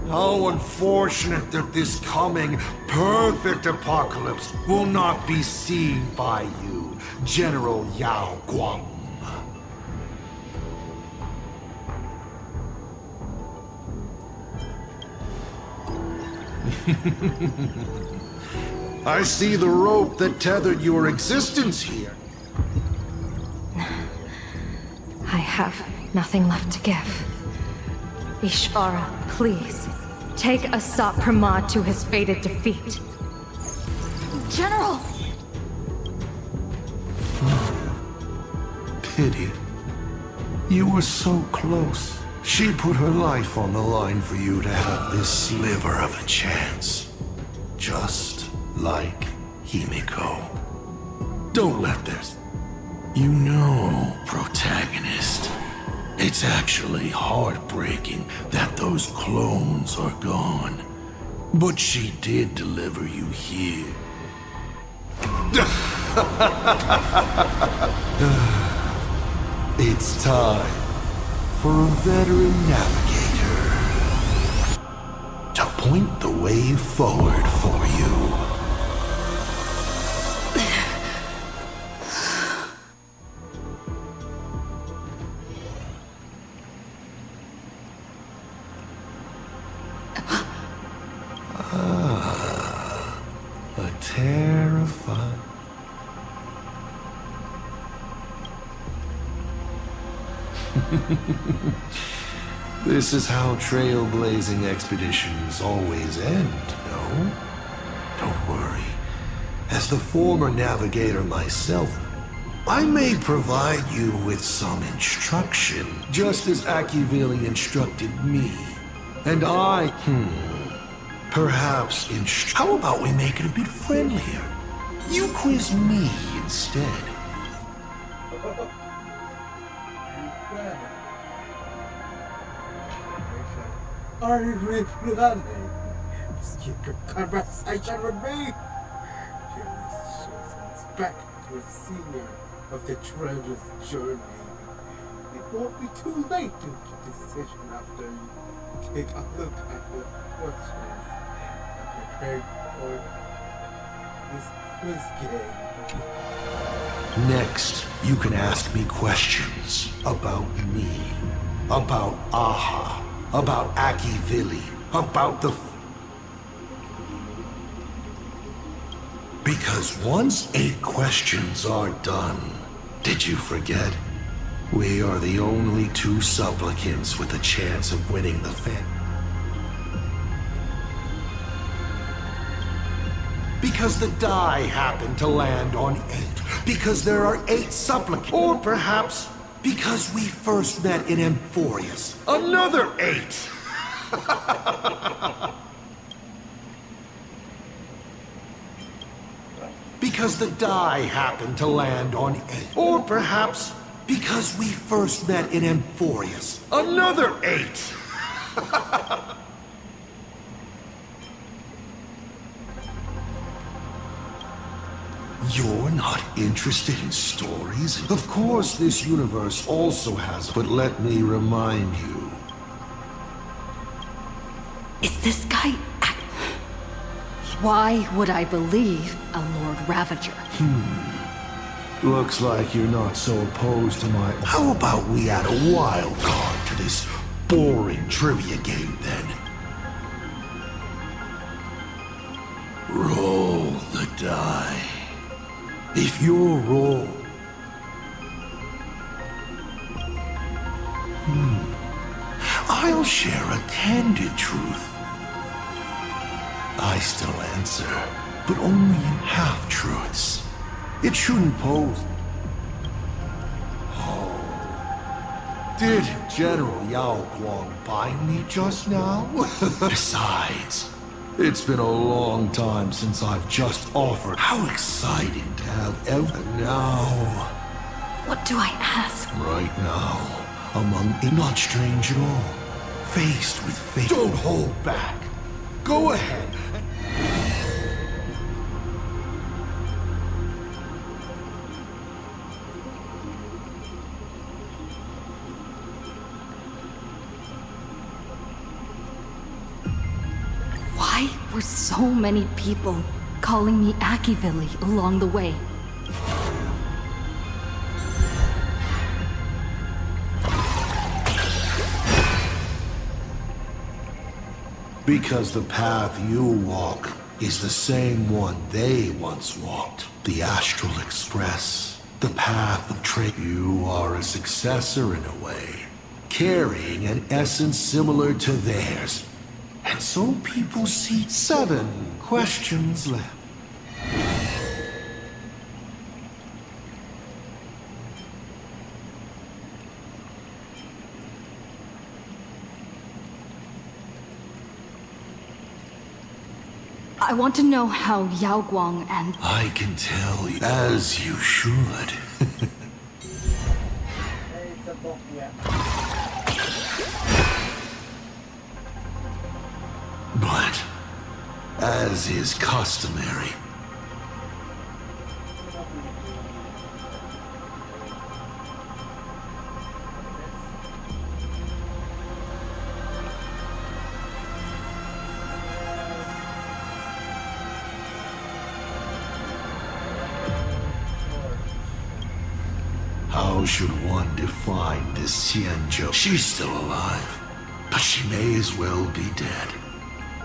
How unfortunate that this coming perfect apocalypse will not be seen by you, General Yao Guang. I see the rope that tethered your existence here. I have nothing left to give. Ishvara, please, take Asat Pramod to his fated defeat. General! Pity. You were so close. She put her life on the line for you to have this sliver of a chance. Just like Himiko. Don't let this... You know, protagonist. It's actually heartbreaking that those clones are gone. But she did deliver you here. It's time for a veteran navigator to point the way forward for you. A terrifying... This is how trailblazing expeditions always end, no? Don't worry. As the former navigator myself, I may provide you with some instruction, just as Akivili instructed me. And Perhaps how about we make it a bit friendlier? You quiz me instead. Are you planning to skip a conversation with me? This shows respect to a senior of the treacherous journey. It won't be too late to make a decision after you take a look at the questions I prepared for this quiz game. Next, you can ask me questions about me, about Aha, about Akivili, about the... Because once 8 questions are done, did you forget? We are the only 2 supplicants with a chance of winning the fan. Because the die happened to land on 8. Because there are 8 supplicants. Or perhaps because we first met in Emphorius. Another 8! Because the die happened to land on 8. Or perhaps because we first met in Emphorius. Another 8! You're not interested in stories? Of course, this universe also has, but let me remind you. Is this guy... Why would I believe a Lord Ravager? Looks like you're not so opposed to my... How about we add a wild card to this boring trivia game, then? Roll the die. If you're wrong... I'll share a candid truth. I still answer, but only in half-truths. It shouldn't pose... Oh... Did General Yao Guang bind me just now? Besides, it's been a long time since I've just offered. How exciting to have ever now. What do I ask? Right now, among not strange at all. Faced with fate. Don't hold back. Go ahead. Why were so many people calling me Akivili along the way? Because the path you walk is the same one they once walked. The Astral Express. The path of trade. You are a successor in a way, carrying an essence similar to theirs. And so people see 7 questions left. I want to know how Yao Guang and... I can tell you, as you should. But, as is customary, how should one define this Xianzhou? She's still alive, but she may as well be dead.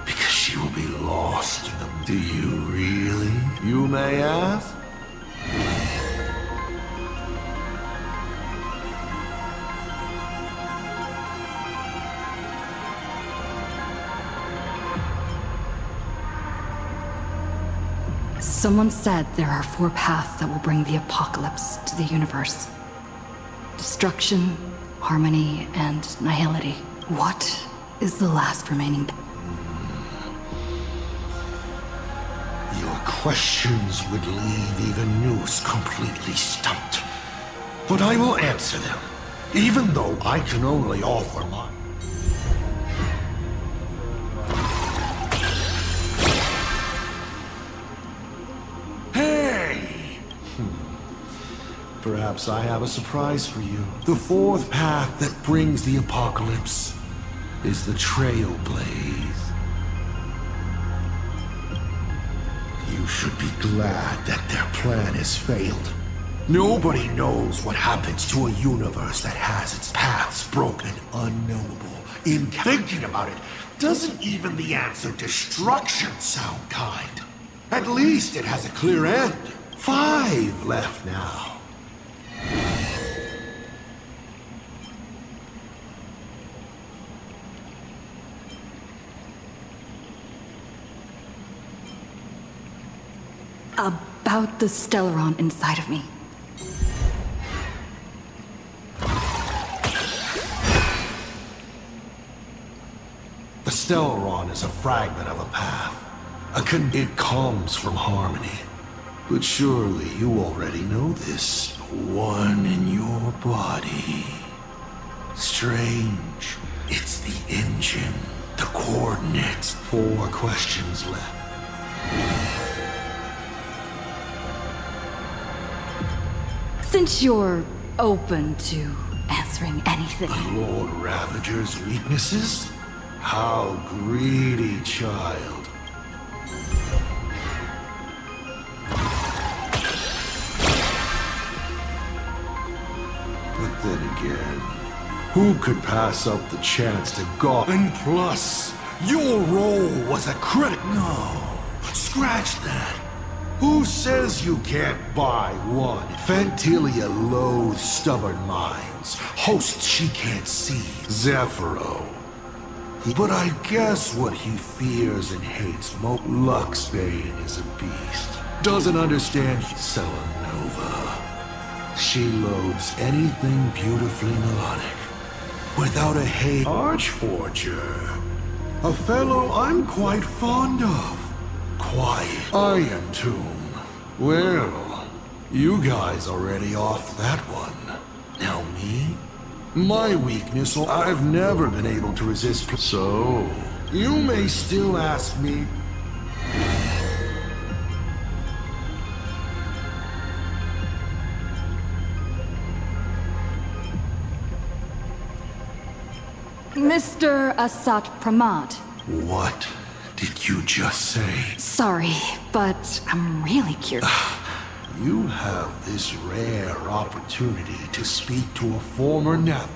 Because she will be lost in them. Do you really? You may ask? Someone said there are 4 paths that will bring the apocalypse to the universe. Destruction, harmony, and nihility. What is the last remaining? questions would leave even Noose completely stumped. But I will answer them, even though I can only offer my... Hey! Perhaps I have a surprise for you. The fourth path that brings the apocalypse is the Trailblaze. You should be glad that their plan has failed. Nobody knows what happens to a universe that has its paths broken and unknowable. In thinking about it, doesn't even the answer destruction sound kind? At least it has a clear end. 5 left now. About the Stellaron inside of me. The Stellaron is a fragment of a path. It comes from harmony. But surely you already know this. One in your body. Strange. It's the engine. The coordinates. 4 questions left. Since you're open to answering anything. The Lord Ravager's weaknesses? How greedy, child. But then again, who could pass up the chance to go? And plus, your role was a critic. No, scratch that. Who says you can't buy one? Fantilia loathes stubborn minds. Hosts she can't see. Zephyro. But I guess what he fears and hates most. Luxbane is a beast. Doesn't understand Selenova. She loathes anything beautifully melodic. Without a hate. Archforger. A fellow I'm quite fond of. Quiet. Iron Tomb. Well, you guys already off that one. Now me? My weakness, I've never been able to resist. So, you may still ask me. Mr. Asat Pramad. What did you just say? Sorry, but I'm really curious. You have this rare opportunity to speak to a former nav.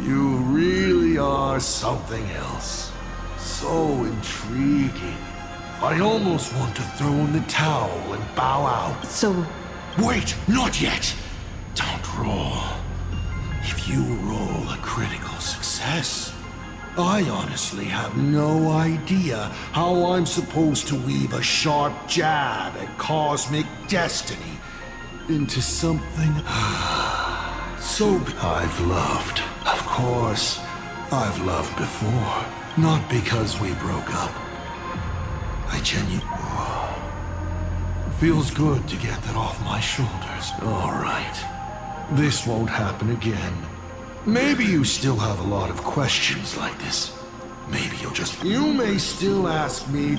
You really are something else. So intriguing. I almost want to throw in the towel and bow out. So... Wait, not yet! Don't roll. If you roll a critical success, I honestly have no idea how I'm supposed to weave a sharp jab at cosmic destiny into something so I've loved. Of course, I've loved before. Not because we broke up. I genuinely... Feels good to get that off my shoulders. All right. This won't happen again. Maybe you still have a lot of questions like this. Maybe you'll just... You may still ask me...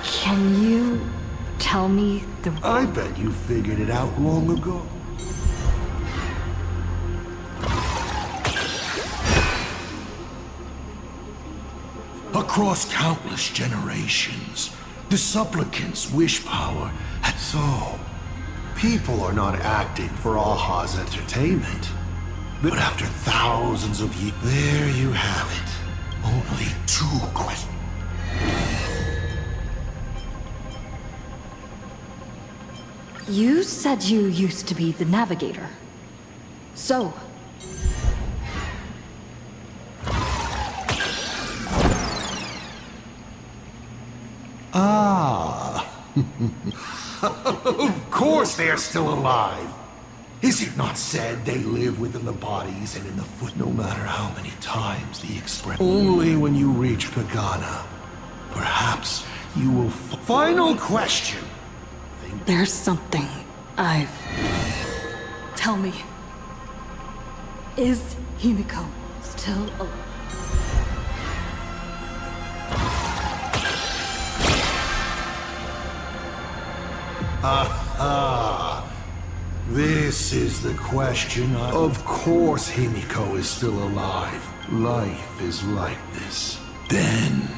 Can you tell me the... I bet you figured it out long ago. Across countless generations, the supplicants' wish power had so. People are not acting for Aha's entertainment. But after thousands of years, there you have it. Only 2 questions. You said you used to be the navigator. So... Ah. Of course they're still alive. Is it not said they live within the bodies and in the foot? No matter how many times the express. Only when you reach Pagana, perhaps you will. Final question. There's something I've... Tell me. Is Himiko still alive? Aha! This is the question Of course Himiko is still alive. Life is like this. Then,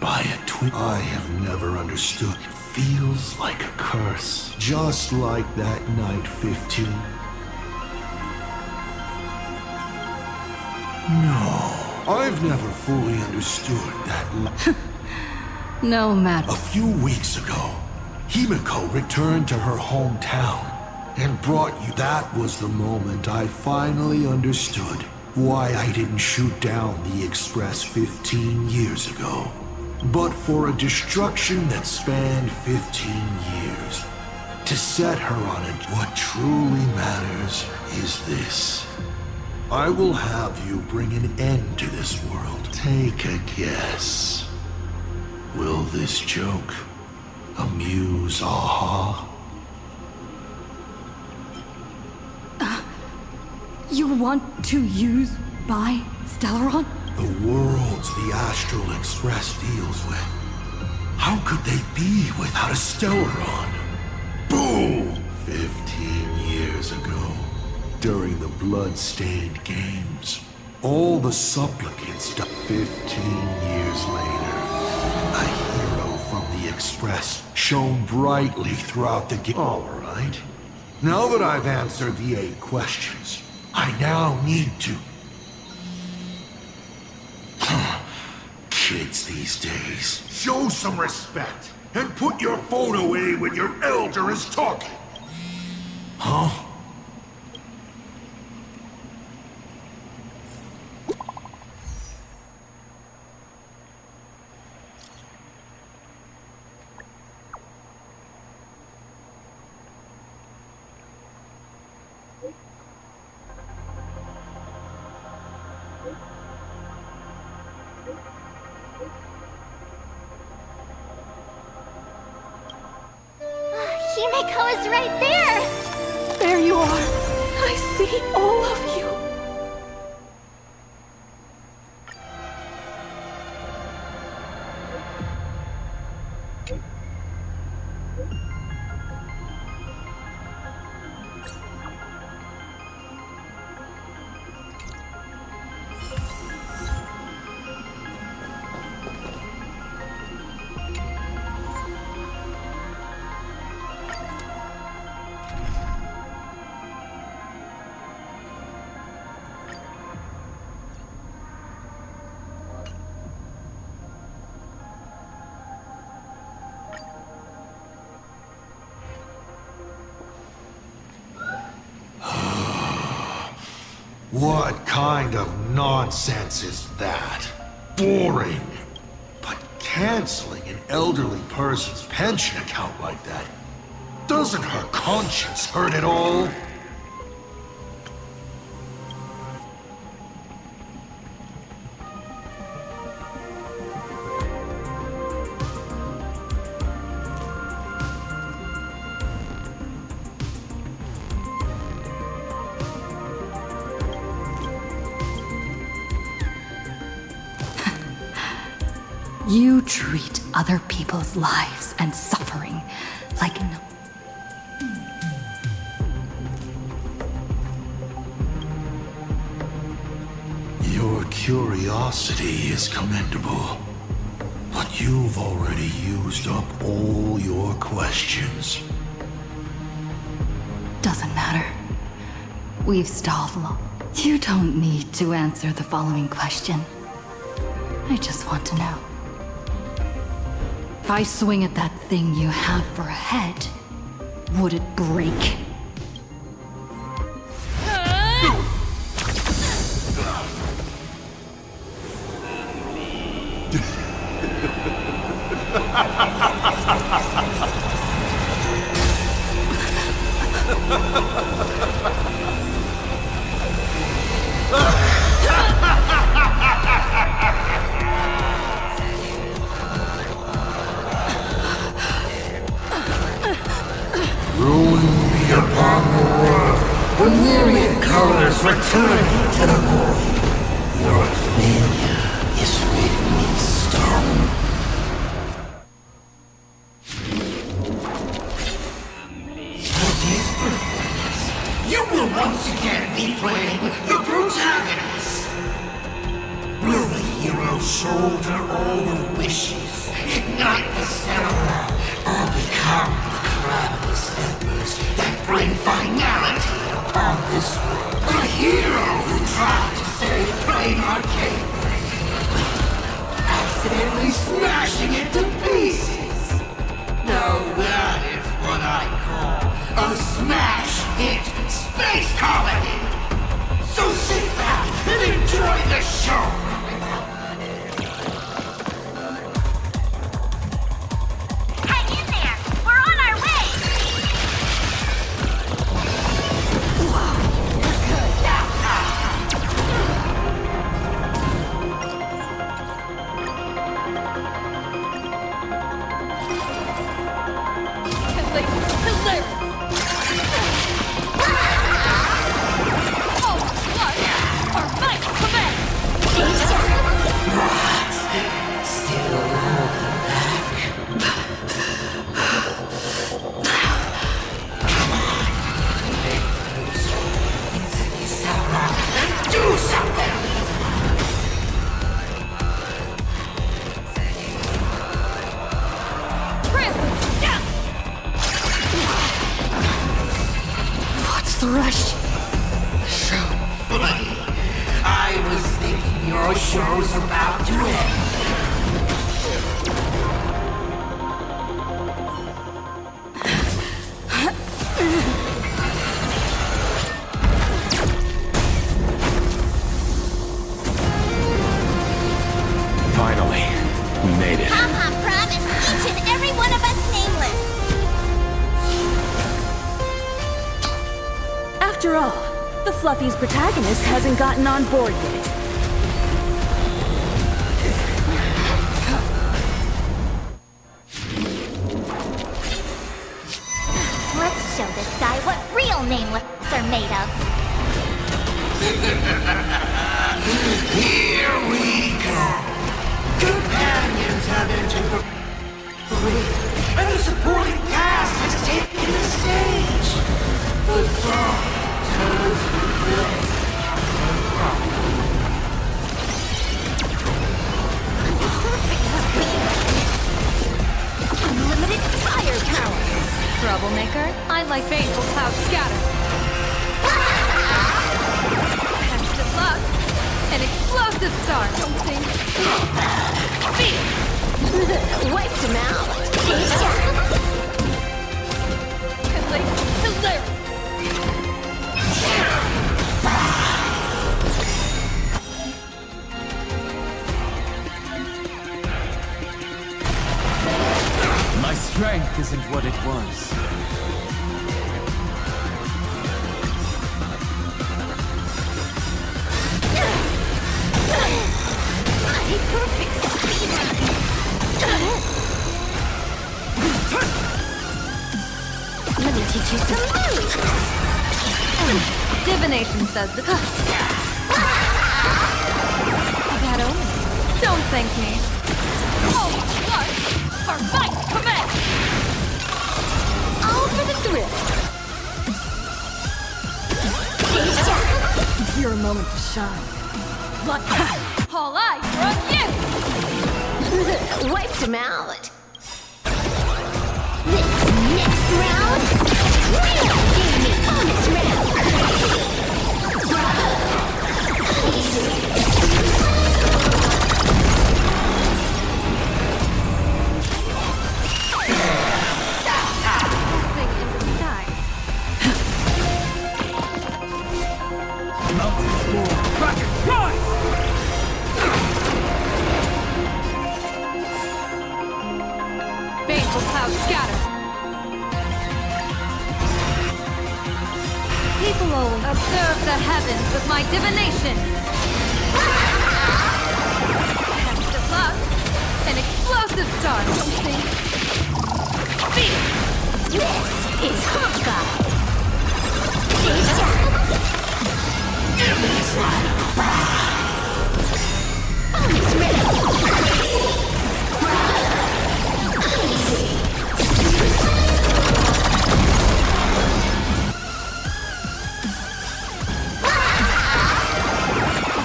by a twin, I have never understood. It feels like a curse. Just like that night 15. No, I've never fully understood that. No matter. A few weeks ago, Himiko returned to her hometown and brought you. That was the moment I finally understood why I didn't shoot down the Express 15 years ago. But for a destruction that spanned 15 years, to set her on it, what truly matters is this. I will have you bring an end to this world. Take a guess. Will this joke amuse Aha? You want to use by Stellaron? The worlds the Astral Express deals with. How could they be without a Stellaron? Boom! 15 years ago, during the blood-stained games, all the supplicants died. 15 years later, a hero from the Express shone brightly throughout the game. All right. Now that I've answered the 8 questions, I now need to... Kids these days. Show some respect and put your phone away when your elder is talking. Huh? Himiko is right there! There you are. I see all of you. What kind of nonsense is that? Boring. But canceling an elderly person's pension account like that, doesn't her conscience hurt at all? You treat other people's lives and suffering like no... Your curiosity is commendable, but you've already used up all your questions. Doesn't matter. We've stalled long. You don't need to answer the following question. I just want to know. If I swing at that thing you have for a head, would it break? travelers returning to the void. Your failure is written in stone. For this purpose, you will once again be playing the protagonist. Will the hero shoulder all the wishes, ignite the stellar, or become the cloudless embers that bring finality upon this world? A hero who tried to save Plain Arcade, accidentally smashing it to pieces. Now that is what I call a smash hit space comedy. So sit back and enjoy the show. Hang in there! We're on our way! Do something! What's the rush? Buddy, I was thinking your show's about to end. Finally, we made it. Pom-Pom promised each and every one of us nameless. After all, the Fluffy's protagonist hasn't gotten on board yet. Let's show this guy what real nameless are made of. Here we go. Companions have entered the ring, and the supporting cast has taken the stage. The song turns the villain Unlimited firepower. Troublemaker, I like Baneful Cloud Scatter. Test of luck. An explosive star. Something. Wiped him out. My strength isn't what it was. Let me teach you some moves. Divination says the That only. Don't thank me. Oh, God! Our fight commence! All for the thrill. Your moment to shine. All eyes are on you! Wiped him out. This next round, real gaming bonus round. Baneful Cloud Scatter. People will observe the heavens with my divination. Test of luck. An explosive star. Something. This is Honkai.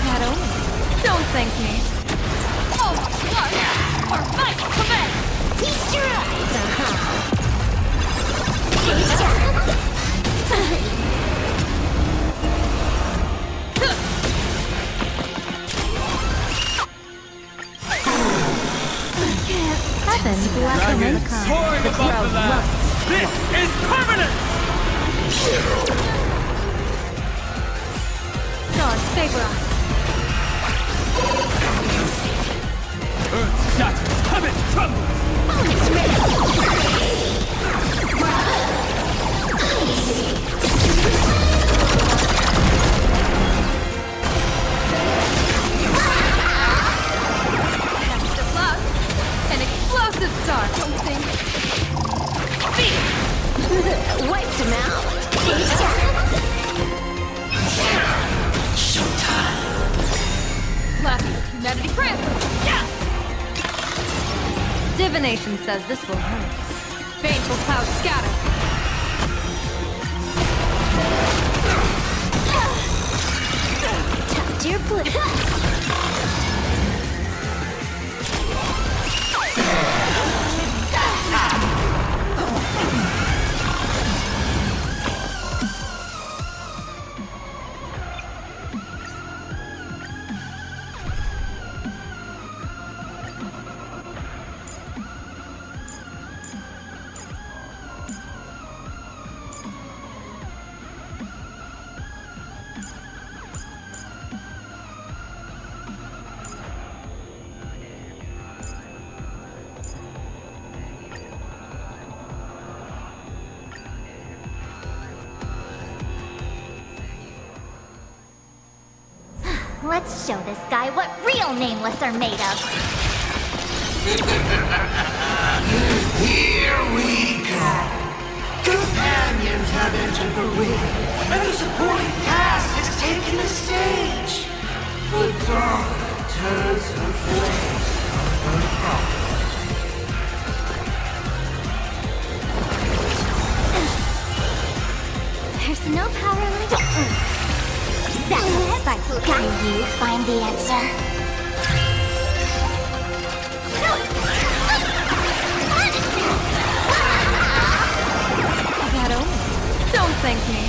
That only. Don't thank me. Oh, what? Our fight commence! Destroyed! Heaven bless Dragon mankind. soaring The above the crowd land. loves This is permanent! Stars favor us. Earth shatters, heaven trembles! Next of love. An explosive star, don't think. Beat! Wiped him out. Last humanity cramp! Yeah! Divination says this will hurt. Baneful clouds scatter. Tap to your blue. Let's show this guy what real nameless are made of. Here we go. Companions have entered the ring, and the supporting cast has taken the stage. The dawn turns her flame on her heart. There's no power like that looks like can you find the answer? That only. Don't thank me.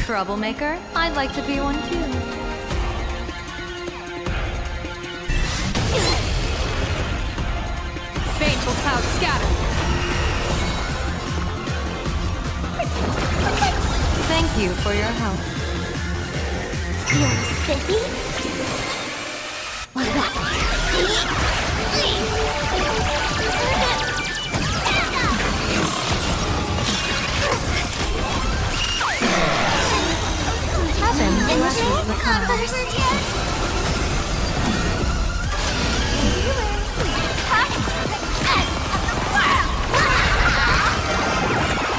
Troublemaker? I'd like to be one too. Baneful clouds scatter. Thank you for your help. You're spiffy? What about Heaven blesses the Converse?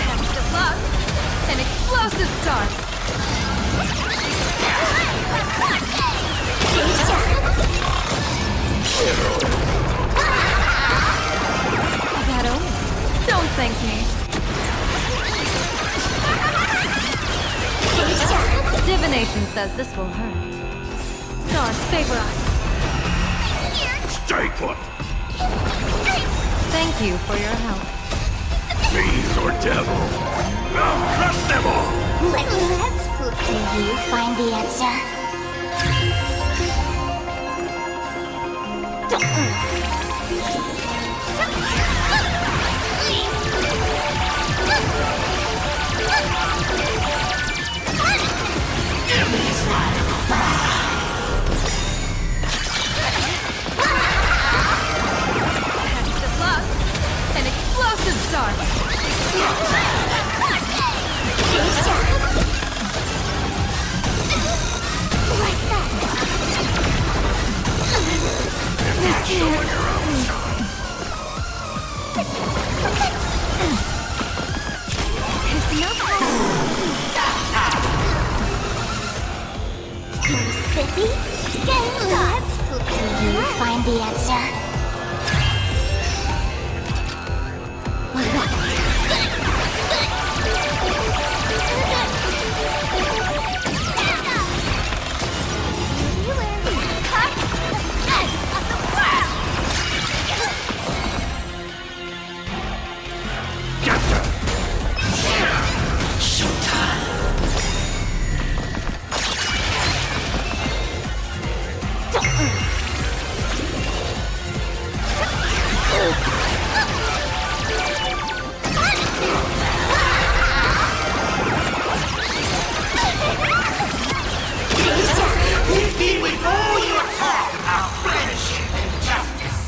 Next of love. An explosive star. That only. Don't thank me. Divination says this will hurt. Stars favor us. Stay put! Thank you for your help. Fiends or devil! I'll crush them all! Let's put. Can you find the answer? Give me this Next of love. An explosive star. find the answer. Hit me with all your talk about friendship and justice.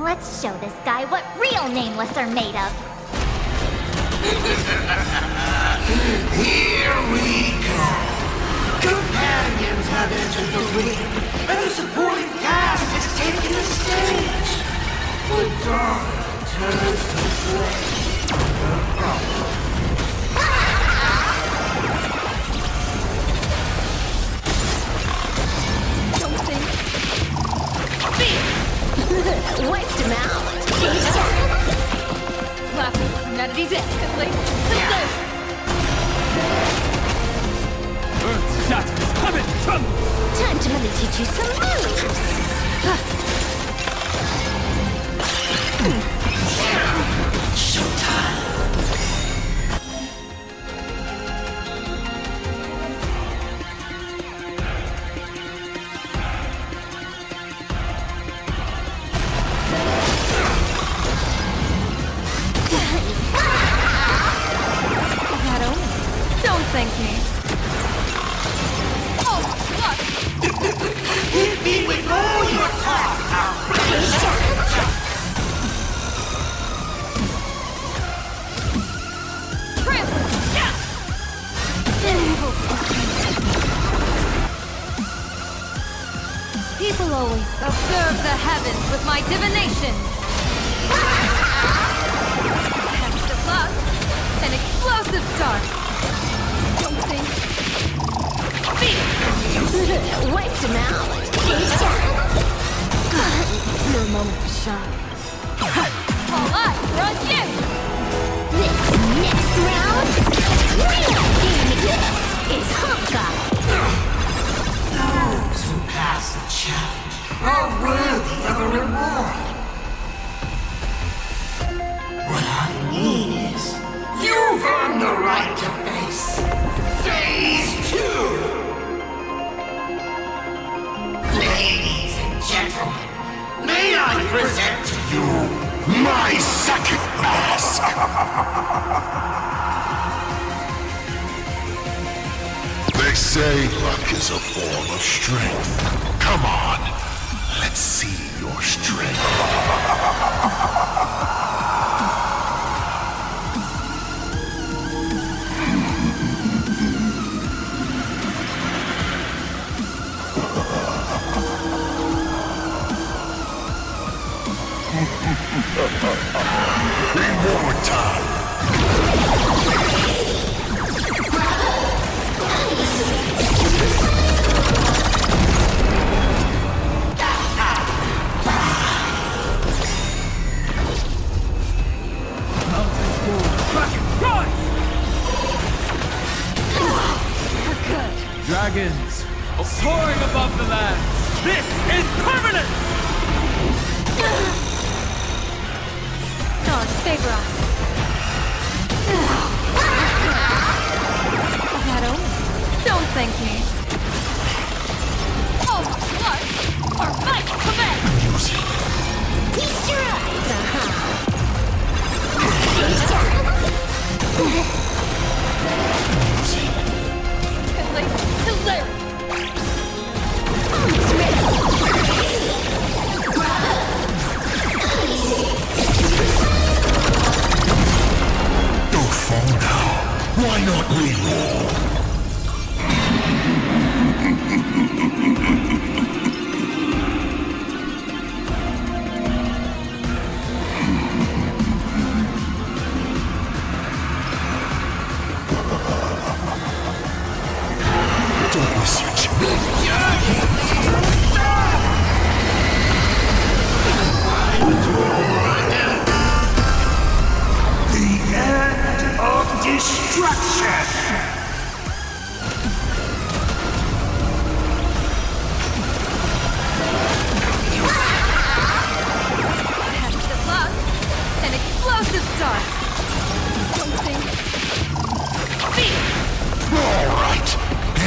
Let's show this guy what real nameless are made of. Here we go. Companions have entered the ring, and the supporting cast has taken the stage. The dark turns to flame. Wiped him out. Laughing humanity's instantly. Earth shatters, heaven trembles! Time to really teach you some moves. Showtime. Don't thank me. Oh, what? Hit me with all your talk about friendship and justice. Trample! Yeah! People always observe the heavens with my divination. Extra plus, an explosive start. Don't think. Wiped him out. Your moment to shine. All eyes are on you. This next round, this is Honkai. Those who pass the challenge are worthy of a reward. What I mean is, you've earned the right to face Phase 2! Ladies and gentlemen, may I present to you my second mask! They say luck is a form of strength. Come on, let's see your strength. Immortal! Dragons, Soaring above the land. This is permanent! Oh, favor us. That only. Don't thank me. Oh, what? Our fight commence! Feast your eyes, Hilarious! Don't fall now. Why not re-roll? Don't miss your chance. The end of destruction! That's the luck. An explosive start. Something. Beat! Alright,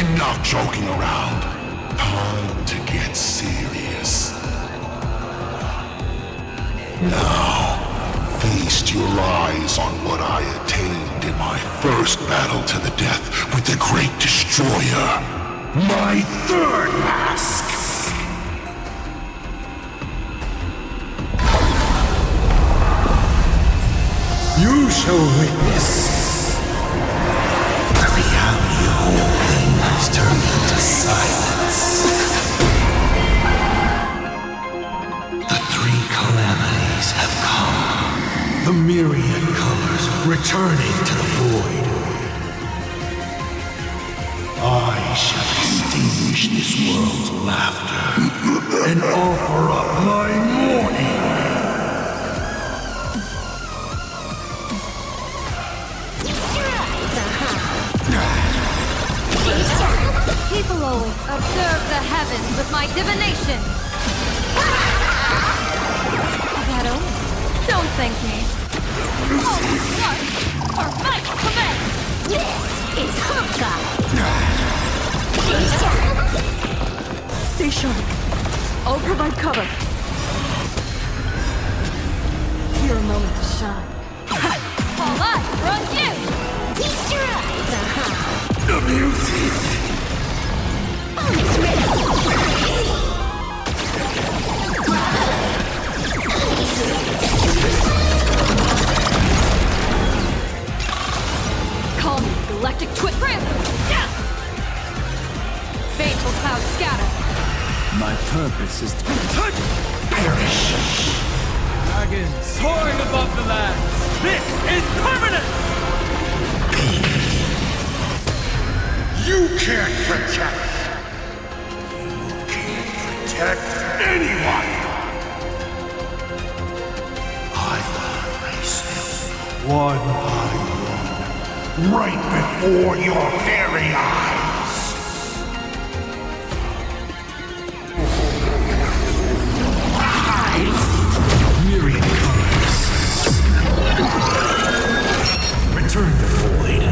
enough joking around. Time to get serious. Now, feast your eyes on what I attained in my first battle to the death with the Great Destroyer. My third mask! You shall witness the reality of all things turned into silence. The three calamities have come. The myriad colors returning to the void. I shall extinguish this world's laughter and offer up my mourning. People always observe the heavens with my divination. That only. Don't thank me. Oh, what? Our fight commence! This is Honkai! Stay sharp. I'll provide cover. Your moment to shine. All eyes are on you! Feast your eyes, The music! Bonus ready! Call me Galactic Twit Panther! Yeah! Baneful clouds scatter. My purpose is to Perish! dragon soaring above the land. This is permanent! You can't protect! You can't protect anyone! I will erase them one by one, right before your very eyes! Myriad colors. Return to void.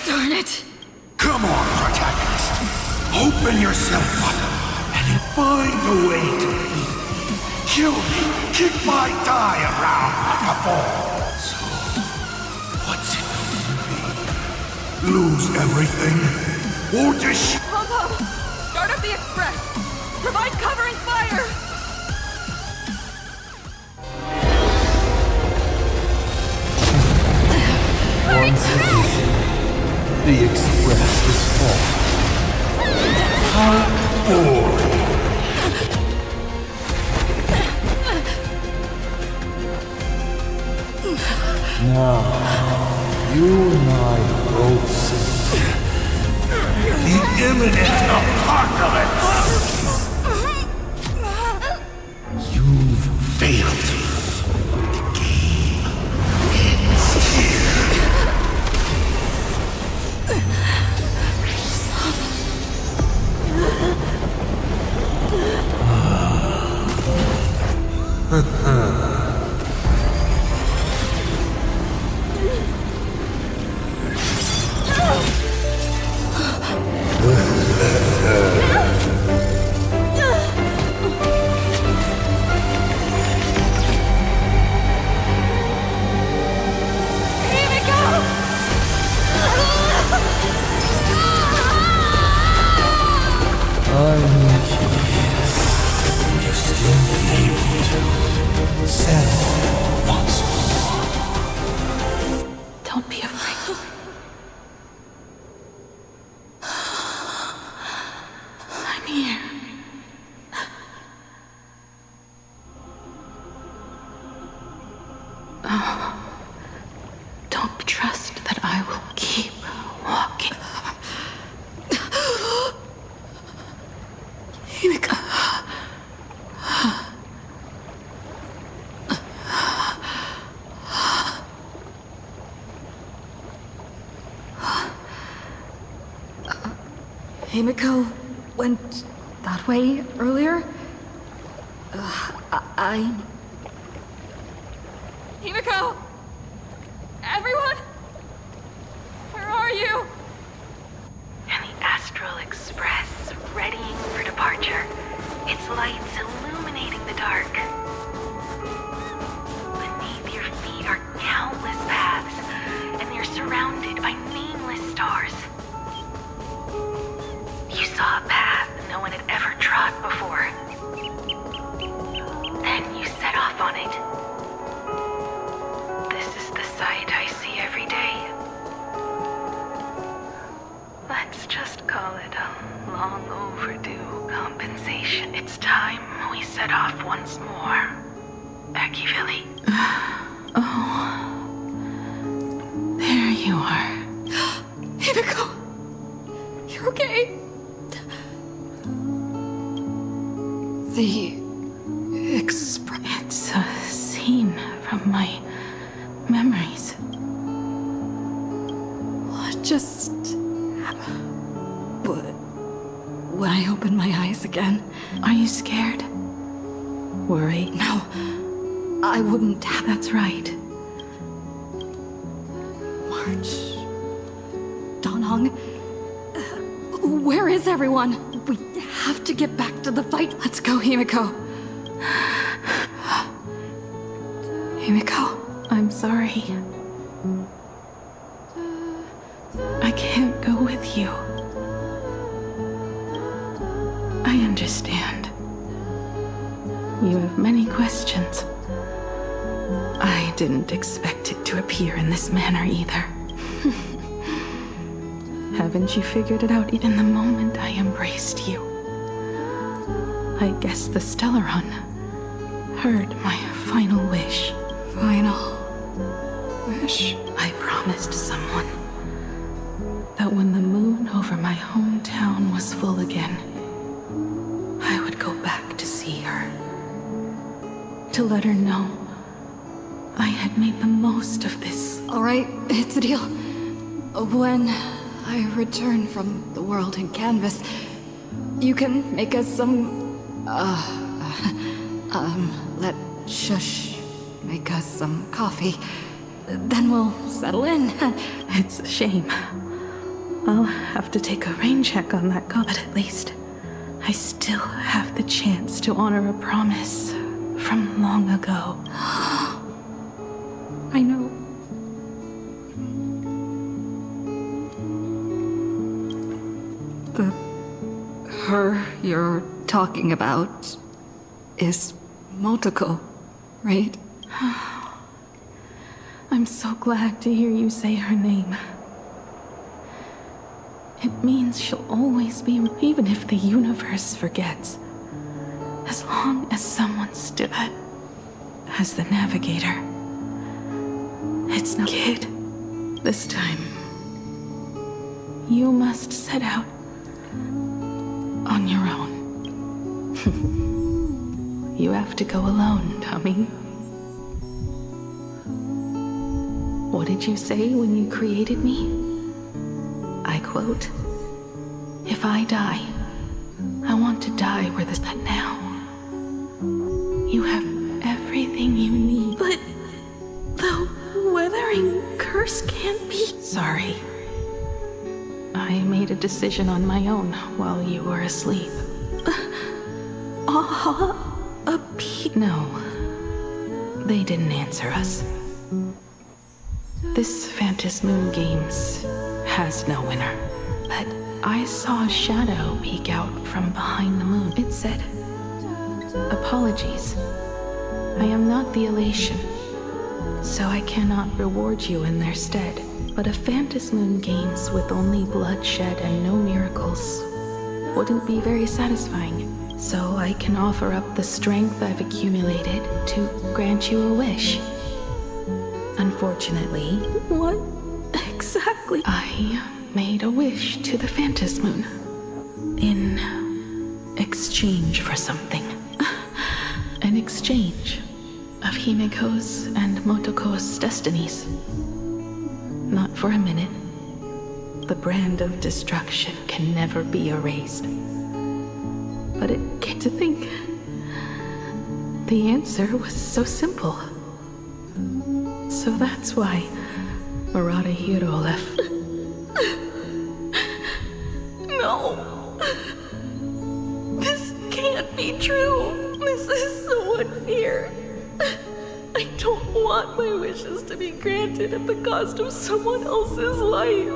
Darn it! Come on, protagonist. Open yourself up and find a way to beat me. Kill me. Kick my die around like a ball. So, what's it going to be? Lose everything? Or just... Pom-Pom! Start up the express! Provide covering fire! Once again, the express is full. How boring. Now, you and I both see the imminent apocalypse. You've failed. The game ends here. I'm curious. You still be able to settle once more. Don't be afraid. I'm here. Oh, don't trust that I will keep walking. Himiko. Himiko went that way earlier? I... Himiko! Everyone? Where are you? And the Astral Express, readying for departure. Its lights illuminating the dark. Beneath your feet are countless paths, and you're surrounded by nameless stars. You saw a path no one had ever trod before. Then you set off on it. This is the sight I see every day. Let's just call it a long overdue compensation. It's time we set off once more. Akivili. Oh. There you are. Himiko! You're okay? The express. It's a scene from my memories. What just happened? When I opened my eyes again. Are you scared? Worried? No, I wouldn't have. That's right. March. Danhong. Where is everyone? We have to get back to the fight. Let's go, Himiko. Himiko. I'm sorry. I can't go with you. I understand. You have many questions. I didn't expect it to appear in this manner either. Haven't you figured it out in the moment I embraced you? I guess the Stellaron heard my final wish. Final wish? I promised someone that when the moon over my hometown was full again, I would go back to see her. To let her know I had made the most of this. All right, it's a deal. When I return from the world in canvas, you can make us some... let Shush make us some coffee. Then we'll settle in. It's a shame. I'll have to take a rain check on that but at least I still have the chance to honor a promise from long ago. I know. Her you're talking about is Motoko, right? I'm so glad to hear you say her name. It means she'll always be, even if the universe forgets. As long as someone stood as the navigator. It's no kid. This time, you must set out on your own. You have to go alone, Tommy. What did you say when you created me? I quote, "If I die, I want to die where there's that now." You have every decision on my own while you were asleep. No. They didn't answer us. This Phantom Moon Games has no winner. But I saw a shadow peek out from behind the moon. It said, "Apologies. I am not the elation, so I cannot reward you in their stead. But a Phantom Moon Games with only bloodshed and no miracles wouldn't be very satisfying. So I can offer up the strength I've accumulated to grant you a wish. Unfortunately..." What exactly? I made a wish to the Phantom Moon in exchange for something. An exchange of Himiko's and Motoko's destinies. Not for a minute. The brand of destruction can never be erased. But it came to think, the answer was so simple. So that's why Murata Hiro left. No! This can't be true! This is so unfair! I don't want my wishes to be granted at the cost of someone else's life.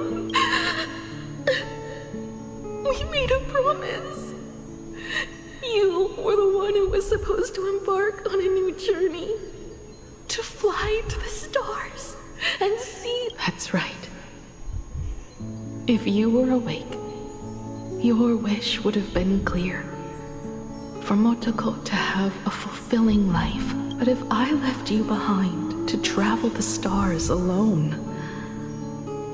We made a promise. You were the one who was supposed to embark on a new journey. To fly to the stars and see... That's right. If you were awake, your wish would have been clear. For Motoko to have a fulfilling life. But if I left you behind to travel the stars alone,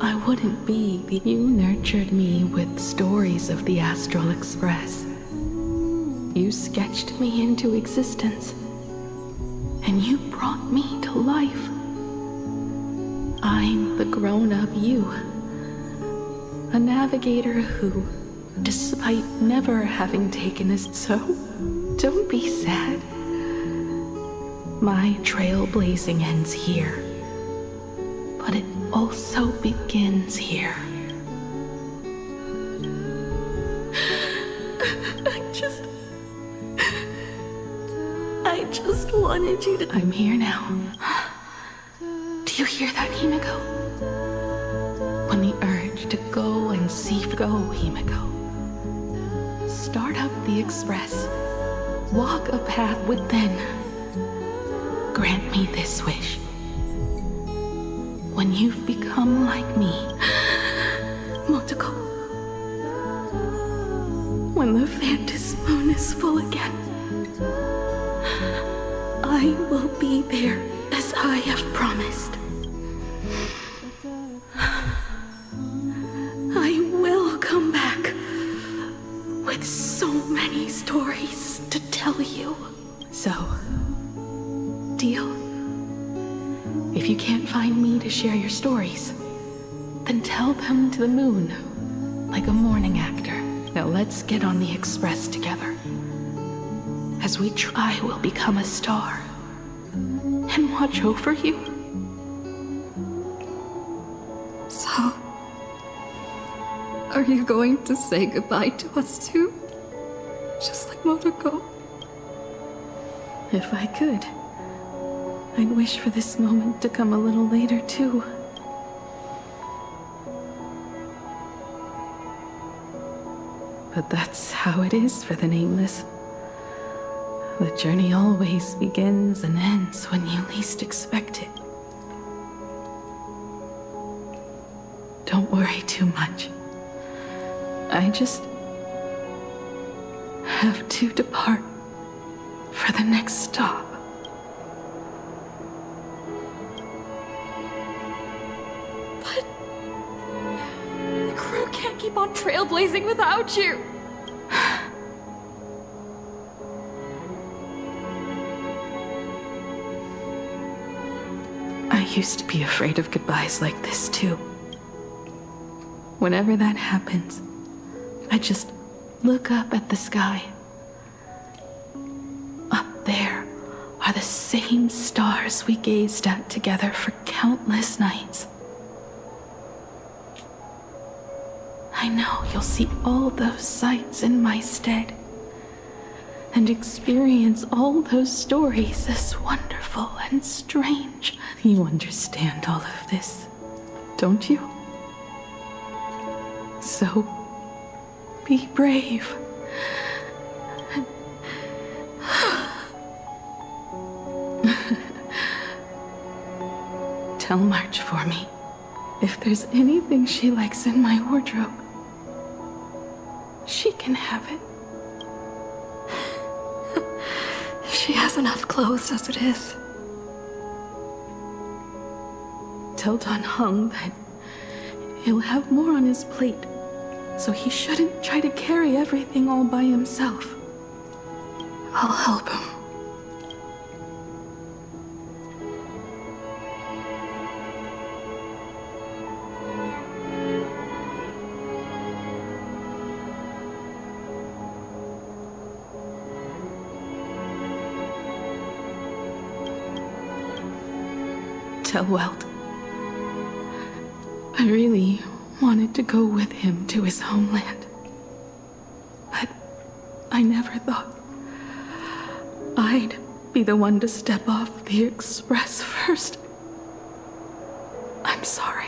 I wouldn't be. You nurtured me with stories of the Astral Express. You sketched me into existence, and you brought me to life. I'm the grown-up you, a navigator who, despite never having taken us so, don't be sad. My trailblazing ends here, but it also begins here. I just wanted you to... I'm here now. Do you hear that, Himiko? When the urge to go and see... Go, Himiko. Start up the express. Walk a path within. Grant me this wish. When you've become like me, Motoko. When the Phantom Moon is full again, I will be there as I have promised. I will come back with so many stories to tell you. So, deal? If you can't find me to share your stories, then tell them to the moon, like a morning actor. Now let's get on the express together. As we try, I will become a star and watch over you. So, are you going to say goodbye to us too? Just like Motoko? If I could, I'd wish for this moment to come a little later too. But that's how it is for the Nameless. The journey always begins and ends when you least expect it. Don't worry too much. I just have to depart for the next stop. But the crew can't keep on trailblazing without you. I used to be afraid of goodbyes like this too. Whenever that happens, I just look up at the sky. Up there are the same stars we gazed at together for countless nights. I know you'll see all those sights in my stead and experience all those stories as wonderful and strange. You understand all of this, don't you? So, be brave. Tell March for me if there's anything she likes in my wardrobe. She can have it. She has enough clothes as it is. Tell Don Hung that he'll have more on his plate, so he shouldn't try to carry everything all by himself. I'll help him. Tell Welt. I really wanted to go with him to his homeland. But I never thought I'd be the one to step off the express first. I'm sorry.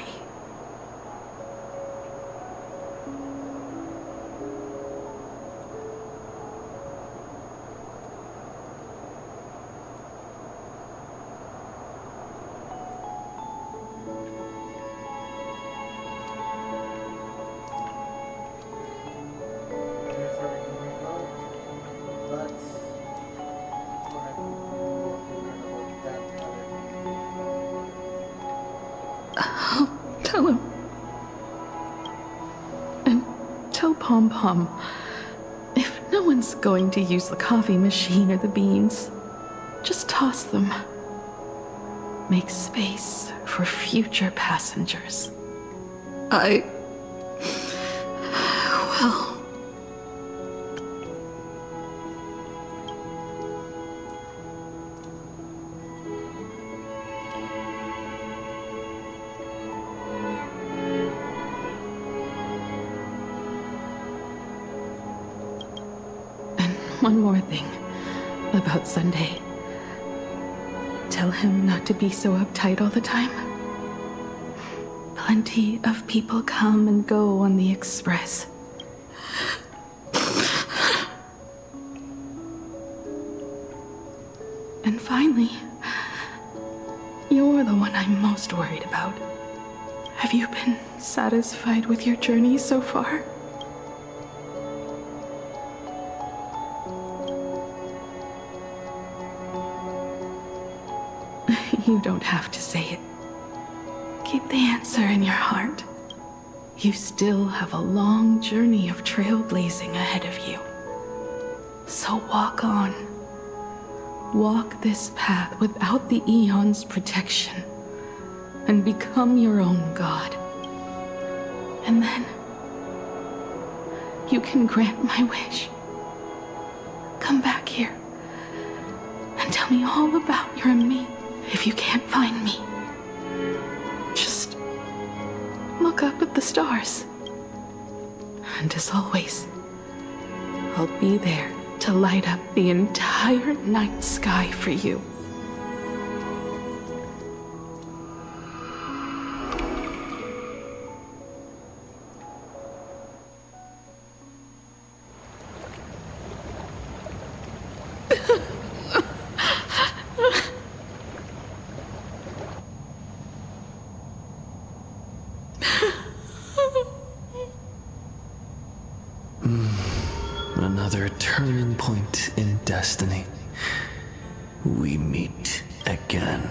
Tell him. And tell Pom Pom, if no one's going to use the coffee machine or the beans, just toss them. Make space for future passengers. Well... One more thing about Sunday. Tell him not to be so uptight all the time. Plenty of people come and go on the express. And finally, you're the one I'm most worried about. Have you been satisfied with your journey so far? You don't have to say it. Keep the answer in your heart. You still have a long journey of trailblazing ahead of you. So walk on. Walk this path without the Eon's protection, and become your own god. And then, you can grant my wish. Come back here, and tell me all about your mate. If you can't find me, just look up at the stars. And as always, I'll be there to light up the entire night sky for you. Another turning point in destiny. We meet again.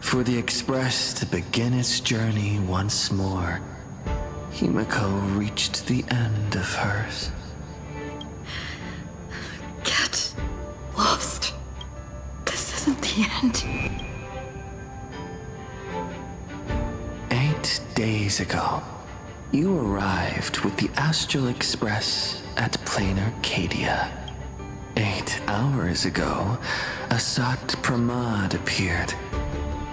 For the Express to begin its journey once more, Himiko reached the end of hers. Get lost. This isn't the end. 8 days ago, You arrived with the Astral Express at Plain Arcadia. 8 hours ago, Asat Pramad appeared.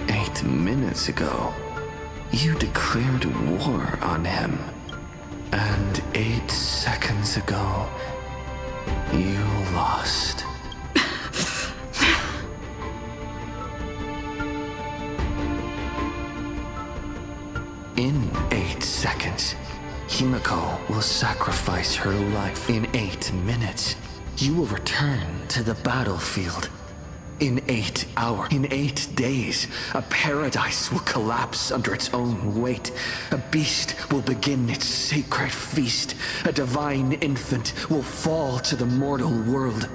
8 minutes ago, you declared war on him. And 8 seconds ago, you lost. In 8 seconds, Himiko will sacrifice her life. In 8 minutes, you will return to the battlefield. In 8 hours, in 8 days, a paradise will collapse under its own weight. A beast will begin its sacred feast. A divine infant will fall to the mortal world.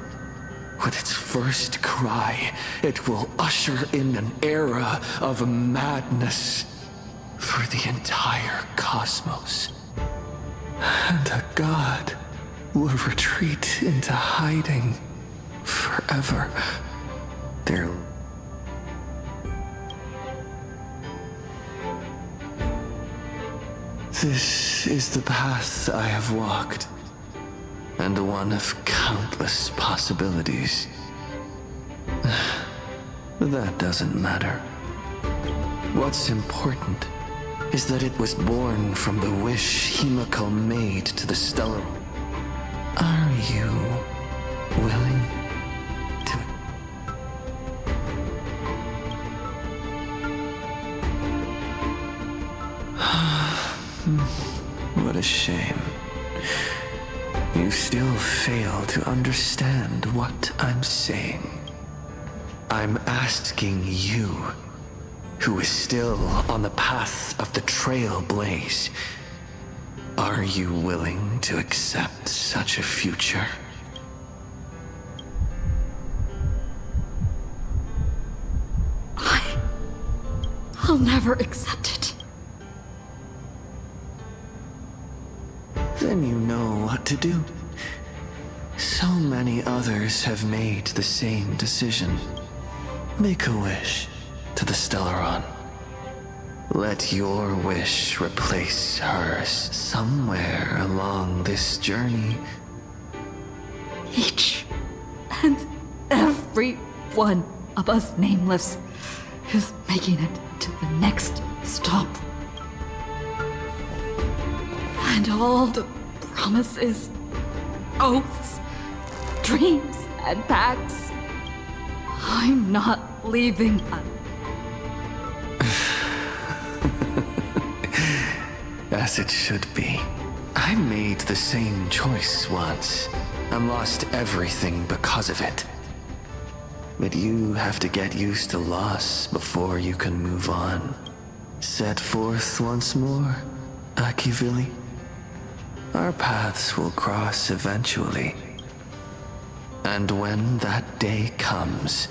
With its first cry, it will usher in an era of madness for the entire cosmos. And a god will retreat into hiding forever. This is the path I have walked, and one of countless possibilities. That doesn't matter. What's important is that it was born from the wish Himiko made to the Stellar. Are you willing to? What a shame. You still fail to understand what I'm saying. I'm asking you, who is still on the path of the Trailblaze, are you willing to accept such a future? I'll never accept it. Then you know what to do. So many others have made the same decision. Make a wish to the Stellaron. Let your wish replace hers somewhere along this journey. Each and every one of us nameless is making it to the next stop. And all the promises, oaths, dreams, and pacts, I'm not leaving. As it should be. I made the same choice once, and lost everything because of it. But you have to get used to loss before you can move on. Set forth once more, Akivili. Our paths will cross eventually. And when that day comes,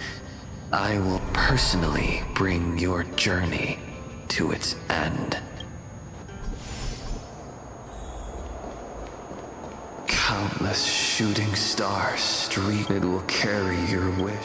I will personally bring your journey to its end. Countless shooting stars streak. It will carry your wish.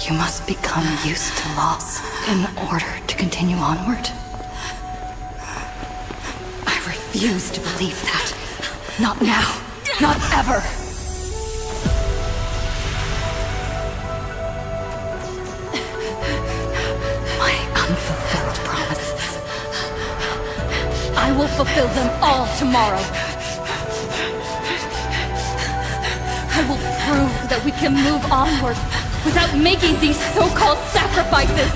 You must become used to loss in order to continue onward. I refuse to believe that. Not now. Not ever. My unfulfilled promises. I will fulfill them all tomorrow. I will prove that we can move onward without making these so-called sacrifices.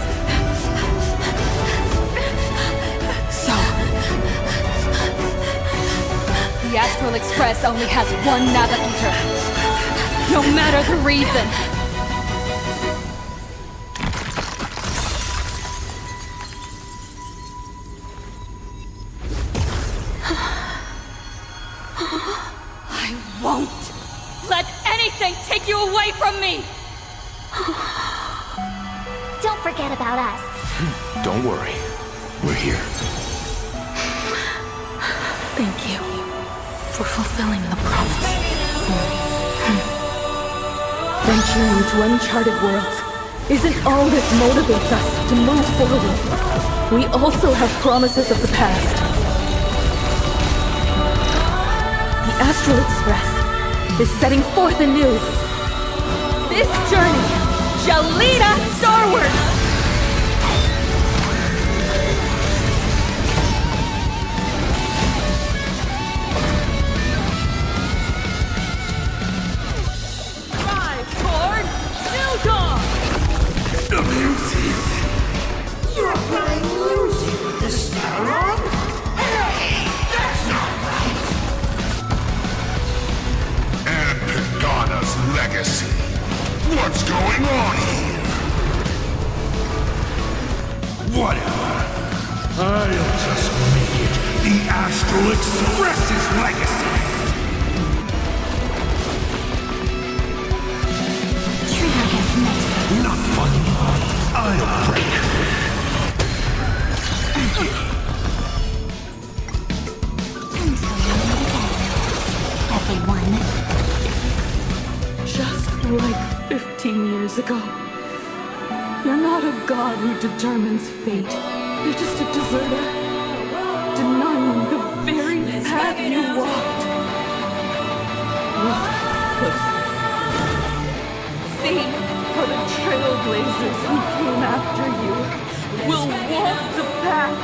The Astral Express only has one navigator. No matter the reason. I won't let anything take you away from me! Don't forget about us. Don't worry. We're here. Thank you for fulfilling the promise. Venturing into uncharted worlds isn't all that motivates us to move forward. We also have promises of the past. The Astral Express is setting forth anew. This journey shall lead us starward! You're playing music with the spell on? Hey, that's not right! And Pagana's legacy. What's going on here? Whatever. I'll just make it the Astral Express's legacy. Not funny. I'll break. Everyone. Just like 15 years ago. You're not a god who determines fate. You're just a deserter, denying the very path you walked. See how the trailblazers who came after you will walk the path.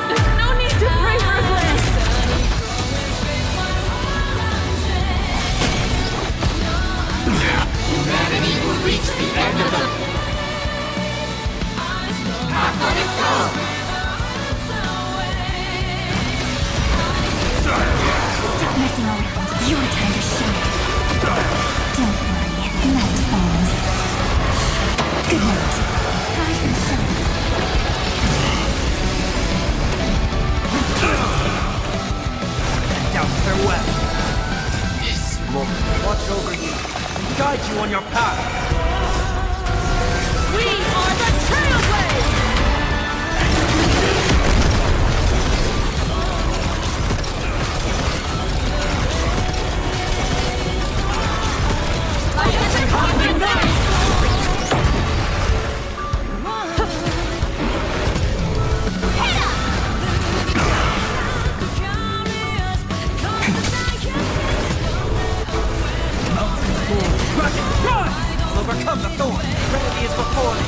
There's no need to pray for grace. Humanity will reach the end of the... Path on its own! Stop messing around. Your time to shine. Don't worry, night falls. Good night. Rise and shine. And out farewell. This moment watch over you, guide you on your path. We are the Trailblazers! Overcome the thorn. Remedy is before me.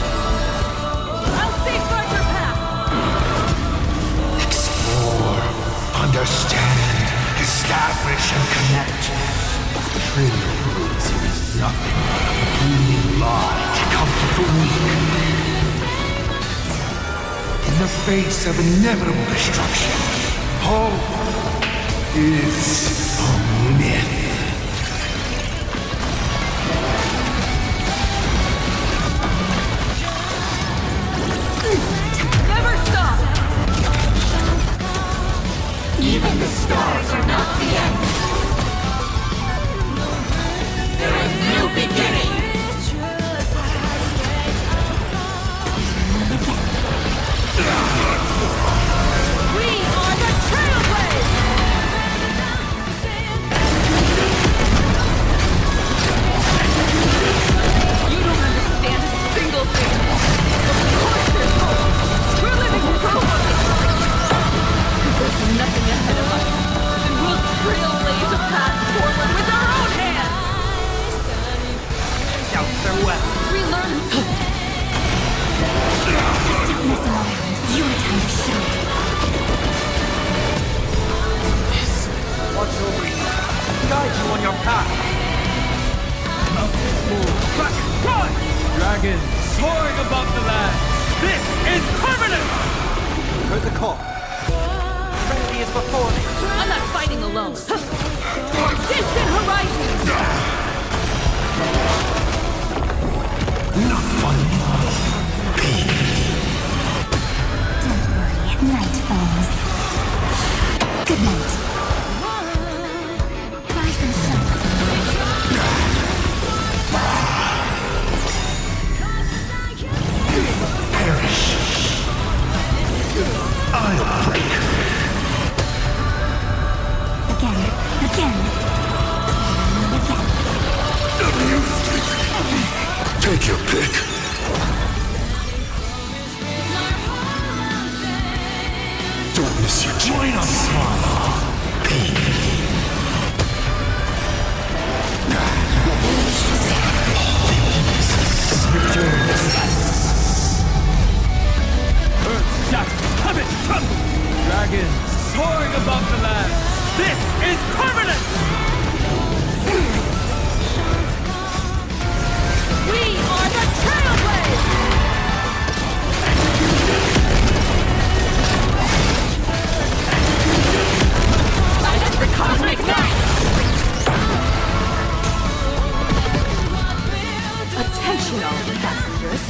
I'll safeguard your path! Explore, understand, establish, and connect. Trailblazing is nothing but a bleeding lie to comfort the weak. In the face of inevitable destruction, hope is a myth. Never stop! Even the stars are not the end. They're a new beginning. We are the Trailblazers! You don't understand a single thing. Of course there's hope. We're living proof of it. If there's nothing ahead of us, then we'll trailblaze a path forward with our own hands. Out farewell. We learn. Stop messing around. Your time to shine. Watch over you, guide you on your path. Mountains move, dragons run! Dragons soaring above the land. This is permanent! Heard the call. Remedy is before me. I'm not fighting alone. For distant horizons! Not funny. Don't worry, night falls. Good night. Rise and shine. Perish. I'll break. Again. Take your pick. Don't miss your chance. Join us, Earth shatters, heaven trembles. Dragons soaring above the land. This is permanent! We are the Trailblazers! Light for cosmic night! Attention all passengers.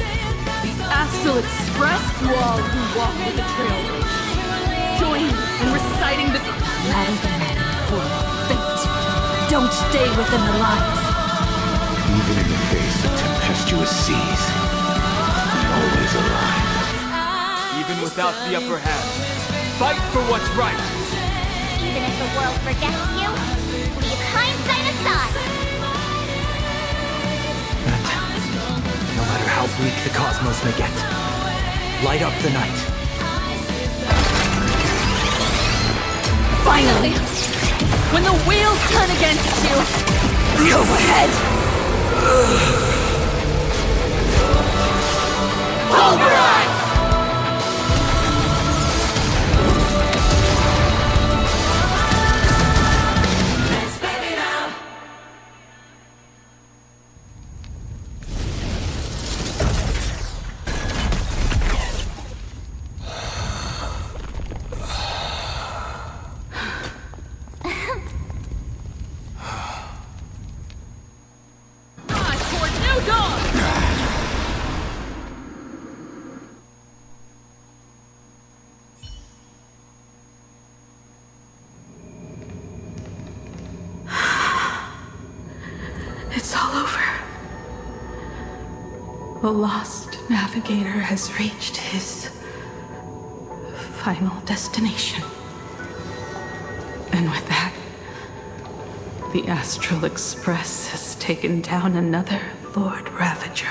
The Astral Express to all who walk with the Trailblazers. Join me in reciting the... Rather than for fate, don't stay within the lines. Even in the face of tempestuous seas, I'm always alive. Even without the upper hand, fight for what's right. Even if the world forgets you, leave hindsight aside. No matter how bleak the cosmos may get, light up the night. Finally! When the wheels turn against you, go ahead! Pulverize! It's all over. The lost navigator has reached his final destination. And with that, the Astral Express has taken down another Lord Ravager.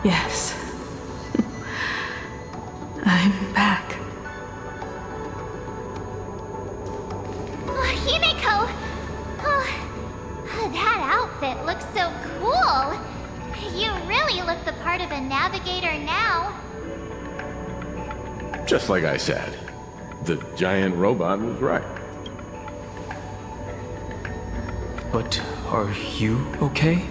Yes. I'm back. Oh, Himeko! Oh, that outfit looks so cool. You really look the part of a navigator now. Just like I said, the giant robot was right. But are you okay?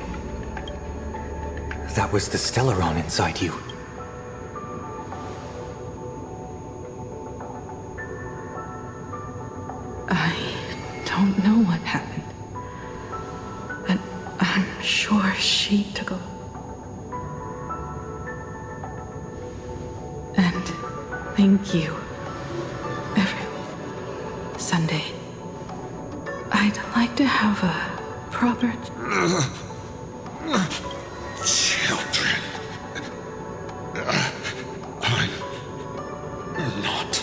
That was the Stellaron inside you. I don't know what happened. But I'm sure she took a... And thank you, everyone. Sunday. I'd like to have a proper... Children. I'm not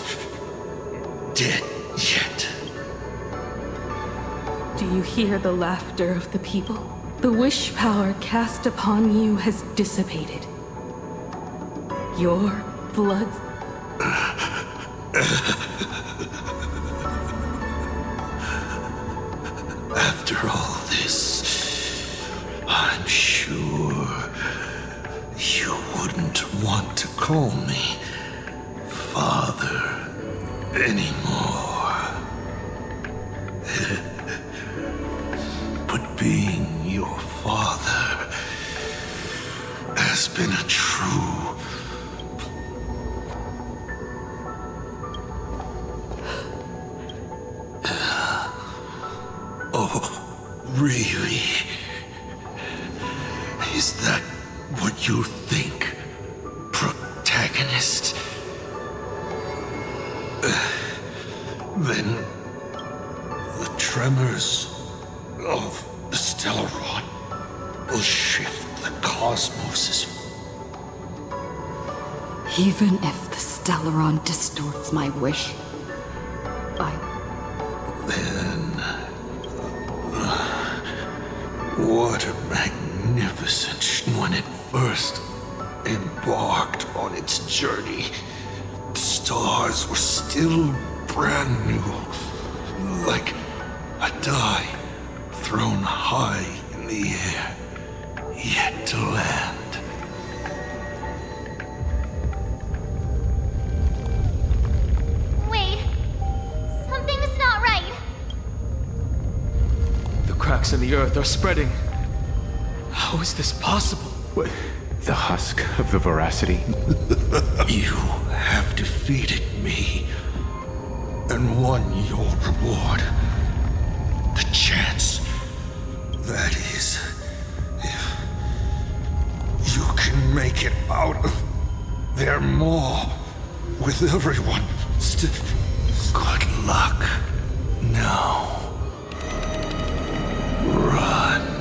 dead yet. Do you hear the laughter of the people? The wish power cast upon you has dissipated. Your blood... After all this, I'm sure call me father anymore. But being your father has been a true... Oh, really? Is that what you think, protagonist? Then the tremors of the Stellaron will shift the cosmos. Even if the Stellaron distorts my wish, What a magnificent when it first embarked on its journey. The stars were still brand new, like a die thrown high in the air, yet to land. Wait. Something's not right. The cracks in the earth are spreading. How is this possible? What? The husk of the veracity? You have defeated me and won your reward. The chance, that is, if you can make it out of there more with everyone. Good luck. Now, run.